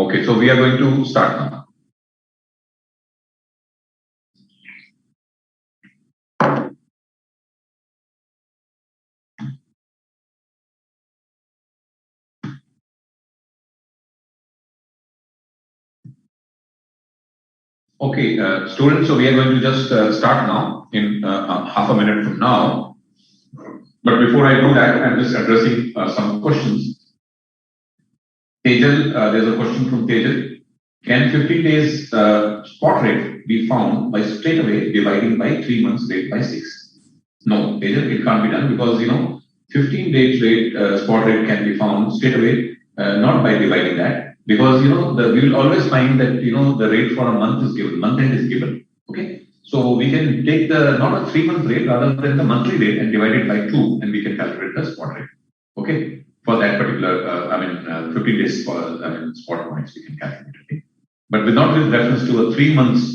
Okay, so we are going to start now. Okay, students, so we are going to just start now in half a minute from now. But before I do that, I'm just addressing some questions. Tejal, there's a question from Tejal. Can 15 days spot rate be found by straight away dividing by 3 months rate by 6? No, Tejal, it can't be done because 15 days rate spot rate can be found straight away, not by dividing that, because we will always find that the rate for a month is given, month end is given. Okay, so we can take the not a 3 month rate rather than the monthly rate and divide it by 2, and we can calculate the spot rate. Okay, for that particular 15 days spot points we can calculate. Okay, but without with reference to a 3 months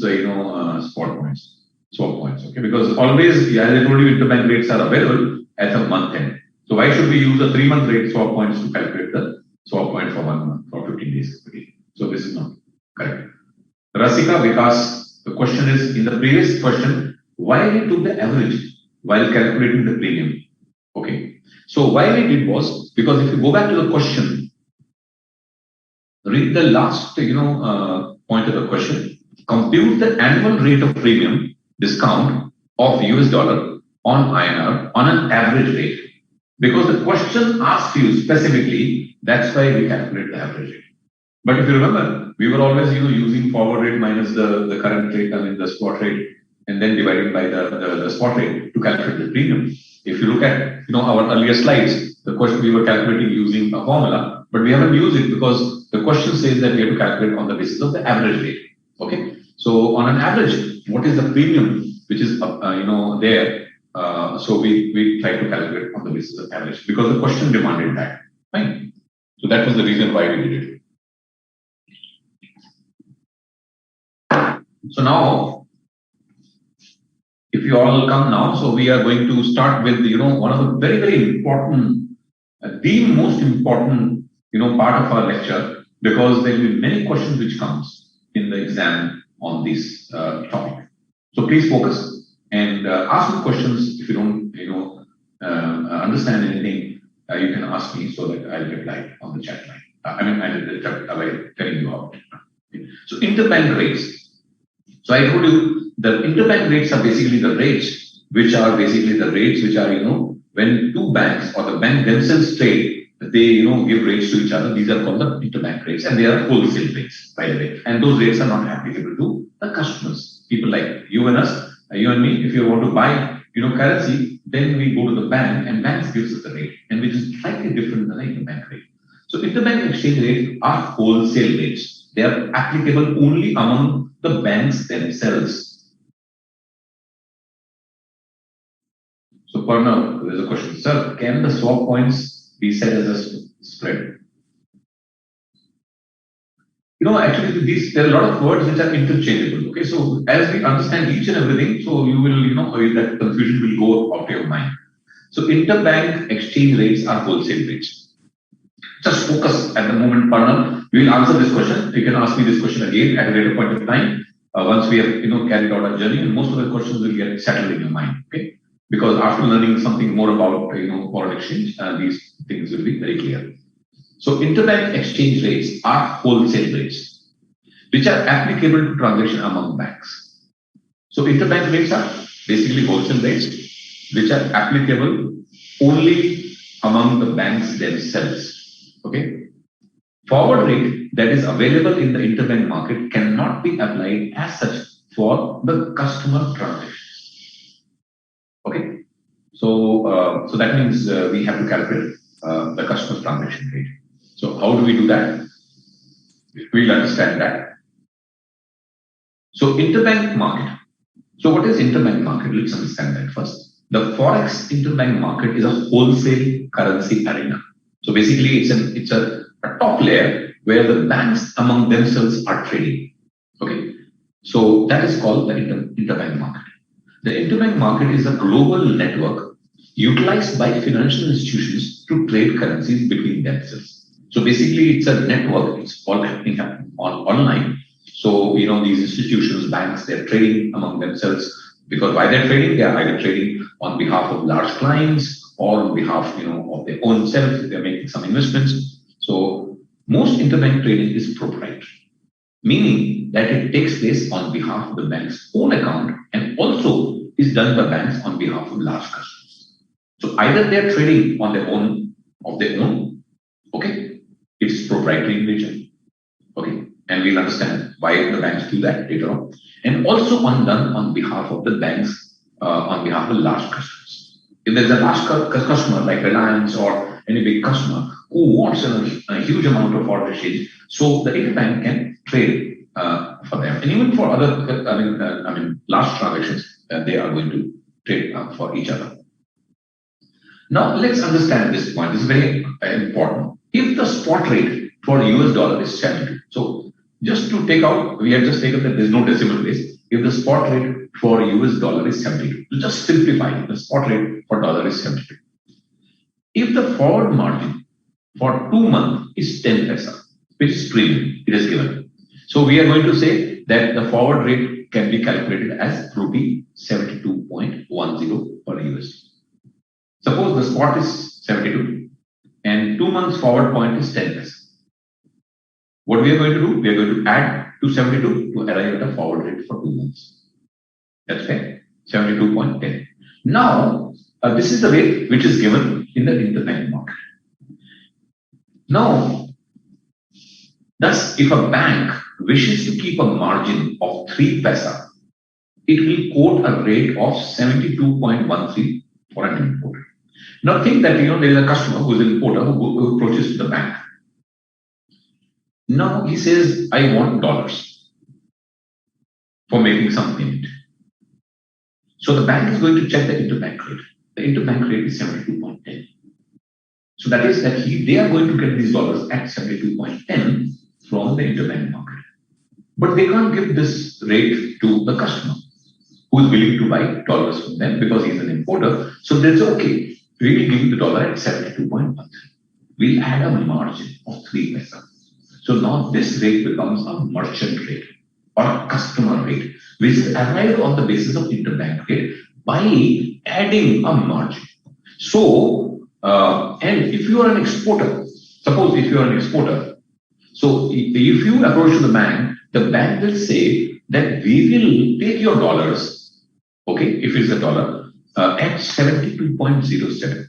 spot points, swap points. Okay, because always, as I told you, interbank rates are available at the month end. So why should we use a 3 month rate swap points to calculate the swap point for 1 month for 15 days? Okay, so this is not correct. Rasika Vikas, the question is, in the previous question, why we took the average while calculating the premium? Okay, so why we did was because if you go back to the question, read the last point of the question. Compute the annual rate of premium discount of US dollar on INR on an average rate. Because the question asks you specifically, that's why we calculate the average rate. But if you remember, we were always using forward rate minus the current rate, the spot rate, and then dividing by the spot rate to calculate the premium. If you look at our earlier slides, the question we were calculating using a formula, but we haven't used it because the question says that we have to calculate on the basis of the average rate. Okay, so on an average, what is the premium which is there? So we try to calculate on the basis of average because the question demanded that. Fine. So that was the reason why we did it. So now, if you all come now, so we are going to start with one of the very, very important, the most important part of our lecture, because there will be many questions which comes in the exam on this topic. So please focus and ask me questions. If you don't understand anything, you can ask me so that I'll reply on the chat line. I'll telling you out. Okay. So interbank rates. So I told you the interbank rates are basically the rates which are when two banks or the bank themselves trade, they give rates to each other. These are called the interbank rates, and they are wholesale rates, by the way. And those rates are not applicable to the customers, people like you and us, you and me. If you want to buy currency, then we go to the bank, and banks gives us the rate, and which is slightly different than the interbank rate. So interbank exchange rates are wholesale rates. They are applicable only among the banks themselves. So Parnav, there's a question. Sir, can the swap points be set as a spread? Actually, there are a lot of words which are interchangeable. Okay, so as we understand each and everything, so you will, that confusion will go out of your mind. So interbank exchange rates are wholesale rates. Just focus at the moment, Parnav. We will answer this question. You can ask me this question again at a later point of time. Once we have carried out our journey, and most of the questions will get settled in your mind. Okay, because after learning something more about foreign exchange, these things will be very clear. So interbank exchange rates are wholesale rates, which are applicable to transaction among banks. So interbank rates are basically wholesale rates, which are applicable only among the banks themselves. Okay. Forward rate that is available in the interbank market cannot be applied as such for the customer transactions. Okay. So that means we have to calculate the customer transaction rate. So how do we do that? We'll understand that. So interbank market. So what is interbank market? Let's understand that first. The Forex interbank market is a wholesale currency arena. So basically it's a top layer where the banks among themselves are trading. Okay. So that is called the interbank market. The interbank market is a global network utilized by financial institutions to trade currencies between themselves. So basically, it's a network. It's all happening online. So these institutions, banks, they're trading among themselves because why they're trading? They are either trading on behalf of large clients or on behalf of their own self. They're making some investments. So most interbank trading is proprietary, meaning that it takes place on behalf of the bank's own account and also is done by banks on behalf of large customers. So either they're trading on their own, okay, it's proprietary in nature, okay, and we'll understand why the banks do that later on, and also done on behalf of the banks, on behalf of large customers. If there's a large customer like Reliance or any big customer who wants a huge amount of foreign exchange, so the interbank can trade for them, and even for other, large transactions, they are going to trade for each other. Now let's understand this point. This is very important. If the spot rate for US dollar is 72, so just to take out, we have just taken that there's no decimal place. If the spot rate for US dollar is 72, to just simplify, the spot rate for dollar is 72. If the forward margin for 2 months is 10 paisa, which is premium, it is given. So we are going to say that the forward rate can be calculated as rupee 72.10 per USD. Suppose the spot is 72 and 2 months forward point is 10 paisa. What we are going to do? We are going to add to 72 to arrive at a forward rate for 2 months. That's fair. 72.10. Now, this is the rate which is given in the interbank market. Now, thus, if a bank wishes to keep a margin of 3 paisa, it will quote a rate of 72.13 for an importer. Now, think that there is a customer who is an importer who approaches the bank. Now he says, I want dollars for making some payment. So the bank is going to check the interbank rate. The interbank rate is 72.10. So that is that they are going to get these dollars at 72.10 from the interbank market. But they can't give this rate to the customer who is willing to buy dollars from them because he's an importer. So that's okay. We will give you the dollar at 72.13. We'll add a margin of 3 paisa. So now this rate becomes a merchant rate or a customer rate, which is arrived on the basis of interbank rate by adding a margin. So, and if you are an exporter, suppose if you are an exporter, so if you approach the bank will say that we will take your dollars, okay, if it's a dollar, at 72.07,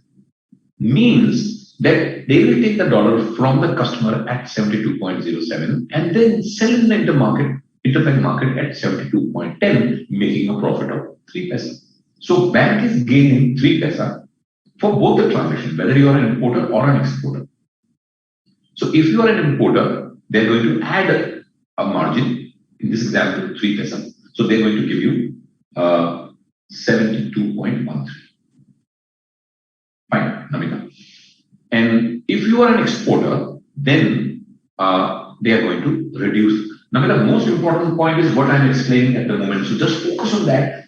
means that they will take the dollar from the customer at 72.07 and then sell in the interbank market at 72.10, making a profit of 3 paisa. So bank is gaining 3 paisa for both the transactions, whether you are an importer or an exporter. So if you are an importer, they're going to add a margin, in this example, 3 paisa. So they're going to give you 72.13. Fine, Namita. And if you are an exporter, then they are going to reduce. Now, the most important point is what I'm explaining at the moment. So just focus on that.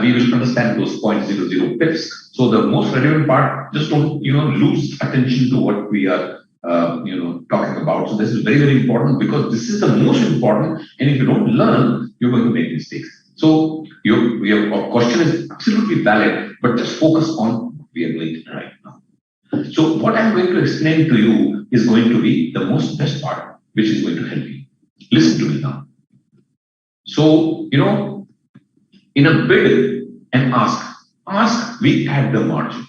We will understand those 0.00 pips. So the most relevant part, just don't lose attention to what we are talking about. So this is very, very important because this is the most important. And if you don't learn, you're going to make mistakes. So your question is absolutely valid, but just focus on what we are doing right now. So what I'm going to explain to you is going to be the most best part, which is going to help you. Listen to me now. So, in a bid and ask, we add the margin.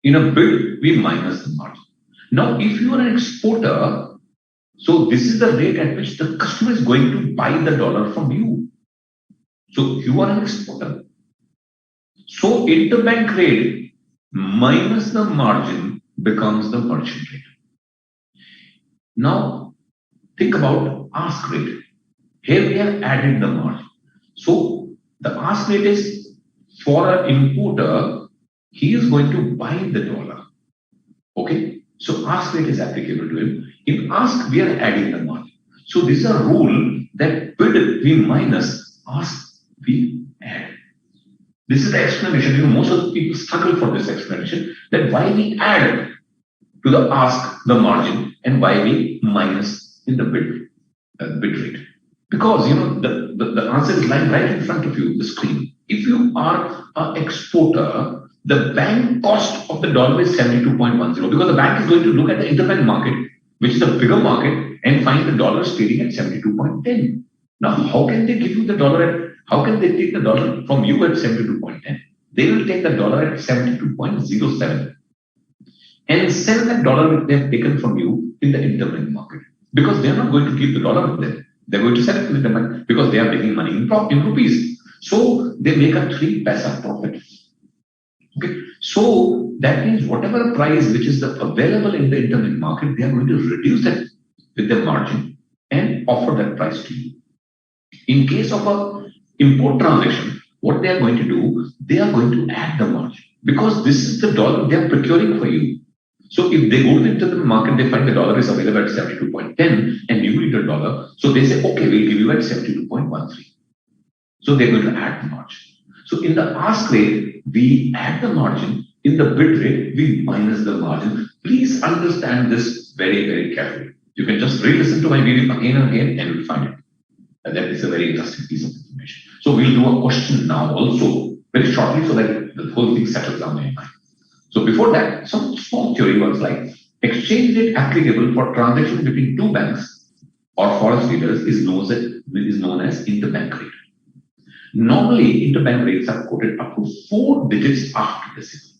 In a bid, we minus the margin. Now, if you are an exporter, so this is the rate at which the customer is going to buy the dollar from you. So you are an exporter. So interbank rate minus the margin becomes the merchant rate. Now, think about ask rate. Here we have added the margin. So the ask rate is for an importer, he is going to buy the dollar. Okay? So ask rate is applicable to him. In ask, we are adding the margin. So this is a rule that bid we minus, ask we add. This is the explanation. Most of the people struggle for this explanation that why we add to the ask, the margin, and why we minus in the bid rate? Because the answer is lying right in front of you, the screen. If you are an exporter, the bank cost of the dollar is 72.10 because the bank is going to look at the interbank market, which is a bigger market, and find the dollar trading at 72.10. Now, how can they give you the dollar at, how can they take the dollar from you at 72.10? They will take the dollar at 72.07 and sell that dollar which they have taken from you in the interbank market, because they are not going to keep the dollar with them. They're going to sell it in the interbank because they are making money in rupees. So they make a 3 paisa profit. Okay, so that means whatever price which is available in the interbank market, they are going to reduce that with their margin and offer that price to you. In case of a import transaction, what they are going to do, they are going to add the margin because this is the dollar they are procuring for you. So if they go into the market, they find the dollar is available at 72.10 and you need a dollar. So they say, okay, we'll give you at 72.13. So they're going to add the margin. So in the ask rate, we add the margin. In the bid rate, we minus the margin. Please understand this very, very carefully. You can just re-listen to my video again and again and you'll find it. And that is a very interesting piece of information. So we'll do a question now also very shortly so that the whole thing settles down in your mind. So before that, some small theory works like exchange rate applicable for transactions between two banks or forex dealers is known as interbank rate. Normally, interbank rates are quoted up to 4 digits after decimal.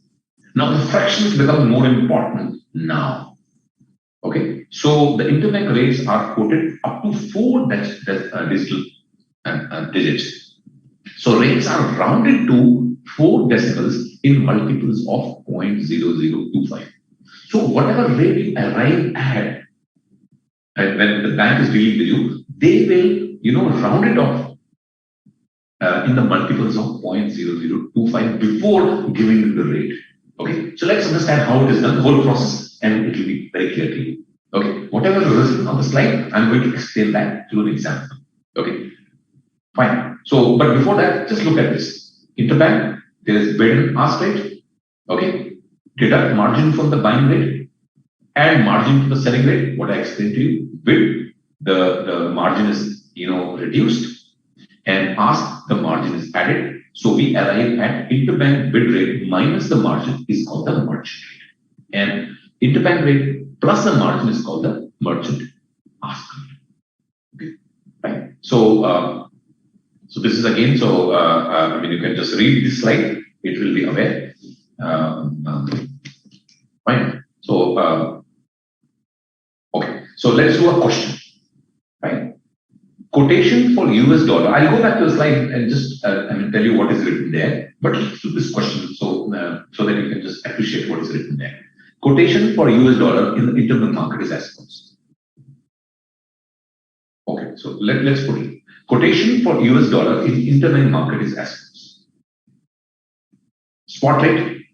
Now, the fractions become more important now. Okay, so the interbank rates are quoted up to 4 digits. So rates are rounded to 4 decimals in multiples of 0.0025. So whatever rate you arrive at, when the bank is dealing with you, they will, round it off in the multiples of 0.0025 before giving you the rate. Okay, so let's understand how it is done, the whole process, and it will be very clear to you. Okay, whatever is written on the slide, I'm going to explain that through an example. Okay, fine. So, but before that, just look at this. Interbank, there is bid and ask rate. Okay, deduct margin from the buying rate, add margin to the selling rate. What I explained to you, bid, the margin is reduced, and ask, the margin is added. So we arrive at interbank bid rate minus the margin is called the merchant rate, and interbank rate plus the margin is called the merchant ask rate. Okay, right. So so this is again. So you can just read this slide. It will be aware. Fine. So okay. So let's do a question. Right. Quotation for US dollar. I'll go back to the slide and just tell you what is written there. But let's do this question so that you can just appreciate what is written there. Quotation for US dollar in the interbank market is as follows. Okay, so let's put it. Quotation for US dollar in interbank market is as follows. Spot rate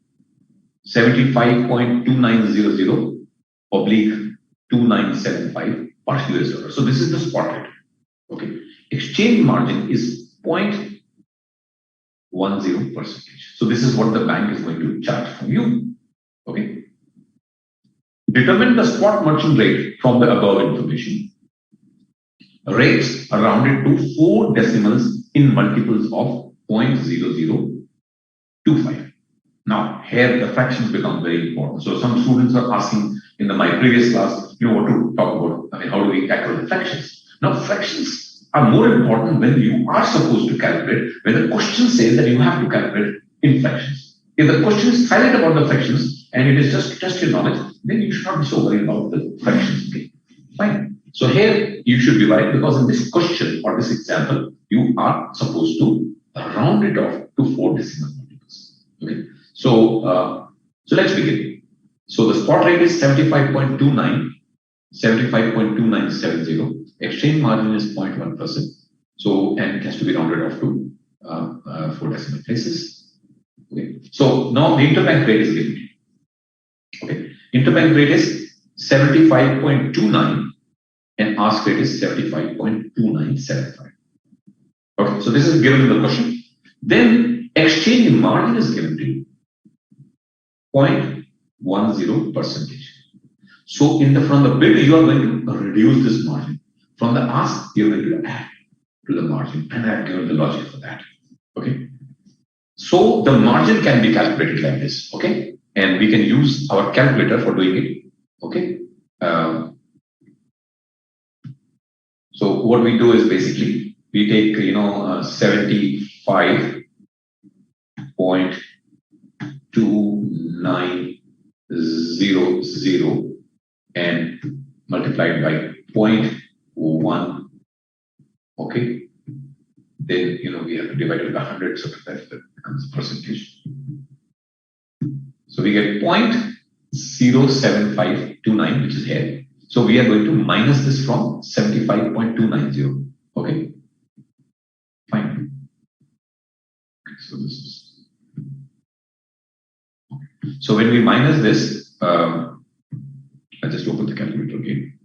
75.2900 oblique 2975 per US dollar. So this is the spot rate. Okay, exchange margin is 0.10%. So this is what the bank is going to charge from you. Okay, determine the spot merchant rate from the above information. Rates are rounded to 4 decimals in multiples of 0.0025. Now here the fractions become very important. So some students are asking in my previous class, what to talk about. I mean, how do we tackle the fractions? Now, fractions are more important when you are supposed to calculate, when the question says that you have to calculate in fractions. If the question is silent about the fractions and it is just your knowledge, then you should not be so worried about the fractions. Okay, fine. So here you should be right because in this question or this example, you are supposed to round it off to 4 decimal multiples. Okay, so let's begin. So the spot rate is 75.2970. Exchange margin is 0.1%. So, and it has to be rounded off to 4 decimal places. Okay. So now the interbank rate is given. Okay. Interbank rate is 75.29 and ask rate is 75.2975. Okay. So this is given in the question. Then exchange margin is given to you 0.10%. So from the bid, you are going to reduce this margin. From the ask, you're going to add to the margin, and I've given the logic for that. Okay. So the margin can be calculated like this. Okay, and we can use our calculator for doing it. Okay. So what we do is basically we take 75.2900 and multiplied by 0.1. Okay, then we have to divide it by 100, so that becomes percentage. So we get 0.07529, which is here. So we are going to minus this from 75.290. Okay, fine. Okay, so this is. So when we minus this, I'll just open the calculator again.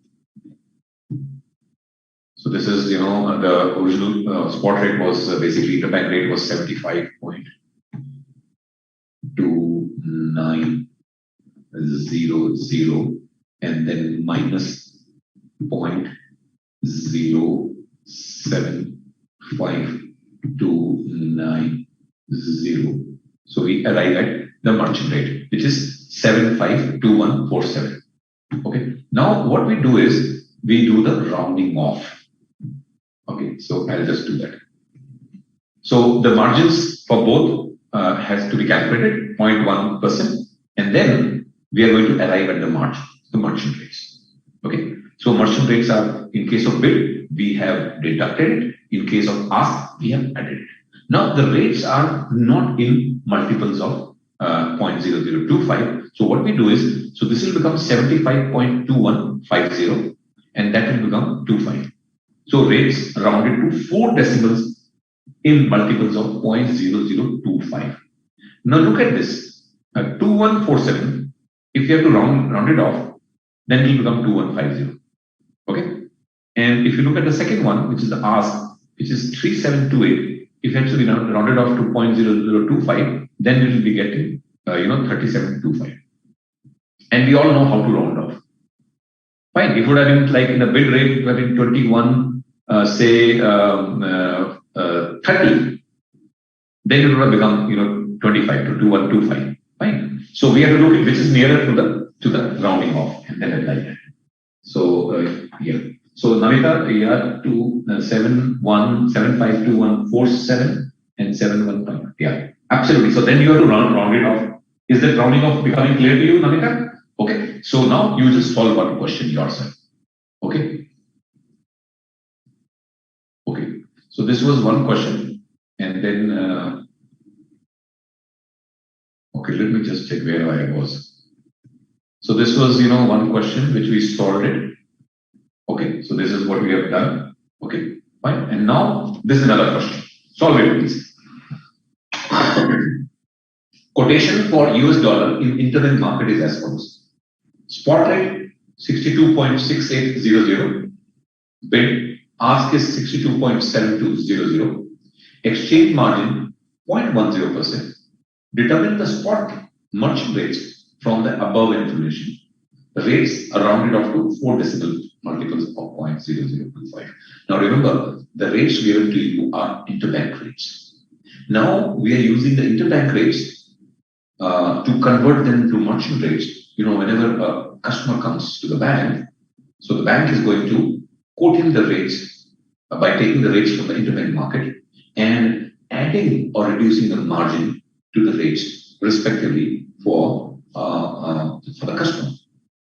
So this is, the original spot rate was basically interbank rate was 75.2900 and then minus 0.0752900. So we arrive at the merchant rate, which is 752147. Okay. Now what we do is we do the rounding off. Okay, so I'll just do that. So the margins for both has to be calculated 0.1%, and then we are going to arrive at the merchant rates. Okay, so merchant rates are, in case of bid, we have deducted it. In case of ask, we have added it. Now the rates are not in multiples of 0.0025. So what we do is, so this will become 75.2150, and that will become 25. So rates rounded to 4 decimals in multiples of 0.0025. Now look at this, 2147. If you have to round it off, then it will become 2150. Okay, and if you look at the second one, which is the ask, which is 3728. If you have to be rounded off to 0.0025, then it will be getting 3725. And we all know how to round off. Fine. It would have been like in the bid rate, it would have been 21. 30, then it would have become 25 to 2125. Fine. So we have to look at which is nearer to the rounding off, and then apply that. So yeah. So Navita, you are to 752147 and 715. Yeah, absolutely. So then you have to round it off. Is that rounding off becoming clear to you, Navita? Okay. So now you just solve one question yourself. Okay. So this was one question, and then okay, let me just check where I was. So this was one question which we solved it. Okay, so this is what we have done. Okay, fine. And now this is another question. Solve it, please. Quotation for US dollar in interbank market is as follows: spot rate 62.6800, bid ask is 62.7200, exchange margin 0.10%. Determine the spot merchant rates from the above information. The rates are rounded off to 4 decimal multiples of 0.0025. Now remember, the rates given to you are interbank rates. Now we are using the interbank rates to convert them to merchant rates. Whenever a customer comes to the bank, so the bank is going to quoting the rates by taking the rates from the interbank market and adding or reducing the margin to the rates respectively for the customer.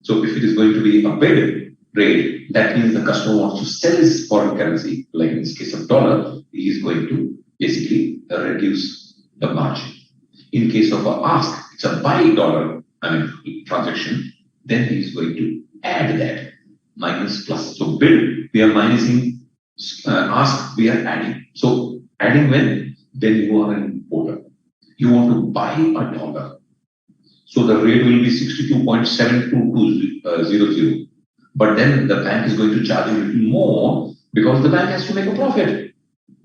So if it is going to be a bid rate, that means the customer wants to sell his foreign currency, like in this case of dollar, he is going to basically reduce the margin. In case of a ask, it's a buy dollar transaction, then he is going to add that minus plus. So bid, we are minusing, ask, we are adding. So adding when? Then you are an importer. You want to buy a dollar. So the rate will be 62.72200. But then the bank is going to charge you a little more because the bank has to make a profit.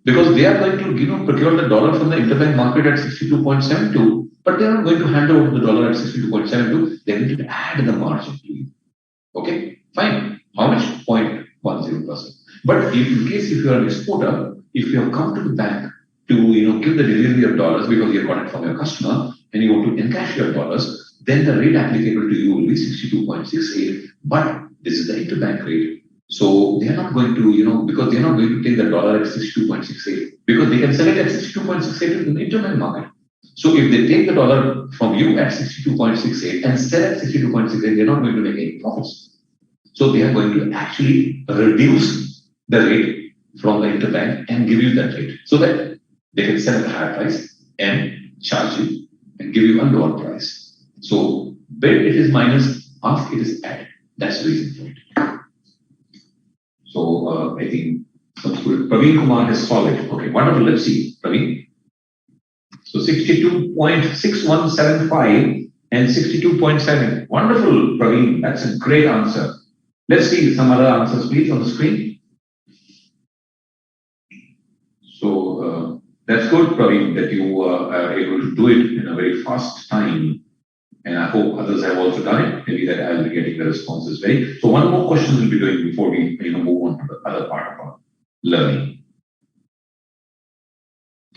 Because they are going to procure the dollar from the interbank market at 62.72, but they are not going to hand over the dollar at 62.72. They are going to add the margin to you. Okay, fine. How much? 0.10%. But if in case if you are an exporter, if you have come to the bank to give the delivery of dollars because you got it from your customer and you want to encash your dollars, then the rate applicable to you will be 62.68. But this is the interbank rate. So they are not going to, because they are not going to take the dollar at 62.68 because they can sell it at 62.68 in the interbank market. So if they take the dollar from you at 62.68 and sell at 62.68, they're not going to make any profits. So they are going to actually reduce the rate from the interbank and give you that rate so that they can sell at a higher price and charge you and give you a lower price. So bid it is minus, ask it is add. That's the reason for it. So I think some student, Praveen Kumar has solved it. Okay, wonderful. Let's see, Praveen. So 62.6175 and 62.7. Wonderful, Praveen. That's a great answer. Let's see some other answers, please, on the screen. So that's good, Praveen, that you are able to do it in a very fast time. And I hope others have also done it. Maybe that I'll be getting the responses very. So one more question we'll be doing before we move on to the other part of our learning.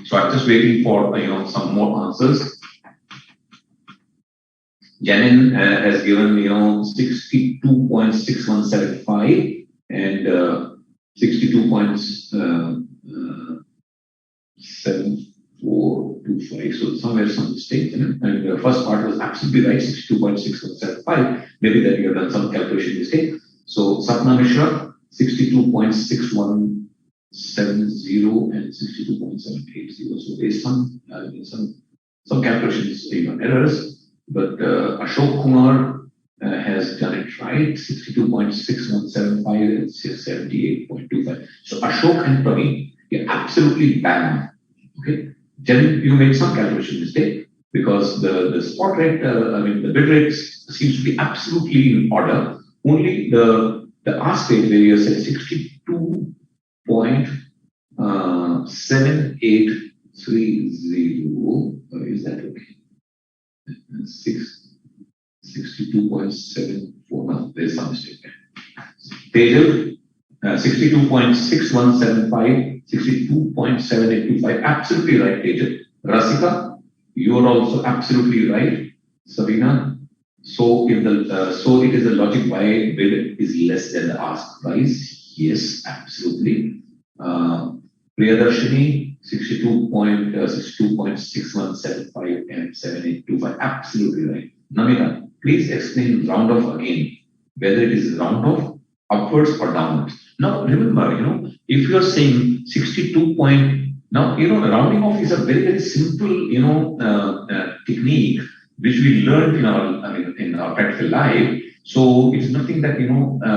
So I'm just waiting for some more answers. Janin has given 62.6175 and 62.7425. So somewhere some mistake in it. And the first part was absolutely right, 62.6175. Maybe that you have done some calculation mistake. So Sapna Mishra, 62.6170 and 62.780. So there's some calculations errors. But Ashok Kumar has done it right, 62.6175 and 78.25. So Ashok and Praveen, you're absolutely bang on. Okay, then you made some calculation mistake because the spot rate, the bid rate seems to be absolutely in order. Only the ask rate where you said 62.7830. Is that okay? 62.74. No, there's some mistake there. Tejal, 62.6175, 62.7825. Absolutely right, Tejal. Rasika, you are also absolutely right. Sabina, so if so it is a logic why bid is less than the ask price. Yes, absolutely. Priyadarshini, 62.6175 and 7825. Absolutely right. Namita, please explain round off again, whether it is round off upwards or downwards. Now remember, if you are saying 62 point, now rounding off is a very, very simple technique which we learned in our practical life. So it's nothing that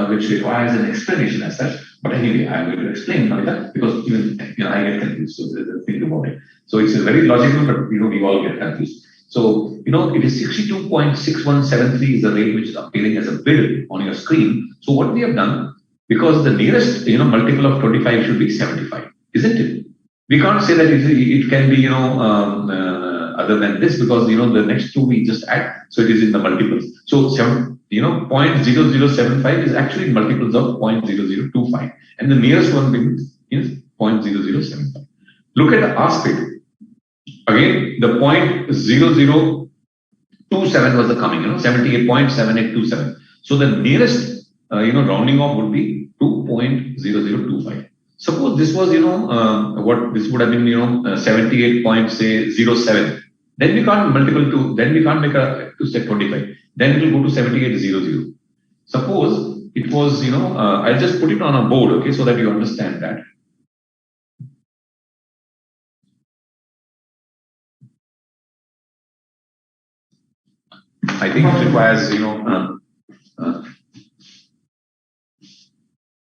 which requires an explanation as such. But anyway, I'm going to explain Namita because even I get confused. So think about it. So it's a very logical, but we all get confused. So it is 62.6173 is the rate which is appearing as a bid on your screen. So what we have done, because the nearest multiple of 25 should be 75, isn't it? We can't say that it can be other than this because the next two we just add, so it is in the multiples. So 0.0075 is actually in multiples of 0.0025, and the nearest one is 0.0075. Look at the ask rate. Again, the 0.0027 was the coming, 78.7827. So the nearest, rounding off would be 2.0025. Suppose this was, what this would have been, 78.07. Then we can't multiple to, then we can't make a to set 25. Then it will go to 7800. Suppose it was, I'll just put it on a board, okay, so that you understand that. I think it requires,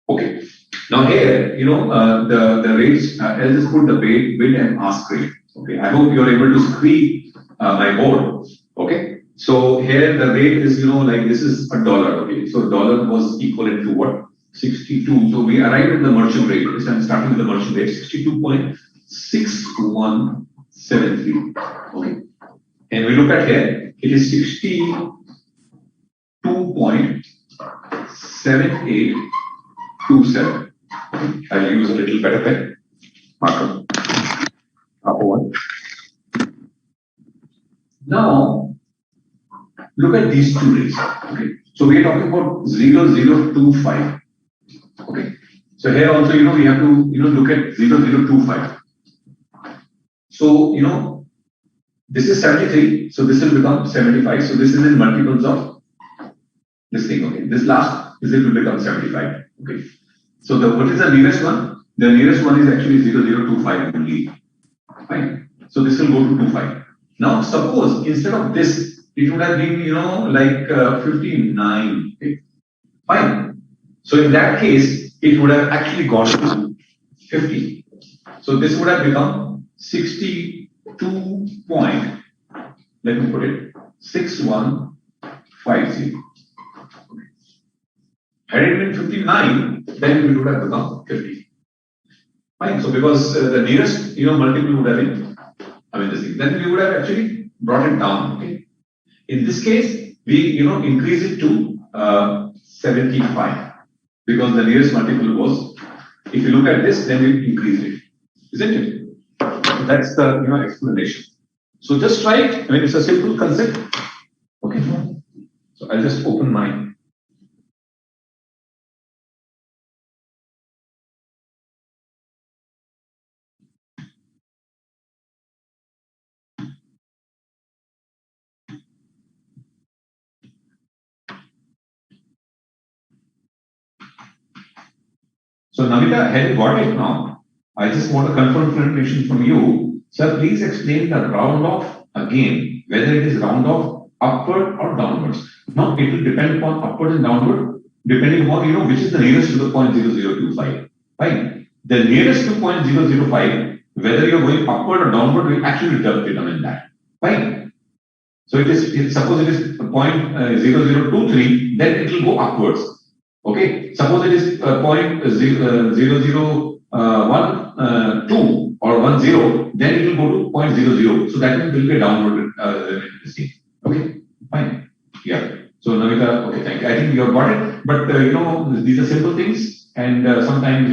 okay. Now here, the rates, I'll just put the bid and ask rate. Okay, I hope you're able to see my board. Okay, so here the rate is, like this is $1. Okay, so dollar was equivalent to what? 62. So we arrived at the merchant rate. So I'm starting with the merchant rate, 62.6173. Okay, and we look at here, it is 62.7825. 7827. I'll use a little better pen. Marker. Upper one. Now, look at these two rates. Okay. So we are talking about 0025. Okay. So here also, we have to, look at 0025. So, this is 73. So this will become 75. So this is in multiples of this thing. Okay. This last visit will become 75. Okay. So what is the nearest one? The nearest one is actually 0025 only. Fine. So this will go to 25. Now suppose instead of this, it would have been, like 59. Okay. Fine. So in that case, it would have actually gone to 50. So this would have become 62 point, let me put it, 6150. Had it been 59, then it would have become 50. Fine. So because the nearest, multiple would have been, this thing. Then we would have actually brought it down. Okay. In this case, we, increase it to 75 because the nearest multiple was. If you look at this, then we increase it, isn't it? So that's the explanation. So just try it. It's a simple concept. Okay. So I'll just open my. So Namita, had you got it now? I just want a confirmation from you. Sir, please explain the round off again, whether it is round off upward or downwards. Now it will depend upon upward and downward, depending upon which is the nearest to the point 0025. Fine. The nearest to point 005, whether you're going upward or downward, will actually determine that. Fine. So suppose it is point 0023, then it will go upwards. Okay, suppose it is point 0012 or 10, then it will go to point 00. So that will be a downward thing. Okay, fine. Yeah. So Namita, okay, thank you. I think you have got it. But these are simple things, and sometimes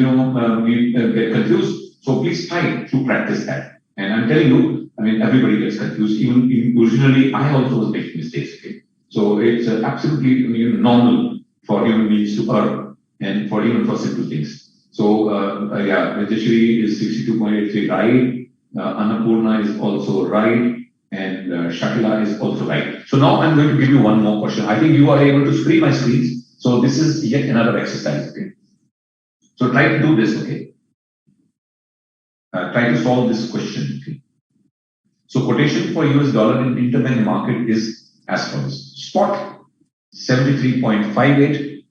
we get confused. So please try to practice that. And I'm telling you, everybody gets confused. Even originally, I also was making mistakes. Okay, so it's absolutely normal for human beings to earn and for even for simple things. So yeah, Rajeshwari is 62.83 right, Annapurna is also right, and Shakila is also right. So now I'm going to give you one more question. I think you are able to screen my screens. So this is yet another exercise. Okay. So try to do this. Okay. Try to solve this question. Okay. So quotation for US dollar in interbank market is as follows: spot 73.58,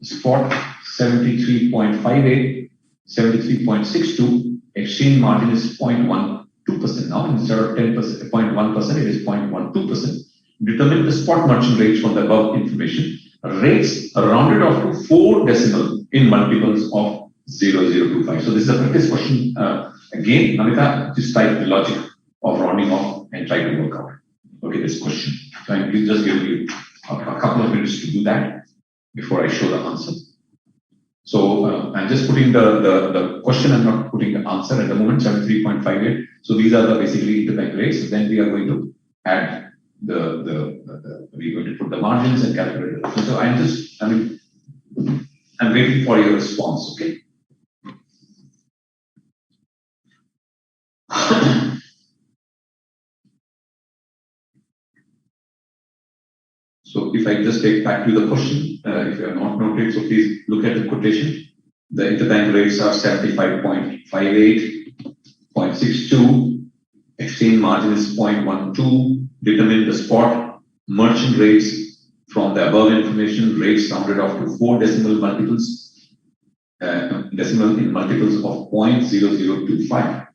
spot 73.58, 73.62, exchange margin is 0.12% now instead of 10%, 0.1%, it is 0.12%. Determine the spot merchant rates from the above information. Rates are rounded off to 4 decimal in multiples of 0025. So this is a practice question. Again, Namita, just type the logic of rounding off and try to work out. Okay, this question. So I'm just giving you a couple of minutes to do that before I show the answer. So I'm just putting the question, I'm not putting the answer at the moment, 73.58. So these are the basically interbank rates. Then we are going to add we're going to put the margins and calculate it. So I'm waiting for your response, okay? So if I just take back to the question, if you have not noted, so please look at the quotation. The interbank rates are 75.58, 0.62, exchange margin is 0.12, determine the spot merchant rates from the above information, rates rounded off to 4 decimal multiples, decimal in multiples of 0.0025.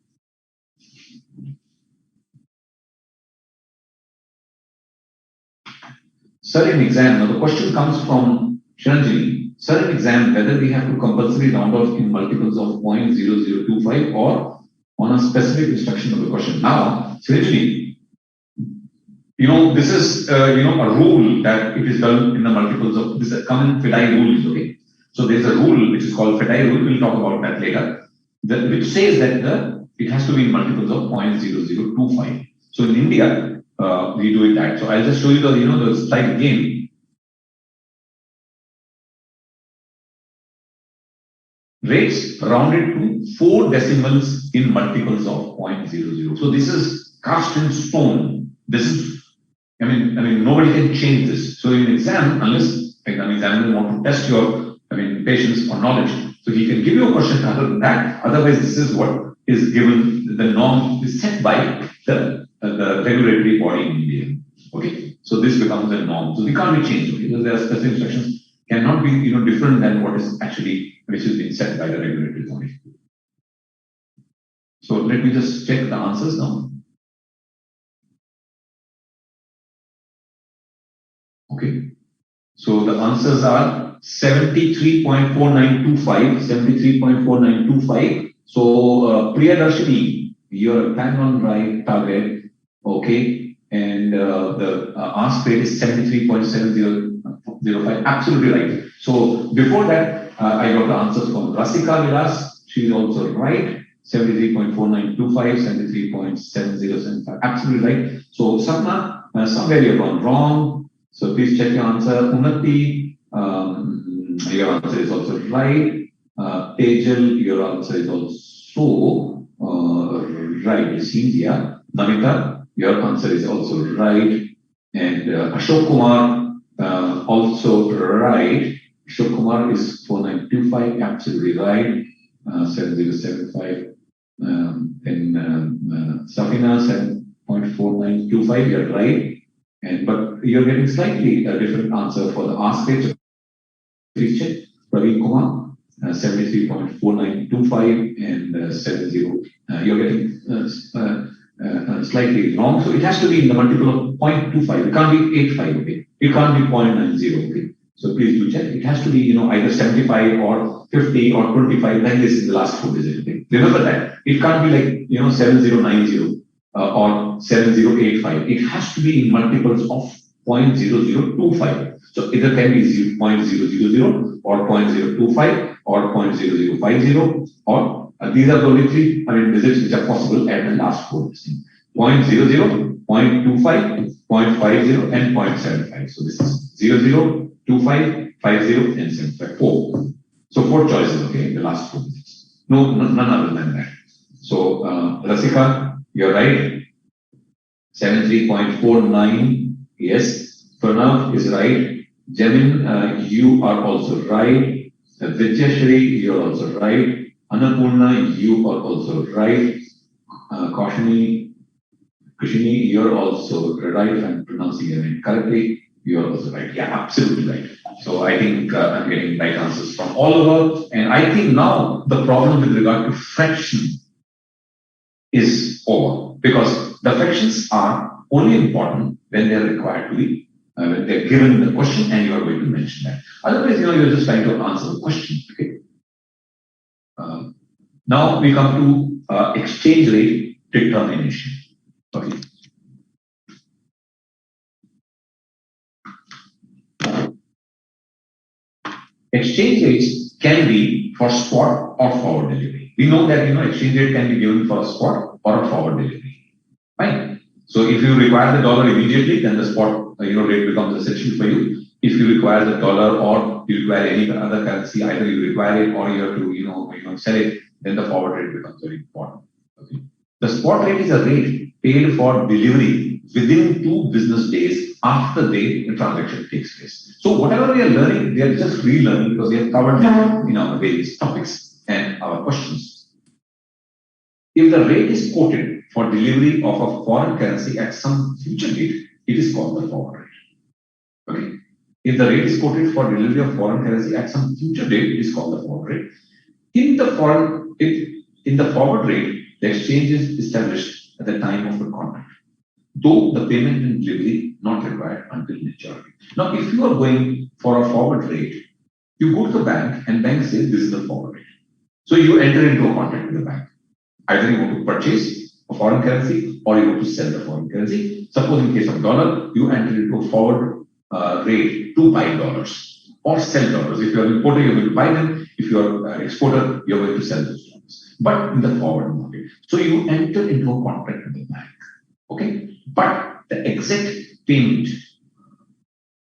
Sir, in exam, now the question comes from Chiranjini. Sir, in exam, whether we have to compulsory round off in multiples of 0.0025 or on a specific instruction of the question. Now, Chiranjini, This is a rule that it is done in the multiples of this is common FIDI rules. Okay, so there's a rule which is called FIDI rule. We'll talk about that later. Which says that it has to be in multiples of 0.0025. So in India, we do it that. So I'll just show you the slide again. Rates rounded to 4 decimals in multiples of 0.00. So this is cast in stone. This is, I mean, nobody can change this. So in exam, unless an examiner want to test your, patience or knowledge, so he can give you a question other than that. Otherwise, this is what is given. The norm is set by the regulatory body in India. Okay, so this becomes a norm. So we can't be changed. Okay, because there are specific instructions cannot be different than what is actually which is being set by the regulatory body. So let me just check the answers now. Okay, so the answers are 73.4925, 73.4925. So Priyadarshini, you're bang on right target. Okay, and the ask rate is 73.7005. Absolutely right. So before that, I got the answers from Rasika Vilas. She's also right. 73.4925, 73.7075. Absolutely right. So Sapna, somewhere you've gone wrong. So please check your answer. Unnati, your answer is also right. Tejal, your answer is also right. It seems, yeah. Namita, your answer is also right. And Ashok Kumar, also right. Ashok Kumar is 4925, absolutely right. 7075. Then Safina, 7.4925, you're right. But you're getting slightly a different answer for the ask rate. Please check. Praveen Kumar, 73.4925 and 70. You're getting slightly wrong. So it has to be in the multiple of 0.25. It can't be 85. Okay. It can't be 0.90. Okay. So please do check. It has to be either 75 or 50 or 25 like this in the last 4 digits. Okay. Remember that. It can't be like 7090 or 7085. It has to be in multiples of 0.0025. So either can be 0.000 or 0.025 or 0.0050 or these are the only 3 digits which are possible at the last 4 digits. 0.00, 0.25, 0.50 and 0.75. So this is 00, 25, 50 and 75. 4. So 4 choices, okay, in the last 4 digits. No, none other than that. So Rasika, you're right. 73.49. Yes. Pranav is right. Jamin, you are also right. Vidyashri, you're also right. Annapurna, you are also right. Kushini, you're also right. If I'm pronouncing your name correctly, you're also right. Yeah, absolutely right. So I think I'm getting right answers from all over. And I think now the problem with regard to fraction is over because the fractions are only important when they're required to be, when they're given the question and you are going to mention that. Otherwise, you're just trying to answer the question. Okay. Now we come to exchange rate determination. Okay. Exchange rates can be for spot or forward delivery. We know that exchange rate can be given for spot or a forward delivery. Right? So if you require the dollar immediately, then the spot rate becomes essential for you. If you require the dollar or you require any other currency, either you require it or you have to sell it, then the forward rate becomes very important. Okay. The spot rate is a rate paid for delivery within 2 business days after the transaction takes place. So whatever we are learning, we are just relearning because we have covered in our various topics and our questions. If the rate is quoted for delivery of a foreign currency at some future date, it is called the forward rate. Okay. If the rate is quoted for delivery of foreign currency at some future date, it is called the forward rate. In the forward rate, the exchange is established at the time of the contract, though the payment and delivery not required until maturity. Now, if you are going for a forward rate, you go to the bank and bank says this is the forward rate. So you enter into a contract with the bank. Either you want to purchase a foreign currency or you want to sell the foreign currency. Suppose in case of dollar, you enter into a forward rate to buy dollars or sell dollars. If you are an importer, you're going to buy them. If you are an exporter, you're going to sell those dollars. But in the forward market. So you enter into a contract with the bank. Okay? But the exact payment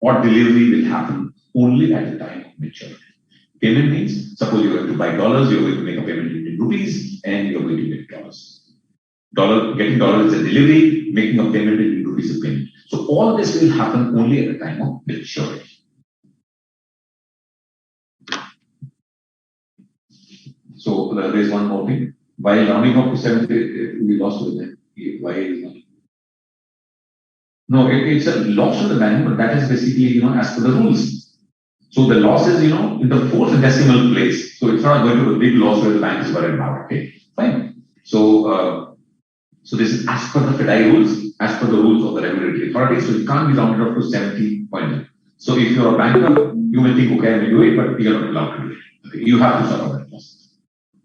or delivery will happen only at the time of maturity. Payment means, suppose you're going to buy dollars, you're going to make a payment in rupees, and you're going to get dollars. Getting dollars is a delivery, making a payment in rupees is a payment. So all this will happen only at the time of maturity. So there is one more thing. While rounding up to 70, we lost it. Why is not? No, it's a loss of the bank, but that is basically, as per the rules. So the loss is, in the fourth decimal place. So it's not going to be a big loss where the bank is worried about. Okay, fine. So, so this is as per the FDI rules, as per the rules of the regulatory authority. So it can't be rounded up to 70.0. So if you're a banker, you may think, okay, I will do it, but you're not allowed to do it. Okay, you have to suffer that loss.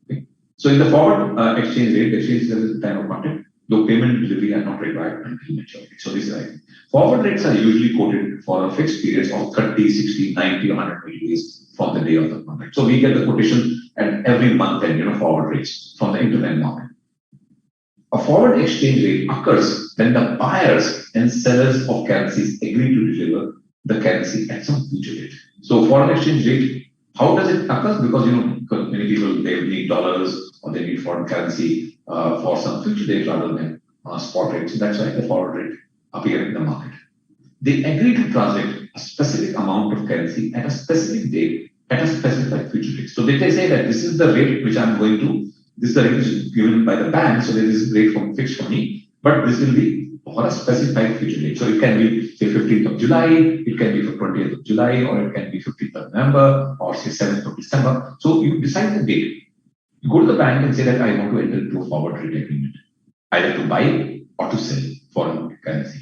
Okay. So in the forward exchange rate, the exchange rate is the time of contract. Though payment and delivery are not required until maturity. So this is right. Forward rates are usually quoted for a fixed period of 30, 60, 90, or 120 days from the day of the contract. So we get the quotation at every month and forward rates from the Interbank market. A forward exchange rate occurs when the buyers and sellers of currencies agree to deliver the currency at some future date. So foreign exchange rate, how does it occur? Because because many people they need dollars or they need foreign currency for some future date rather than spot rate. So that's why the forward rate appear in the market. They agree to transact a specific amount of currency at a specific date at a specified future date. So they say that this is the rate which I'm going to, this is the rate which is given by the bank, so there is a rate fixed for me, but this will be for a specified future date. So it can be say 15th of July, it can be for 20th of July, or it can be 15th of November, or say 7th of December. So you decide the date. You go to the bank and say that I want to enter into a forward rate agreement, either to buy or to sell foreign currency.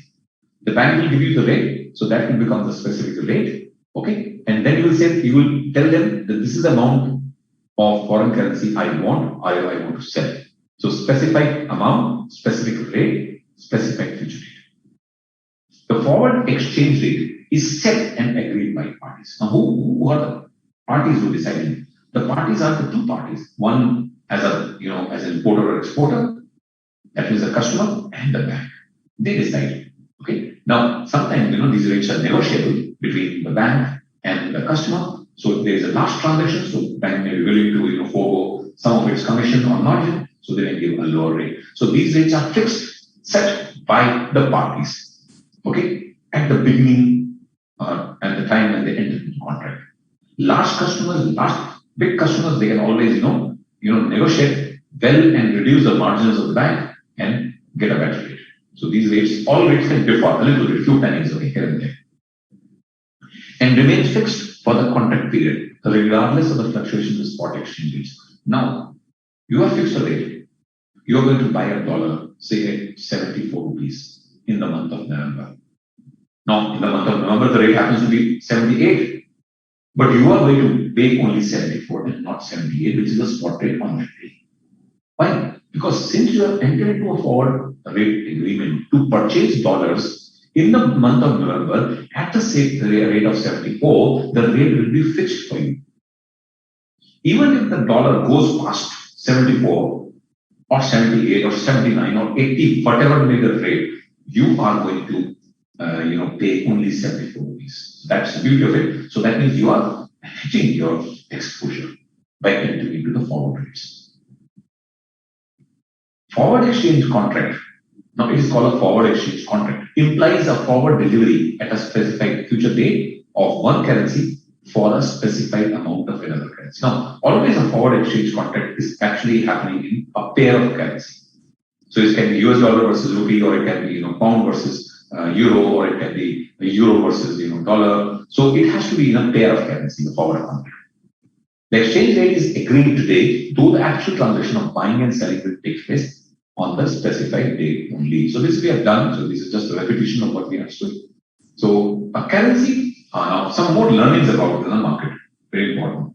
The bank will give you the rate, so that will become the specific rate, okay? And then you will tell them that this is the amount of foreign currency I want to sell. So specified amount, specific rate, specific future date. The forward exchange rate is set and agreed by parties. Now, who are the parties who decide it? The parties are the two parties. One as as an importer or exporter, that is the customer, and the bank. They decide. Okay. Now, sometimes these rates are negotiable between the bank and the customer. So there is a large transaction, so the bank may be willing to forego some of its commission or margin, so they may give a lower rate. So these rates are fixed, set by the parties. Okay, at the beginning at the time when they enter into the contract. Big customers, they can always negotiate well and reduce the margins of the bank and get a better rate. So these rates, all rates can differ a little bit, few pennies here and there, and remain fixed for the contract period, regardless of the fluctuations in spot exchange rates. Now, you have fixed a rate. You are going to buy a dollar, say at 74 rupees in the month of November. Now, in the month of November, the rate happens to be 78, but you are going to pay only 74 and not 78, which is the spot rate on that day. Why? Because since you have entered into a forward rate agreement to purchase dollars in the month of November at the same rate of 74, the rate will be fixed for you. Even if the dollar goes past 74 or 78 or 79 or 80, whatever may the rate, you are going to pay only 74 rupees. That's the beauty of it. So that means you are hedging your exposure by entering into the forward rates. Forward exchange contract, now it is called a forward exchange contract, implies a forward delivery at a specified future date of one currency for a specified amount of another currency. Now, always a forward exchange contract is actually happening in a pair of currency. So it can be US dollar versus rupee, or it can be pound versus euro, or it can be euro versus dollar. So it has to be in a pair of currency, the forward contract. The exchange rate is agreed today, though the actual transaction of buying and selling will take place on the specified date only. So this we have done. So this is just a repetition of what we understood. So a currency, now some more learnings about the market, very important.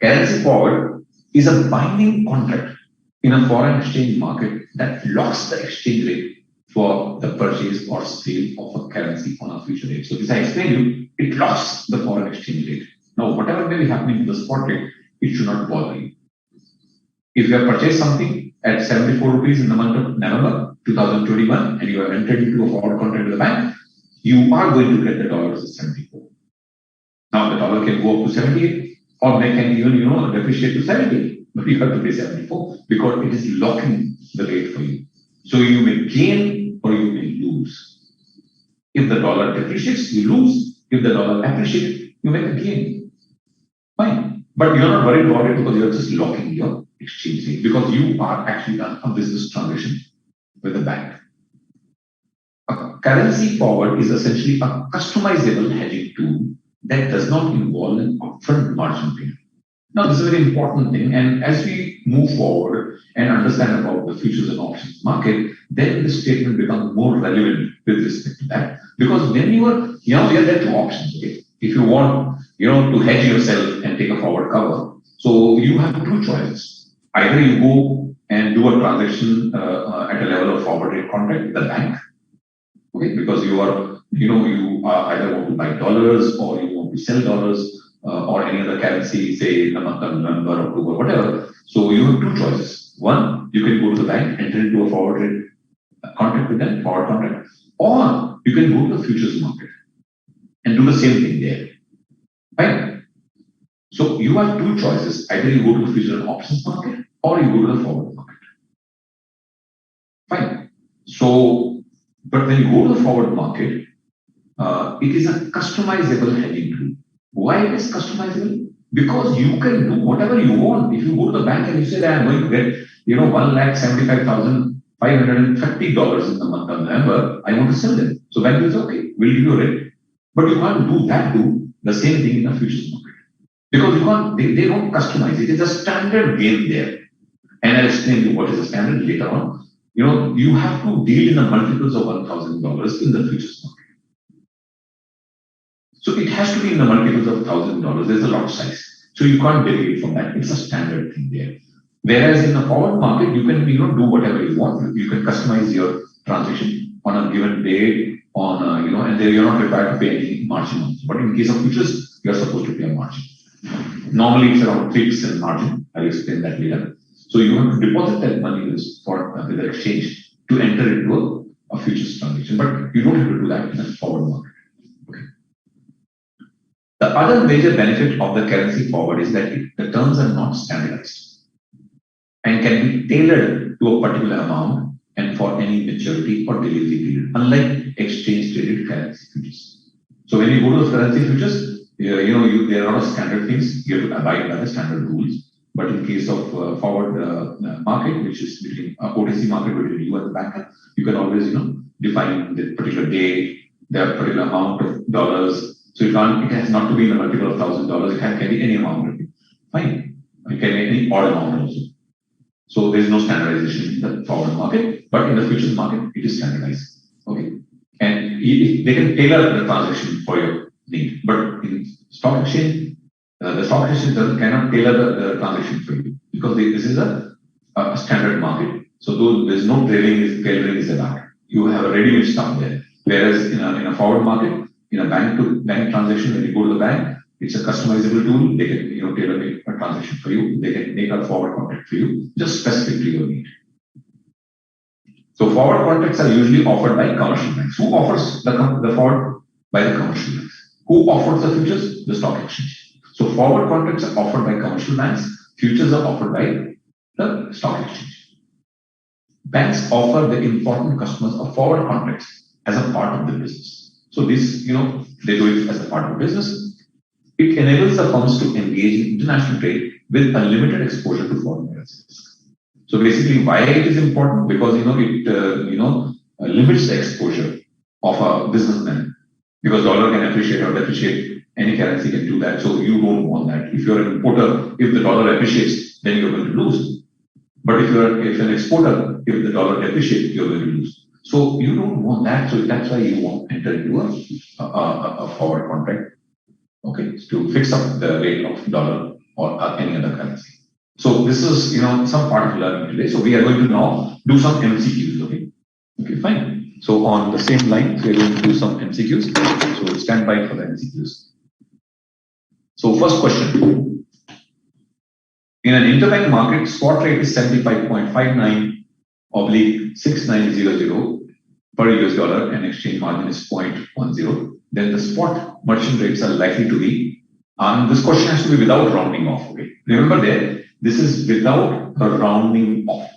Currency forward is a binding contract in a foreign exchange market that locks the exchange rate for the purchase or sale of a currency on a future rate. So this I explained you, it locks the foreign exchange rate. Now, whatever may be happening in the spot rate, it should not bother you. If you have purchased something at 74 rupees in the month of November 2021 and you have entered into a forward contract with the bank, you are going to get the dollars at 74. Now the dollar can go up to 78 or they can even depreciate to 70, but you have to pay 74 because it is locking the rate for you. So you may gain or you may lose. If the dollar depreciates, you lose. If the dollar appreciates, you make a gain. Fine. But you're not worried about it because you're just locking your exchange rate because you are actually done a business transaction with the bank. A currency forward is essentially a customizable hedging tool that does not involve an upfront margin payment. Now, this is a very important thing, and as we move forward and understand about the futures and options market, then the statement becomes more relevant with respect to that. Because when you are, there are two options. Okay, if you want, to hedge yourself and take a forward cover, so you have two choices. Either you go and do a transaction at a level of forward rate contract with the bank, okay, because you are, you either want to buy dollars or you want to sell dollars or any other currency, say in the month of November, October, whatever. So you have two choices. One, you can go to the bank, enter into a forward rate contract with them, forward contract, or you can go to the futures market and do the same thing there. Right? So you have two choices. Either you go to the futures and options market or you go to the forward market. Fine. So, but when you go to the forward market, it is a customizable hedging tool. Why it is customizable? Because you can do whatever you want. If you go to the bank and you say that I'm going to get, $1,75,530 in the month of November, I want to sell them. So bank will say, okay, we'll give you a rate. But you can't do the same thing in the futures market. Because you can't, they don't customize it. It's a standard game there. And I'll explain you what is the standard later on. You have to deal in the multiples of $1,000 in the futures market. So it has to be in the multiples of $1,000. There's a lot size. So you can't deviate from that. It's a standard thing there. Whereas in the forward market, you can do whatever you want. You can customize your transaction on a given day, and then you're not required to pay any margin. But in case of futures, you're supposed to pay a margin. Normally it's around 3% margin. I'll explain that later. So you have to deposit that money with the exchange to enter into a futures transaction. But you don't have to do that in a forward market. Okay. The other major benefit of the currency forward is that the terms are not standardized and can be tailored to a particular amount and for any maturity or delivery period, unlike exchange traded currency futures. So when you go to those currency futures, there are a lot of standard things. You have to abide by the standard rules. But in case of forward market, which is between OTC market between you and the banker, you can always define the particular day, the particular amount of dollars. So it has not to be in a multiple of $1,000. It can be any amount. Fine. It can be any odd amount also. So there is no standardization in the forward market, but in the futures market, it is standardized. Okay. And they can tailor the transaction for your need. But in stock exchange, the stock exchange cannot tailor the transaction for you because this is a standard market. So there's no tailoring is allowed. You have a ready-made stuff there. Whereas in a forward market, in a bank-to-bank transaction, when you go to the bank, it's a customizable tool. They can tailor make a transaction for you. They can make a forward contract for you, just specific to your need. So forward contracts are usually offered by commercial banks. Who offers the forward? By the commercial banks. Who offers the futures? The stock exchange. So forward contracts are offered by commercial banks. Futures are offered by the stock exchange. Banks offer the important customers a forward contracts as a part of the business. So this, they do it as a part of business. It enables the firms to engage in international trade with a limited exposure to foreign currency risk. So basically, why it is important? Because it limits the exposure of a businessman. Because dollar can appreciate or depreciate, any currency can do that. So you don't want that. If you're an importer, if the dollar appreciates, then you're going to lose. But if an exporter, if the dollar depreciates, you're going to lose. So you don't want that. So that's why you want to enter into a forward contract. Okay, to fix up the rate of dollar or any other currency. So this is some part of learning today. So we are going to now do some MCQs. Okay. Okay, fine. So on the same line, we are going to do some MCQs. So stand by for the MCQs. So first question. In an interbank market, spot rate is 75.59 oblique 6900 per US dollar and exchange margin is 0.10. Then the spot merchant rates are likely to be, and this question has to be without rounding off. Okay. Remember there, this is without a rounding off.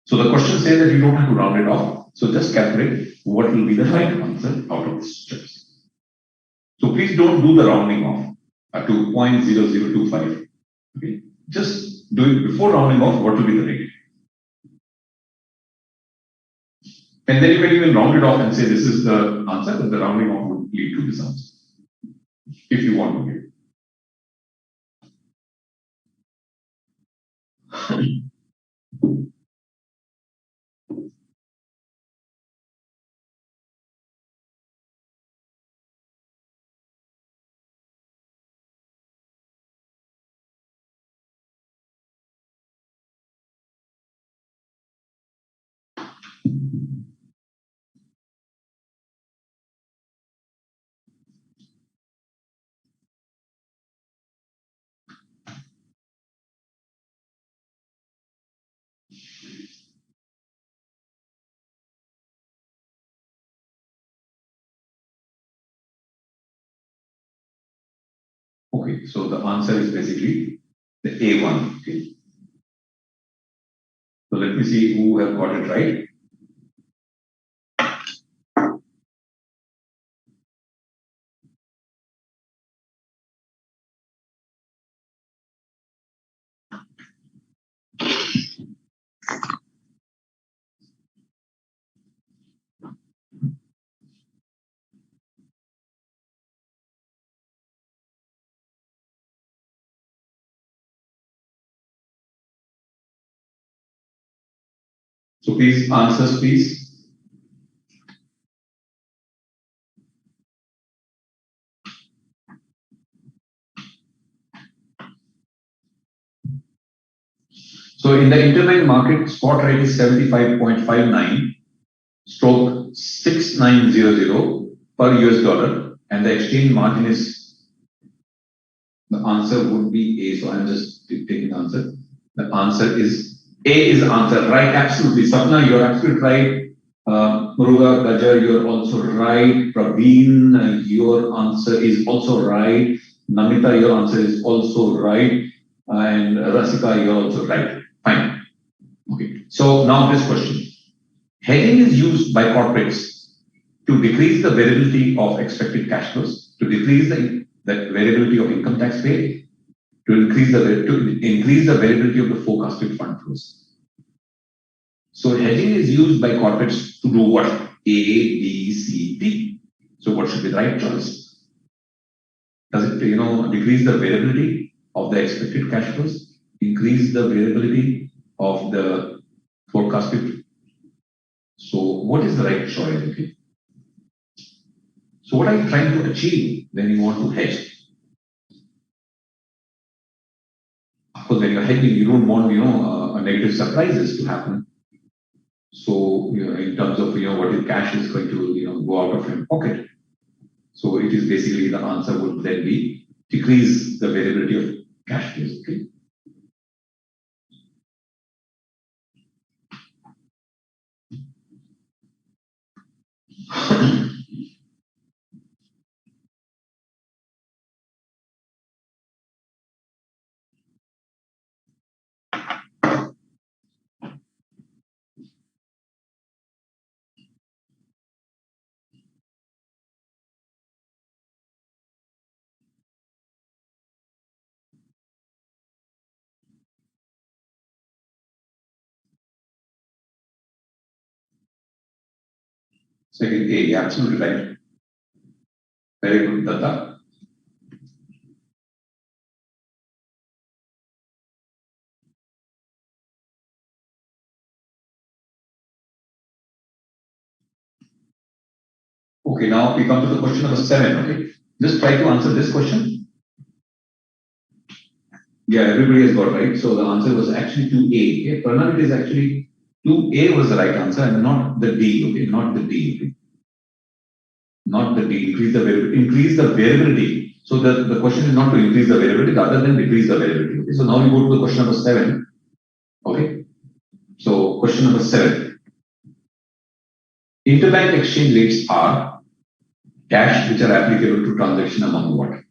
So the question says that you don't have to round it off. So just calculate what will be the right answer out of this steps. So please don't do the rounding off to 0.0025. Okay. Just do it before rounding off. What will be the rate? And then you can even round it off and say this is the answer, but the rounding off would lead to this answer. If you want to get. Okay, so the answer is basically the A1. Okay. So let me see who have got it right. So please, answers please. So in the interbank market, spot rate is 75.59 stroke 6900 per US dollar, and the exchange margin is, the answer would be A. So I'm just taking the answer. The answer is A is the answer, right? Absolutely. Sapna, you're absolutely right. Muruga, Gajar, you're also right. Praveen, your answer is also right. Namita, your answer is also right. And Rasika, you're also right. Fine. Okay. So now this question. Hedging is used by corporates to decrease the variability of expected cash flows, to decrease the variability of income tax paid, to increase the variability of the forecasted fund flows. So hedging is used by corporates to do what? A, B, C, D. So what should be the right choice? Does it decrease the variability of the expected cash flows, increase the variability of the forecasted? So what is the right choice? Okay. So what are you trying to achieve when you want to hedge? Of course, when you're hedging, you don't want negative surprises to happen. So in terms of what your cash is going to go out of your pocket. So it is basically the answer would then be decrease the variability of cash flows. Okay. Second A, absolutely right. Very good, Data. Okay, now we come to the question number 7. Okay, just try to answer this question. Yeah, everybody has got right. So the answer was actually 2A. Okay, Pranav, it is actually 2A was the right answer and not the D. Okay, not the D. Okay? Not the D. Increase the variability. So the question is not to increase the variability rather than decrease the variability. Okay, so now we go to the question number 7. Okay. So question number 7. Interbank exchange rates are dash which are applicable to transaction among what?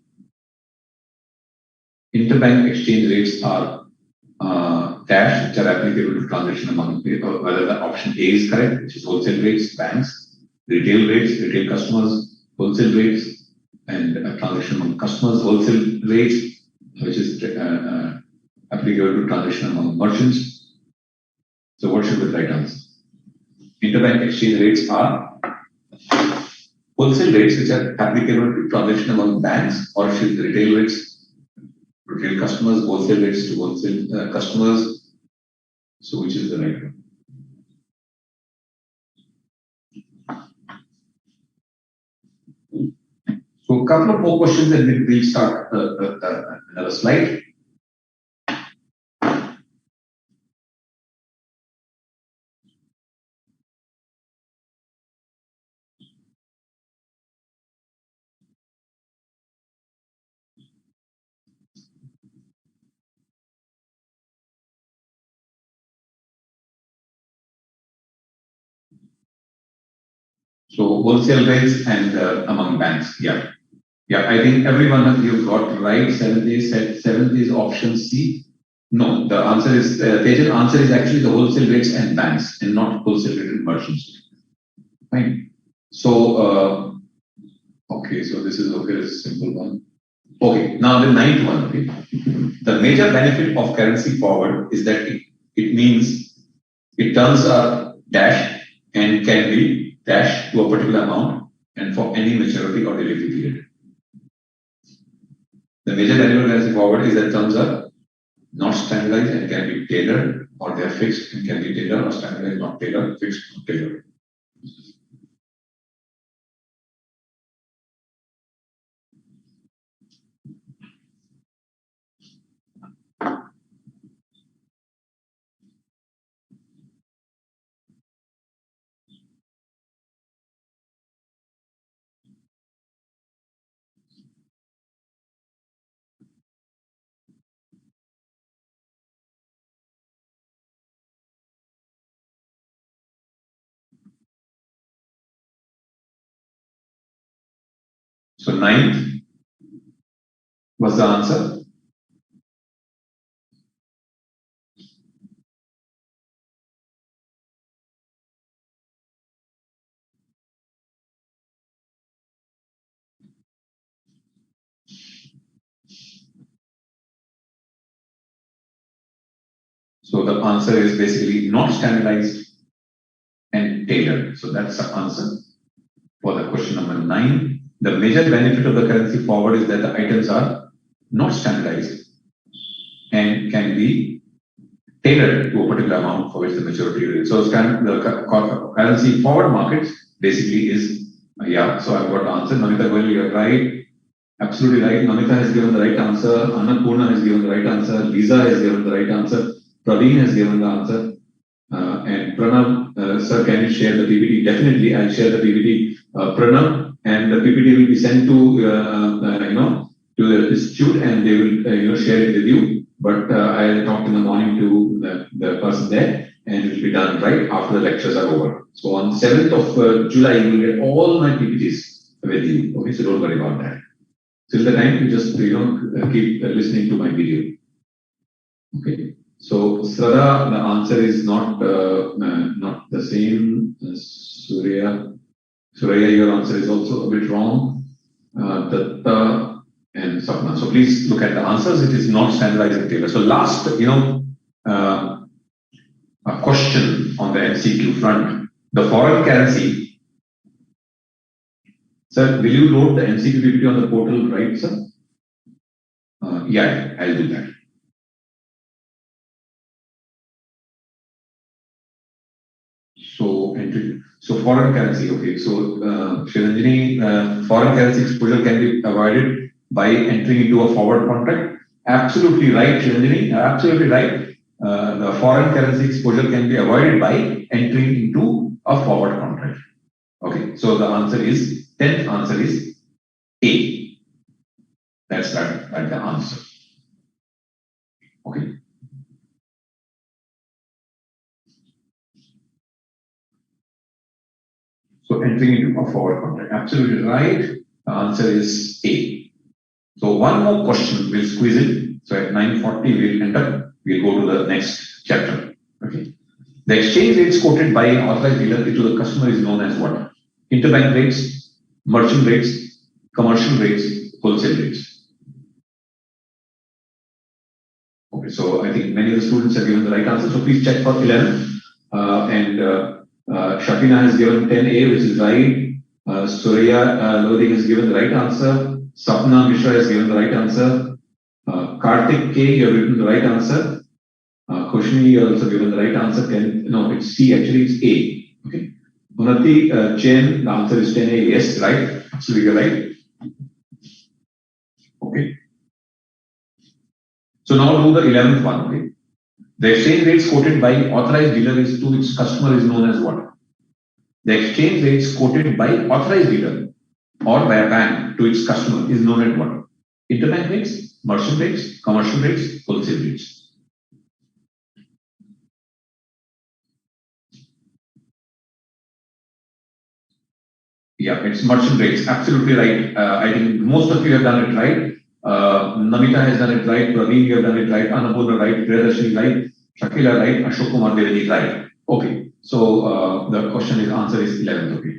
Interbank exchange rates are dash which are applicable to transaction among whether the option A is correct, which is wholesale rates, banks, retail rates, retail customers, wholesale rates, and transaction among customers, wholesale rates, which is applicable to transaction among merchants. So what should be the right answer? Interbank exchange rates are wholesale rates which are applicable to transaction among banks, or should retail rates, retail customers, wholesale rates to wholesale customers. So which is the right one? So a couple of more questions and then we'll start another slide. So wholesale rates and among banks, yeah. Yeah, I think everyone of you got right. Seventh is option C. No, the answer is Tejan. Answer is actually the wholesale rates and banks, and not wholesale rate and merchants. Fine. So okay, so this is okay. This is a simple one. Okay, now the ninth one. Okay, the major benefit of currency forward is that it means it turns a dash and can be dash to a particular amount and for any maturity or delivery period. The major benefit of currency forward is that terms are not standardized and can be tailored, or they are fixed and can be tailored or standardized, not tailored, fixed, not tailored. So ninth was the answer. So the answer is basically not standardized and tailored. So that's the answer for the question number 9. The major benefit of the currency forward is that the items are not standardized and can be tailored to a particular amount for which the maturity is. So the currency forward markets basically is, yeah, so I've got the answer. Namita Goyal, you're right. Absolutely right. Namita has given the right answer. Annapurna has given the right answer. Lisa has given the right answer. Praveen has given the answer. And Pranav, sir, can you share the PPT? Definitely, I'll share the PPT. Pranav, and the PPT will be sent to to the institute, and they will share it with you. But I'll talk in the morning to the person there, and it will be done right after the lectures are over. So on 7th of July, you will get all my PPTs with you. Okay, so don't worry about that. Till the time, you just keep listening to my video. Okay. So Srada, the answer is not the same. Surya, your answer is also a bit wrong. Datta and Sapna. So please look at the answers. It is not standardized and tailored. So last, a question on the MCQ front. The foreign currency. Sir, will you load the MCQ PPT on the portal, right, sir? Yeah, I'll do that. So foreign currency, okay. So Shiranjini, foreign currency exposure can be avoided by entering into a forward contract Absolutely right, Chandini. Absolutely right. The foreign currency exposure can be avoided by entering into a forward contract. Okay, so the answer is 10th answer is A. That's that the answer. Okay. So entering into a forward contract. Absolutely right. The answer is A. So one more question we'll squeeze in. So at 9:40 we'll end up. We'll go to the next chapter. Okay. The exchange rates quoted by an authorized dealer to the customer is known as what? Interbank rates, merchant rates, commercial rates, wholesale rates. Okay, so I think many of the students have given the right answer. So please check for 11. Shafina has given 10A, which is right. Surya Lodi has given the right answer. Sapna Mishra has given the right answer. Karthik K, you have written the right answer. Kushni, you have also given the right answer. 10, no, it's C, actually it's A. Okay. Unati Chen, the answer is 10A. Yes, right. Absolutely you're right. Okay. So now do the 11th one. Okay. The exchange rates quoted by authorized dealer is to its customer is known as what? The exchange rates quoted by authorized dealer or by a bank to its customer is known as what? Interbank rates, merchant rates, commercial rates, wholesale rates. Yeah, it's merchant rates. Absolutely right. I think most of you have done it right. Namita has done it right. Praveen, you have done it right. Annapurna right. Priyadashini right. Shakila right. Ashok Kumar Devani right. Okay. So the question is answer is 11th. Okay.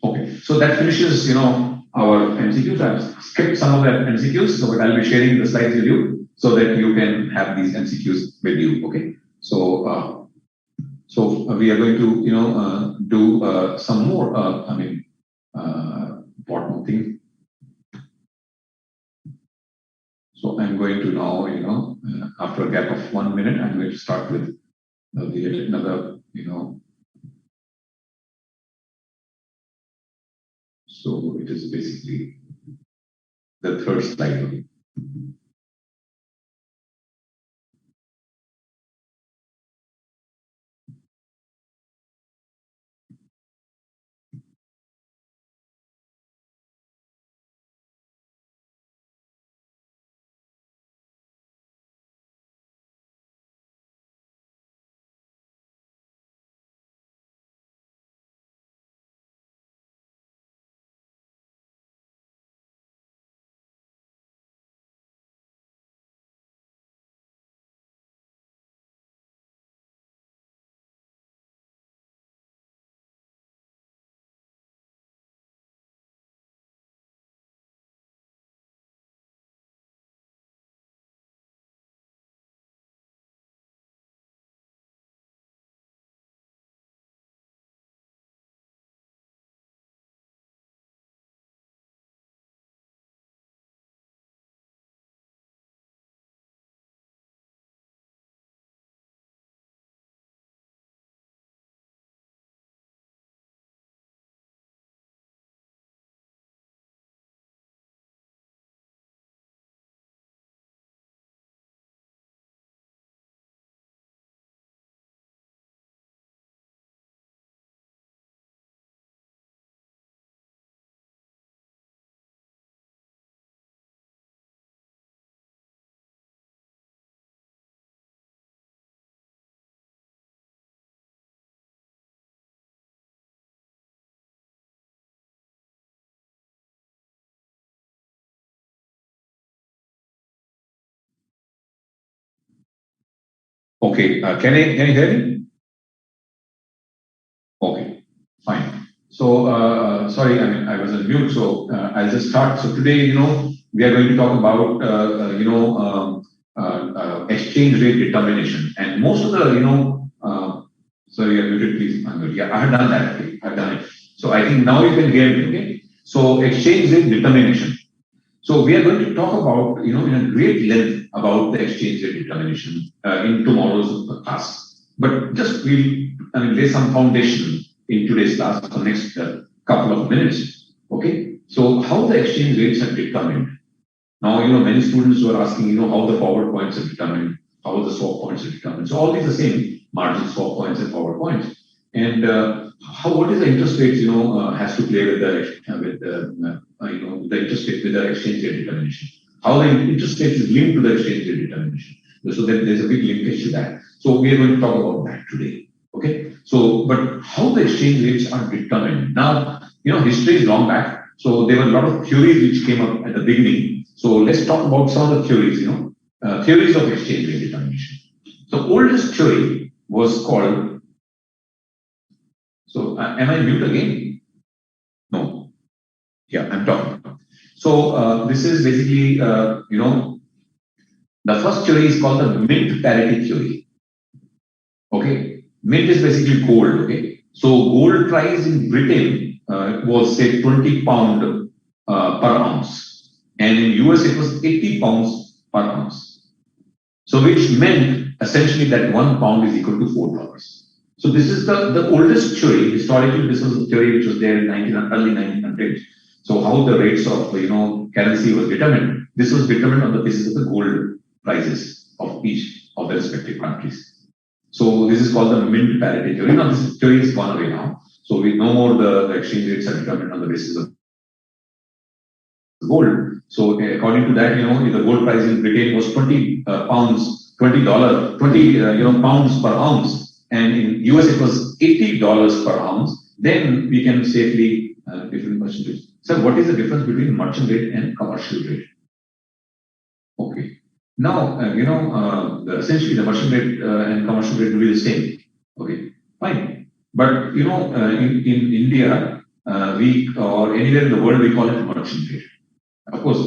Okay. So that finishes, our MCQs. I've skipped some of the MCQs, so but I'll be sharing the slides with you so that you can have these MCQs with you. Okay. So we are going to, do some more. Important thing. So I'm going to now, after a gap of 1 minute, I'm going to start with another, So it is basically the third slide. Okay, can you hear me? Okay, fine. So sorry, I was on mute. So I'll just start. So today, we are going to talk about exchange rate determination, and most of the sorry, you're muted, please. Yeah, I have done that. Okay. I've done it. So I think now you can hear me. Okay. So exchange rate determination. So we are going to talk about, in a great length about the exchange rate determination in tomorrow's class. But just we'll, lay some foundation in today's class for the next couple of minutes. Okay, so how the exchange rates are determined. Now, many students were asking, how the forward points are determined, how the swap points are determined. So all these are the same, margin swap points and forward points. And what is the interest rates, has to play with the interest rate with the exchange rate determination. How the interest rate is linked to the exchange rate determination. So there's a big linkage to that. So we are going to talk about that today. Okay. So, but how the exchange rates are determined. Now, history is long back. So there were a lot of theories which came up at the beginning. So let's talk about some of the theories, theories of exchange rate determination. The oldest theory was called, so am I mute again? No. Yeah, I'm talking. So this is basically, the first theory is called the mint parity theory. Okay. Mint is basically gold. Okay. So gold price in Britain was say 20 pound per ounce. And in US, it was 80 pounds per ounce. So which meant essentially that 1 pound is equal to $4. So this is the oldest theory. Historically, this was a theory which was there in early 1900s. So how the rates of currency was determined. This was determined on the basis of the gold prices of each of the respective countries. So this is called the mint parity theory. Now this theory is gone away now. So we no more the exchange rates are determined on the basis of gold. So according to that, the gold price in Britain was 20 pounds, $20, 20 pounds per ounce, and in US it was $80 per ounce. Then we can safely different merchant rates. So what is the difference between merchant rate and commercial rate? Okay. Now essentially the merchant rate and commercial rate will be the same. Okay, fine. But in India we or anywhere in the world we call it merchant rate. Of course,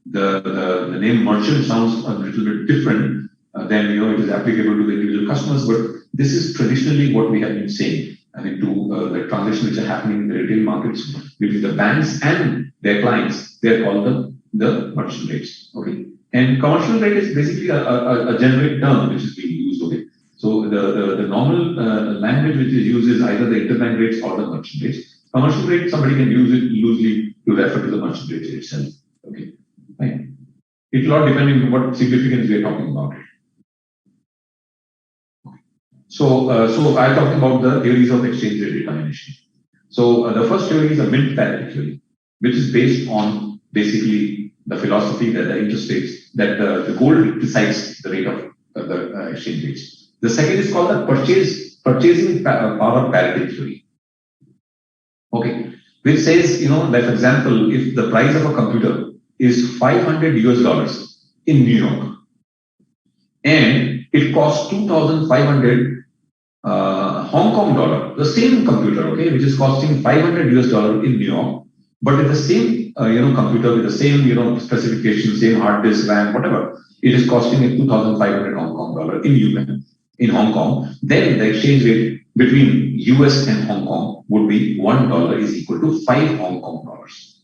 the name merchant sounds a little bit different than it is applicable to the individual customers, but this is traditionally what we have been saying. I mean, to the transactions which are happening in the retail markets between the banks and their clients, they are called the merchant rates. Okay, and commercial rate is basically a generic term which is being used. Okay, so the normal language which is used is either the interbank rates or the merchant rates. Commercial rate, somebody can use it loosely to refer to the merchant rate itself. Okay, fine. It will all depend on what significance we are talking about. So I'm talking about the theories of exchange rate determination. So the first theory is a mint parity theory, which is based on basically the philosophy that the interest rates, that the gold decides the rate of the exchange rates. The second is called the purchasing power parity theory. Okay, which says, like for example, if the price of a computer is $500 US in New York, and it costs 2,500 Hong Kong dollar, the same computer, okay, which is costing $500 US in New York, but with the same, computer with the same, specifications, same hard disk, RAM, whatever, it is costing 2,500 Hong Kong dollar in Hong Kong. Then the exchange rate between US and Hong Kong would be $1 is equal to 5 Hong Kong dollars.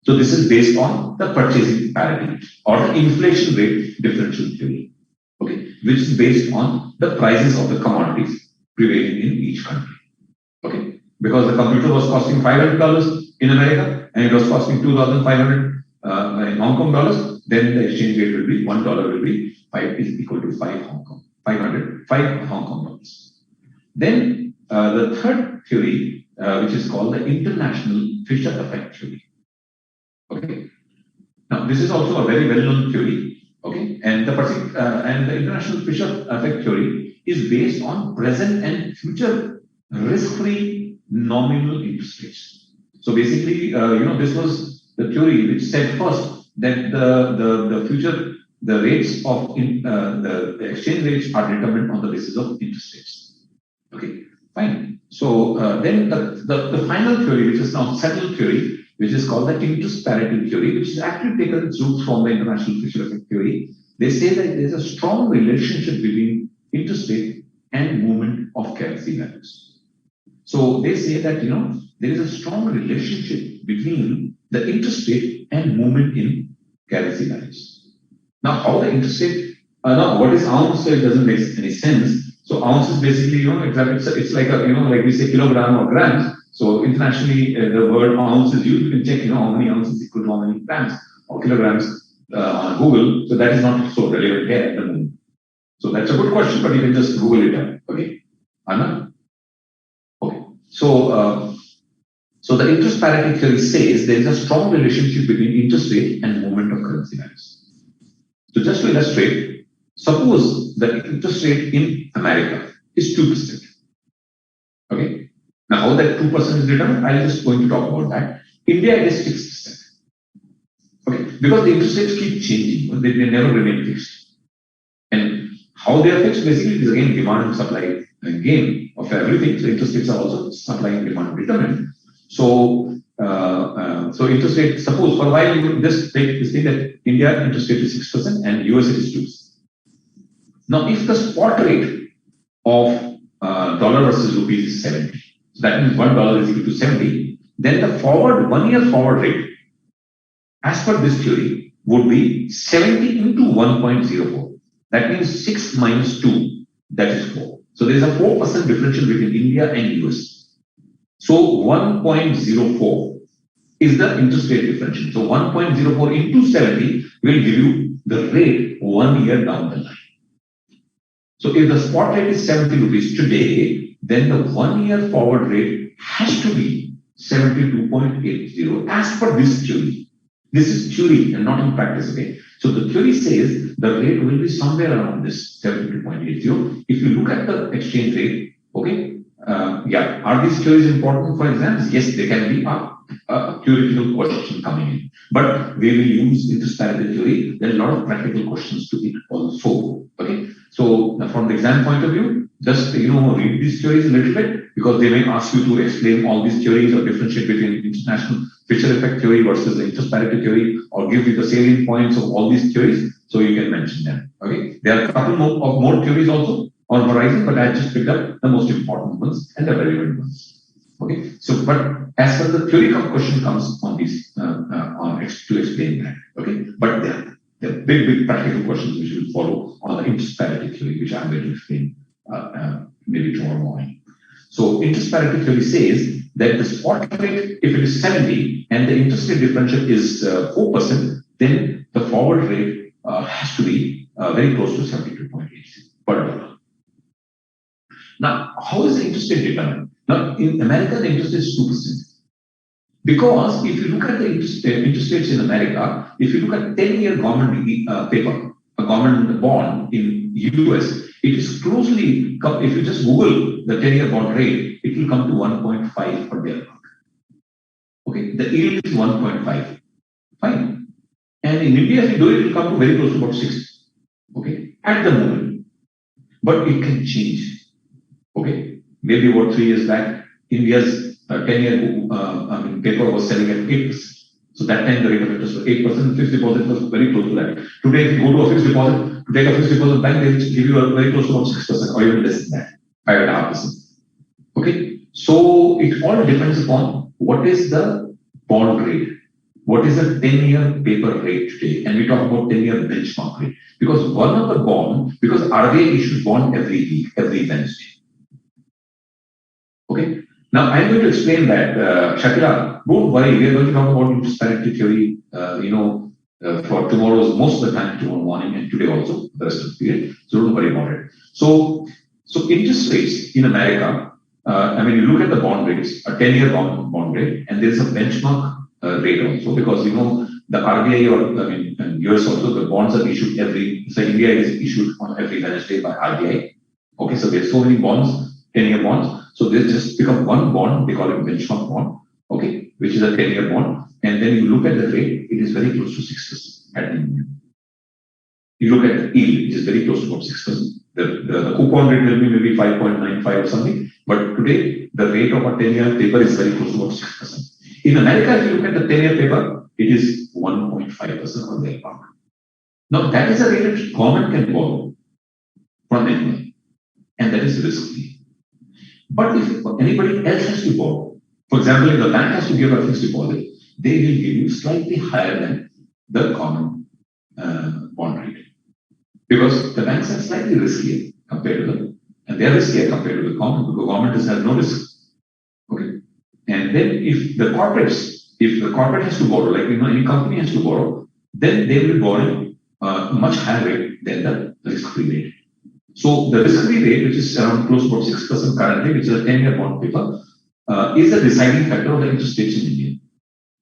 So this is based on the purchasing parity or the inflation rate differential theory, okay, which is based on the prices of the commodities prevailing in each country. Okay, because the computer was costing $500 in America and it was costing 2,500 in Hong Kong dollars, then the exchange rate will be $1 will be 5 is equal to 5 Hong Kong, 5 Hong Kong dollars. Then the third theory, which is called the international Fisher effect theory. Okay. Now this is also a very well-known theory. Okay, and the international Fisher effect theory is based on present and future risk-free nominal interest rates. So basically, this was the theory which said first that the rates of the exchange rates are determined on the basis of interest rates. Okay, fine. So then the final theory, which is now settled theory, which is called the interest parity theory, which is actually taken its roots from the international Fisher effect theory. They say that there is a strong relationship between interest rate and movement of currency values. So they say that there is a strong relationship between the interest rate and movement in currency values. Now, how the interest rate? Now, what is ounce? So it doesn't make any sense. So ounce is basically, it's like a, like we say kilogram or grams. So internationally, the word ounce is used. You can check, how many ounces equal to how many grams or kilograms on Google. So that is not so relevant here at the moment. So that's a good question, but you can just Google it up. Okay, Anna. Okay. So the interest parity theory says there is a strong relationship between interest rate and movement of currency values. So just to illustrate, suppose the interest rate in America is 2%. Okay. Now how that 2% is determined, I'm just going to talk about that. India it is 6%. Okay, because the interest rates keep changing, they never remain fixed. And how they are fixed basically is again demand and supply game of everything. So interest rates are also supply and demand determined. So interest rate, suppose for a while you just take this thing that India interest rate is 6% and US it is 2%. Now if the spot rate of dollar versus rupees is 70, so that means $1 is equal to 70, then the forward 1 year forward rate as per this theory would be 70 into 1.04. That means 6 minus 2, that is 4. So there is a 4% differential between India and US. So 1.04 is the interest rate differential. So 1.04 into 70 will give you the rate 1 year down the line. So if the spot rate is 70 rupees today, then the 1 year forward rate has to be 72.80 as per this theory. This is theory and not in practice, okay? So the theory says the rate will be somewhere around this 72.80. If you look at the exchange rate, okay, are these theories important for exams? Yes, they can be a theoretical question coming in. But we will use interest parity theory. There are a lot of practical questions to it also, okay? So from the exam point of view, just read these theories a little bit because they may ask you to explain all these theories or differentiate between international Fisher effect theory versus the interest parity theory, or give you the salient points of all these theories, so you can mention them. Okay, there are a couple more theories also on horizon, but I just picked up the most important ones and the relevant ones. Okay, so but as per the theory question comes on these to explain that. Okay, but there are big practical questions which will follow on the interest parity theory, which I'm going to explain maybe tomorrow morning. So interest parity theory says that the spot rate, if it is 70 and the interest rate differential is 4%, then the forward rate has to be very close to 72.80 per dollar. Now, how is the interest rate determined? Now, in America, the interest rate is 2%. Because if you look at the interest rates in America, if you look at 10-year government paper, a government bond in US, it is closely, if you just Google the 10-year bond rate, it will come to 1.5 or thereabout. Okay, the yield is 1.5. Fine. And in India, if you do it, it will come to very close to about 6. Okay, at the moment. But it can change. Okay, maybe about 3 years back, India's 10-year paper was selling at 8%. So that time the rate of interest was 8%, fixed deposit was very close to that. Today, if you go to a fixed deposit, to take a fixed deposit bank, they will give you a very close to about 6% or even less than that, 5.5%. Okay, so it all depends upon what is the bond rate, what is the 10-year paper rate today, and we talk about 10-year benchmark rate because one of the bond, because RBI issues bond every week, every Wednesday. Okay. Now, I'm going to explain that, Shakira, don't worry, we are going to talk about interest parity theory, for tomorrow's, most of the time tomorrow morning and today also, the rest of the period. So don't worry about it. So interest rates in America, you look at the bond rates, a 10-year bond rate, and there is a benchmark rate also because, the RBI or, US also, the bonds are issued so India is issued on every Wednesday by RBI. Okay, so there's so many bonds, 10-year bonds. So they just pick up one bond, they call it benchmark bond, okay, which is a 10-year bond. And then you look at the rate, it is very close to 6% at the moment. You look at the yield, it is very close to about 6%. The coupon rate will be maybe 5.95 or something. But today, the rate of a 10-year paper is very close to about 6%. In America, if you look at the 10-year paper, it is 1.5% or thereabout. Now, that is a rate that government can borrow from anyone. And that is risky. But if anybody else has to borrow, for example, if the bank has to give a fixed deposit, they will give you slightly higher than the common bond rate. Because the banks are slightly riskier compared to and they are riskier compared to the common, because government has no risk. Okay. And then if the corporate has to borrow, like any company has to borrow, then they will be borrowing much higher rate than the risk-free rate. So the risk-free rate, which is around close to about 6% currently, which is a 10-year bond paper, is the deciding factor of the interest rates in India.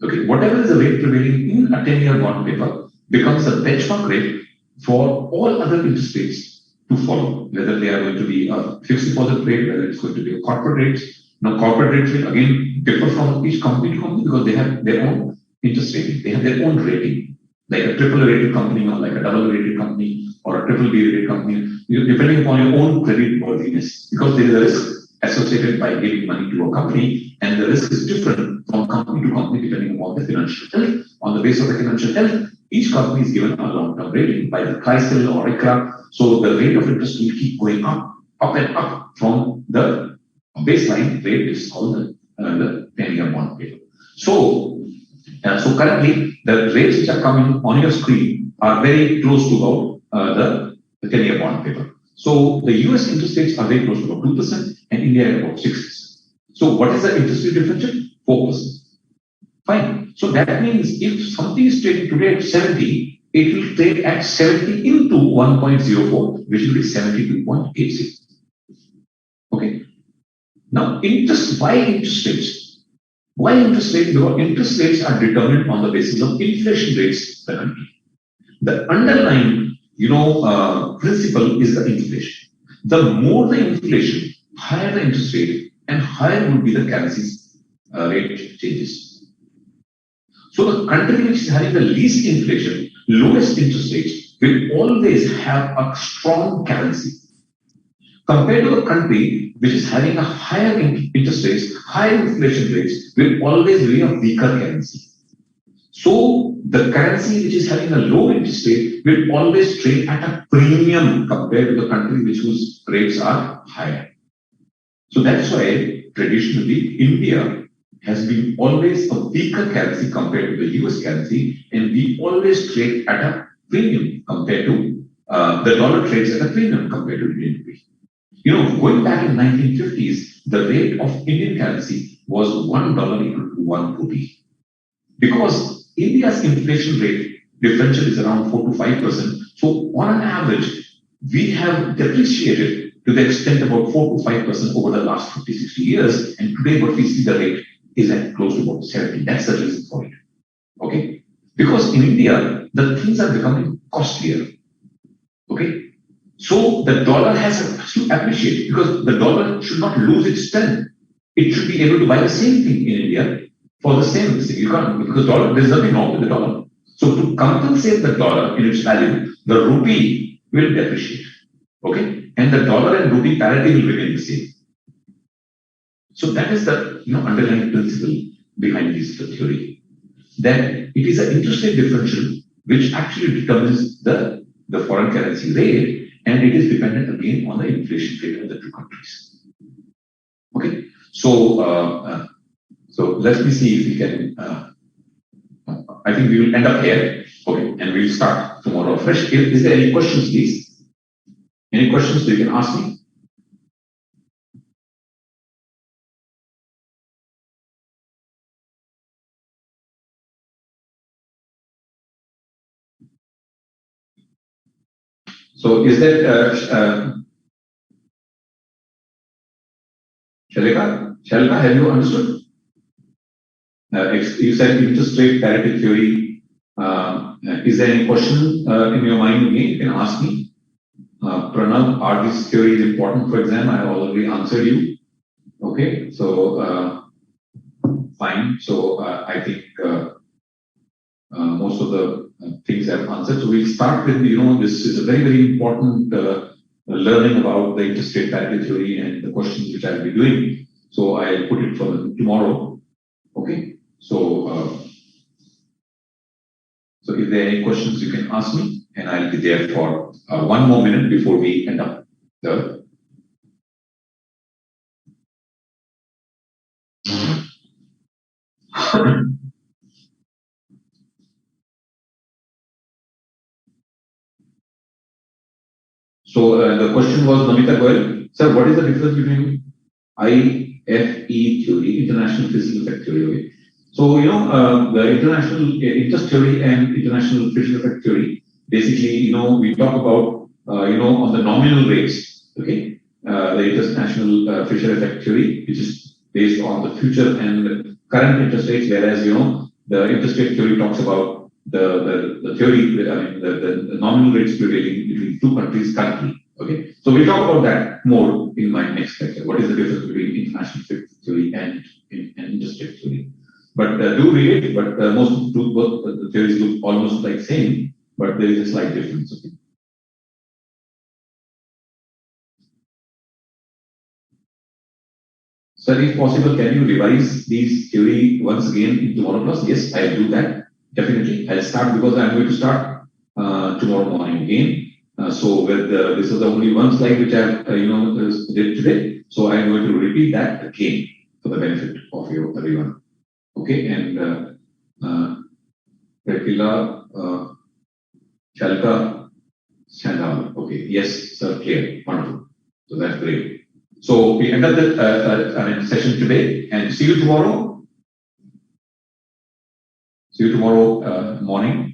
Okay, whatever is the rate prevailing in a 10-year bond paper becomes the benchmark rate for all other interest rates to follow, whether they are going to be a fixed deposit rate, whether it's going to be a corporate rate. Now, corporate rates will again differ from each company to company because they have their own interest rating, they have their own rating, like a triple rated company or like a double rated company or a triple B rated company, depending upon your own credit worthiness, because there is a risk associated by giving money to a company, and the risk is different from company to company depending upon the financial health. On the basis of the financial health, each company is given a long-term rating by the CRISIL or ICAI. So the rate of interest will keep going up and up from the baseline rate, which is called the 10-year bond paper. So currently the rates which are coming on your screen are very close to about the 10-year bond paper. So the US interest rates are very close to about 2% and India at about 6%. So what is the interest rate differential? 4%. Fine. So that means if something is trading today at 70, it will trade at 70 into 1.04, which will be 72.86. Okay. Now, why interest rates? Why interest rates? Because interest rates are determined on the basis of inflation rates in the country. The underlying, principle is the inflation. The more the inflation, higher the interest rate, and higher would be the currency's rate changes. So the country which is having the least inflation, lowest interest rates, will always have a strong currency. Compared to a country which is having a higher interest rates, higher inflation rates, will always be a weaker currency. So the currency which is having a low interest rate will always trade at a premium compared to the country whose rates are higher. So that's why traditionally India has been always a weaker currency compared to the US currency, and we always trade at a premium compared to the dollar trades at a premium compared to Indian rupee. Going back in 1950s, the rate of Indian currency was $1 equal to 1 rupee. Because India's inflation rate differential is around 4 to 5%. So on an average, we have depreciated to the extent about 4 to 5% over the last 50, 60 years. And today what we see the rate is at close to about 70. That's the reason for it. Okay? Because in India, the things are becoming costlier. Okay? So the dollar has to appreciate because the dollar should not lose its strength. It should be able to buy the same thing in India for the same thing. You can't, because dollar, there's nothing wrong with the dollar. So to compensate the dollar in its value, the rupee will depreciate. Okay? And the dollar and rupee parity will remain the same. So that is the underlying principle behind this theory. That it is an interest rate differential which actually determines the foreign currency rate, and it is dependent again on the inflation rate of the two countries. Okay, so let me see if we can. I think we will end up here. Okay, and we will start tomorrow fresh. Is there any questions, please? Any questions you can ask me? So is that Shalika, have you understood? You said interest rate parity theory. Is there any question in your mind again? You can ask me. Pranav, are these theories important for exam? I have already answered you. Okay, so fine. So I think most of the things I've answered. So we'll start with, this is a very, very important learning about the interest rate parity theory and the questions which I'll be doing. So I'll put it for tomorrow. Okay. So if there are any questions, you can ask me, and I'll be there for 1 more minute before we end up the. So the question was, Namita Goyal, sir, what is the difference between I FE theory, international physical effect theory. Okay. So, the international interest theory and international physical effect theory, basically, we talk about, on the nominal rates, okay, the international Fisher effect theory, which is based on the future and current interest rates, whereas, the interest rate theory talks about the theory, I mean, the nominal rates prevailing between two countries currently. Okay, so we'll talk about that more in my next lecture. What is the difference between international theory and interest rate theory? But do read it. But both the theories look almost like same, but there is a slight difference. Okay. Sir, if possible, can you revise these theory once again in tomorrow class? Yes, I'll do that. Definitely. I'll start because I'm going to start tomorrow morning again. So with this is the only one slide which I did today. So I'm going to repeat that again for the benefit of you everyone. Okay, and Rekila, Chalka, Sandal. Okay, yes, sir, clear. Wonderful. So that's great. So we end up the session today and see you tomorrow. See you tomorrow morning.